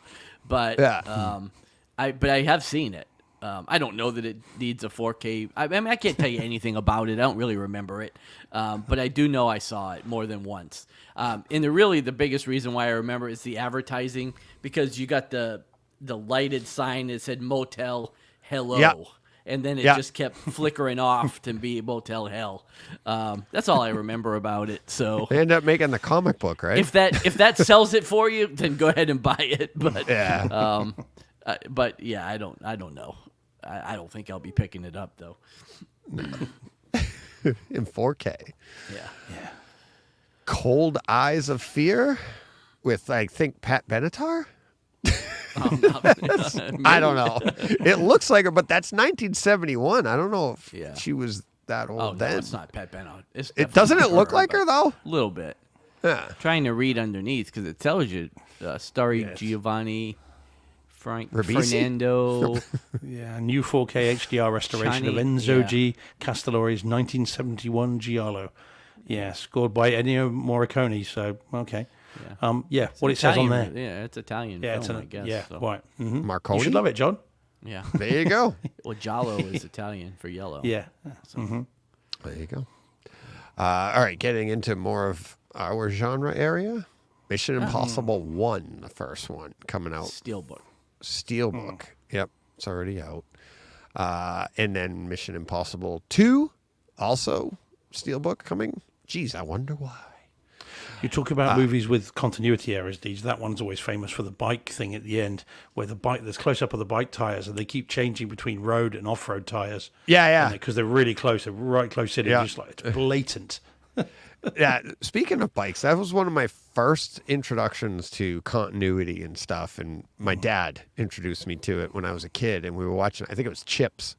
but I have seen it. I don't know that it needs a 4K. I mean, I can't tell you anything about it. I don't really remember it, but I do know I saw it more than once. And the biggest reason why I remember is the advertising, because you got the lighted sign that said Motel Hello, and then it just kept flickering off to be Motel Hell. That's all I remember about it. So they end up making the comic book, right? If that sells it for you, then go ahead and buy it. But I don't know. I don't think I'll be picking it up though. In 4K. Yeah. Cold Eyes of Fear with, I think, Pat Benatar? I don't know. It looks like her, but that's 1971. I don't know if she was that old then. No, it's not Pat Benatar. Doesn't it look like her, though? A little bit. Yeah. Trying to read underneath because it tells you starring Giovanni Fernando. New 4K HDR restoration of Enzo G. Castellori's 1971 Giallo. Yeah, scored by Ennio Morricone. So what it says on there. Yeah, it's Italian film, I guess. Yeah, right. Mm-hmm. Marconi. You should love it, John. Yeah. There you go. Well, Giallo is Italian for yellow. Yeah. So. There you go. All right, getting into more of our genre area. Mission Impossible 1, the first one, coming out. Steelbook. Steelbook. Yep, it's already out. And then Mission Impossible 2, also Steelbook coming. Geez, I wonder why. You talk about movies with continuity errors, Deej. That one's always famous for the bike thing at the end, where there's close up of the bike tires, and they keep changing between road and off road tires. Yeah. Because they're really close, they're right close in, Yeah. and just like it's blatant. Yeah, speaking of bikes, that was one of my first introductions to continuity and stuff. And my dad introduced me to it when I was a kid, and we were watching, I think it was Chips,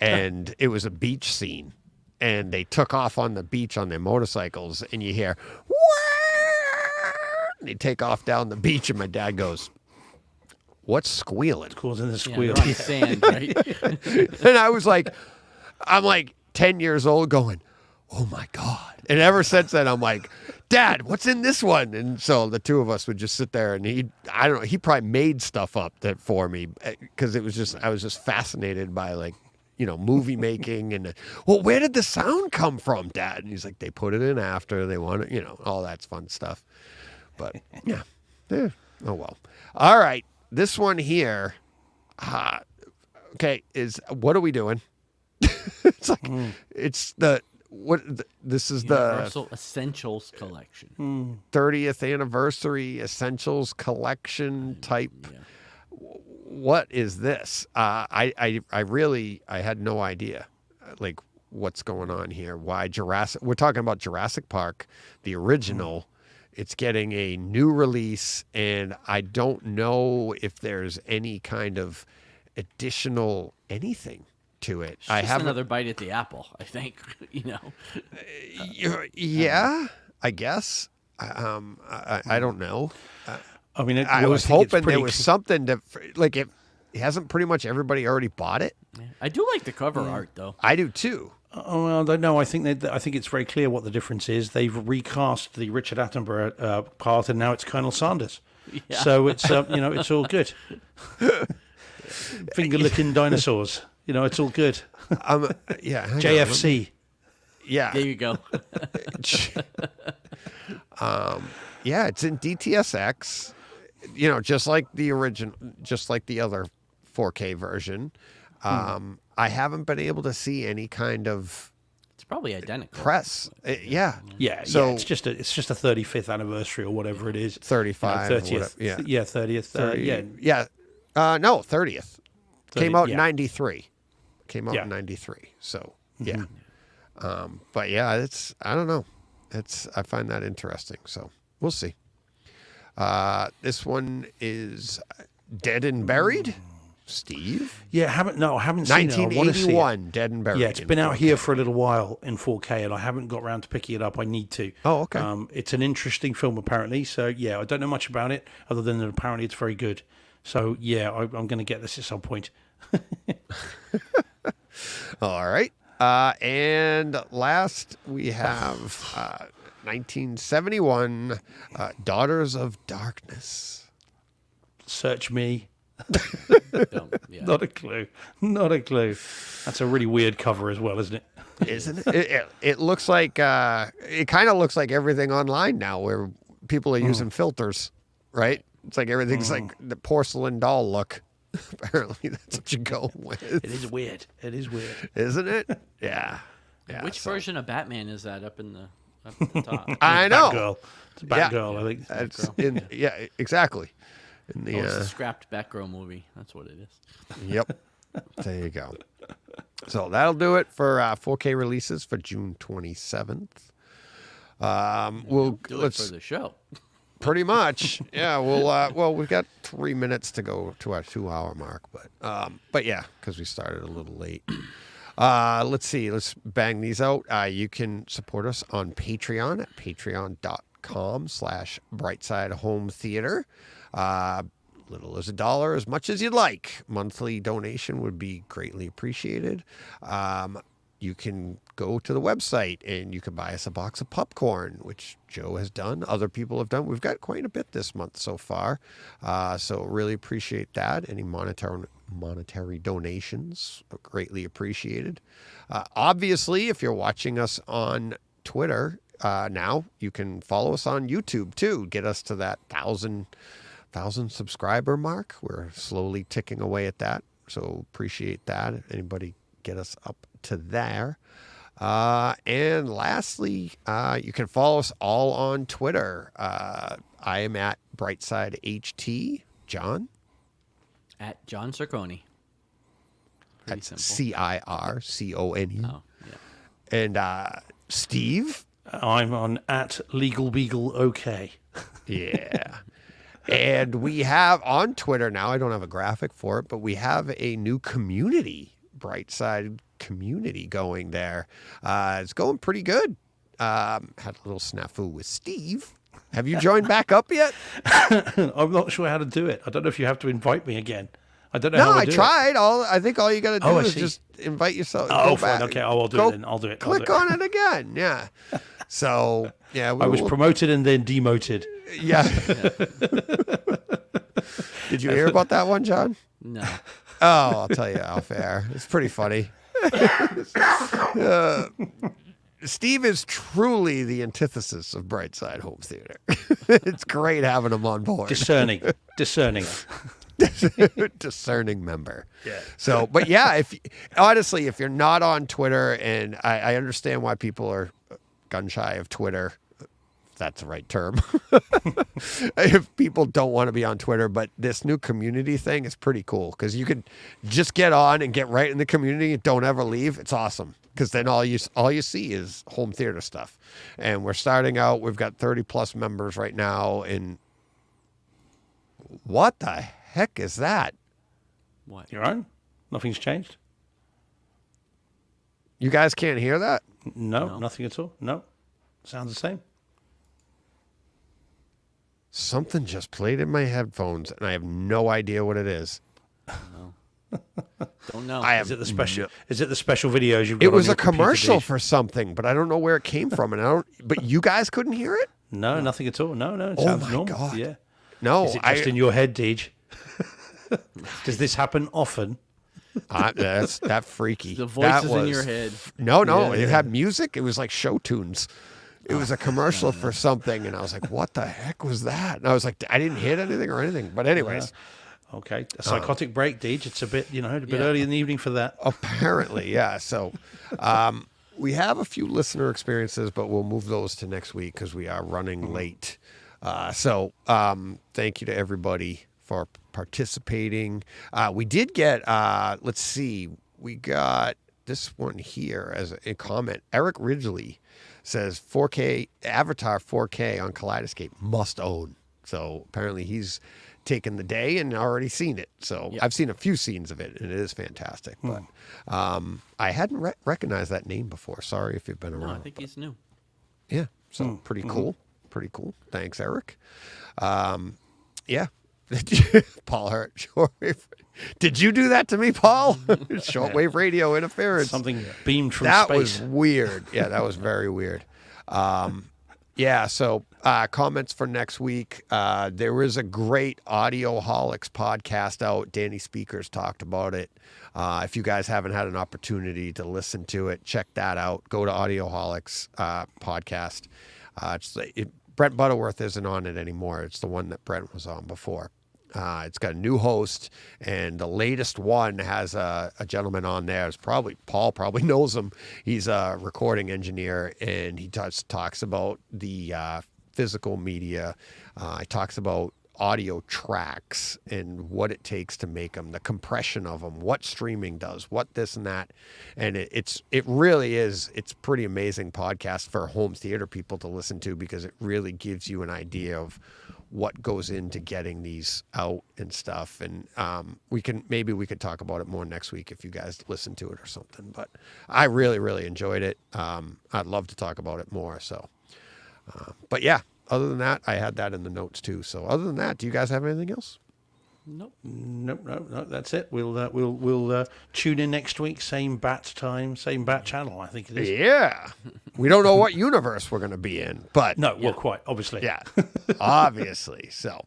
and it was a beach scene. And they took off on the beach on their motorcycles, and you hear, "Wah!" And they take off down the beach, and my dad goes, "What's squealing?" Causing the Yeah, squeal. they're on sand, right? And I was like, I'm like 10 years old going, oh my God. And ever since then, I'm like, Dad, what's in this one? And so the two of us would just sit there, and he probably made stuff up that for me, because I was just fascinated by, like, movie making. And, well, where did the sound come from, Dad? And he's like, they put it in after, they want it, all that's fun stuff. But yeah. Oh well. All right. This one here, okay, is, what are we doing? It's like, it's this is Universal Essentials Collection. 30th anniversary Essentials Collection type. Yeah. What is this? I had no idea, like, what's going on here. Why Jurassic? We're talking about Jurassic Park, the original. It's getting a new release, and I don't know if there's any kind of additional anything to it. It's I just have another bite at the apple, I think. Yeah, I guess. I don't know. I mean, I was think it's hoping there pretty was something that, like, it hasn't pretty much everybody already bought it. I do like the cover art, though. I do too. Oh, well, I don't know. I think it's very clear what the difference is. They've recast the Richard Attenborough part, and now it's Colonel Sanders. Yeah. So it's it's all good. Finger licking dinosaurs. It's all good. Yeah, hang on, JFC. yeah, There you go. yeah. It's in DTSX. Just like the original, just like the other 4K version. I haven't been able to see any kind of It's probably identical. press. Yeah. Yeah. So- it's just a 35th anniversary or whatever it is. 35, 30th. whatever, Yeah. 30th. Yeah. No, 30th. Came 30th, out in yeah. 93. Came out Yeah. in 93. So, yeah. But yeah, I don't know. I find that interesting. So we'll see. This one is Dead and Buried. Steve? Yeah. I haven't seen it. I want to see it. 1981, Dead and Buried. Yeah, it's in been out 4K. here for a little while in 4K, and I haven't got around to picking it up. I need to. Oh, okay. It's an interesting film, apparently. So, yeah, I don't know much about it, other than that apparently it's very good. So, yeah, I'm going to get this at some point. All right. And last we have 1971, Daughters of Darkness. Search me. Yeah. Not a clue. Not a clue. That's a really weird cover as well, isn't it? Isn't it? It looks like it kind of looks like everything online now, where people are using filters, right? It's like everything's like the porcelain doll look. Apparently, that's what you go with. It is weird. It is weird. Isn't it? Yeah. Yeah. Which so- version of Batman is that up at the top? I know. Batgirl. It's Yeah. Batgirl, I think. It's in, yeah, exactly. In the, Oh, it's a scrapped Batgirl movie. That's what it is. Yep. There you go. So that'll do it for 4K releases for June 27th. We'll Do it let's for the show. pretty much. Yeah, well, we've got 3 minutes to go to our 2-hour mark, but yeah, because we started a little late. Let's see. Let's bang these out. You can support us on Patreon at patreon.com/Brightside Home Theater. Little as $1, as much as you'd like. Monthly donation would be greatly appreciated. You can go to the website and you can buy us a box of popcorn, which Joe has done. Other people have done. We've got quite a bit this month so far. So really appreciate that. Any monetary donations are greatly appreciated. Obviously, if you're watching us on Twitter, now you can follow us on YouTube too. Get us to that 1,000 subscriber mark. We're slowly ticking away at that. So appreciate that. Anybody get us up to there. And lastly, you can follow us all on Twitter. I am at BrightSideHT. John? At John Circone. Pretty That's simple. CIRCONE. Oh, yeah. And Steve? I'm on at Legal Beagle OK. Yeah. And we have on Twitter now, I don't have a graphic for it, but we have a new community, Brightside community going there. It's going pretty good. Had a little snafu with Steve. Have you joined back up yet? I'm not sure how to do it. I don't know if you have to invite me again. I don't know No, how to I do it. tried. I think all you got to do Oh, I is see. just invite yourself. Oh, go fine. back. Okay, I'll do it then. I'll do it. I'll Click do it. on it again. Yeah. So, yeah. I was promoted and then demoted. Yeah. Did you hear about that one, John? No. Oh, I'll tell you off air. It's pretty funny. Steve is truly the antithesis of Brightside Home Theater. It's great having him on board. Discerning. Discerning member. Yeah. So, but yeah, honestly, if you're not on Twitter, and I understand why people are gun shy of Twitter, if that's the right term. If people don't want to be on Twitter, but this new community thing is pretty cool because you could just get on and get right in the community and don't ever leave. It's awesome because then all you see is home theater stuff. And we're starting out. We've got 30 plus members right now. And what the heck is that? What? Your own? Nothing's changed? You guys can't hear that? No, nothing at all. No. Sounds the same. Something just played in my headphones, and I have no idea what it is. Don't know. I have Is it the special? Is it the special videos you've got? It on was your a computer, commercial Deej? for something, but I don't know where it came from, and I don't. But you guys couldn't hear it? No, nothing at all. No, it Oh sounds my normal. God. Yeah. No, Is it just in your head, Deej? Does this happen often? that's that freaky. the That voices in was- your head. No, Yeah, it yeah. had music. It was like show tunes. It was a commercial for something, and I was like, "What the heck was that?" And I was like, "I didn't hit anything or anything." But anyways, Okay, a psychotic break, Deej. It's a bit, a bit Yeah. early in the evening for that. apparently, yeah. So we have a few listener experiences, but we'll move those to next week because we are running late. So thank you to everybody for participating. We did get, let's see, we got this one here as a comment. Eric Ridgely says 4K, Avatar 4K on Kaleidoscape must own. So apparently he's taken the day and already seen it. So Yep. I've seen a few scenes of it and it is fantastic. But I hadn't recognized that name before. Sorry if you've been No, I around. think he's new. Yeah. So pretty cool. Pretty cool. Thanks, Eric. Yeah. Paul Hurt. Shortwave. Did you do that to me, Paul? Shortwave radio interference. Something beamed from That space. was weird. Yeah, that was very weird. Yeah, so comments for next week. There is a great Audioholics podcast out. Danny Speakers talked about it. If you guys haven't had an opportunity to listen to it, check that out. Go to Audioholics podcast. Brent Butterworth isn't on it anymore. It's the one that Brent was on before. It's got a new host, and the latest one has a gentleman on there. It's Paul probably knows him. He's a recording engineer, and he talks about the physical media. He talks about audio tracks and what it takes to make them, the compression of them, what streaming does, what this and that. And it really is, it's pretty amazing podcast for home theater people to listen to because it really gives you an idea of what goes into getting these out and stuff. And maybe we could talk about it more next week if you guys listen to it or something. But I really, really enjoyed it. I'd love to talk about it more. So, but yeah, other than that, I had that in the notes too. So other than that, do you guys have anything else? Nope. No, that's it. We'll tune in next week. Same bat time, same bat channel. I think it is. Yeah. We don't know what universe we're going to be in, but No, well, quite obviously. yeah, obviously. So,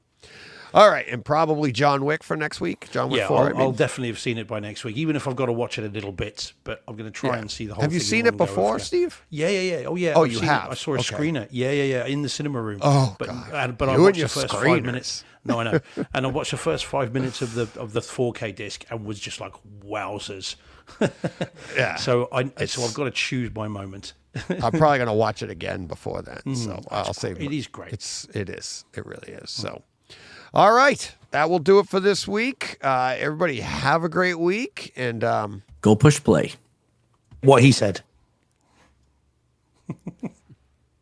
All right, and probably John Wick for next week. John Wick Yeah, 4. I'll definitely have seen it by next week, even if I've got to watch it in little bits. But I'm going to try and see the whole. Have you thing seen in it one go. before, Steve? Yeah. Oh, yeah. Oh, I've you seen have? It. I saw a Okay. screener. Yeah, in the cinema room. Oh, but, God. But You I and watched your the first screeners. 5 minutes. No, I know. And I watched the first 5 minutes of the 4K disc and was just like, wowzers. Yeah. So I've got to choose my moment. I'm probably going to watch it again before then. So I'll save It is great. It is. It really is. So, all right. That will do it for this week. Everybody have a great week. And Go push play. What he said.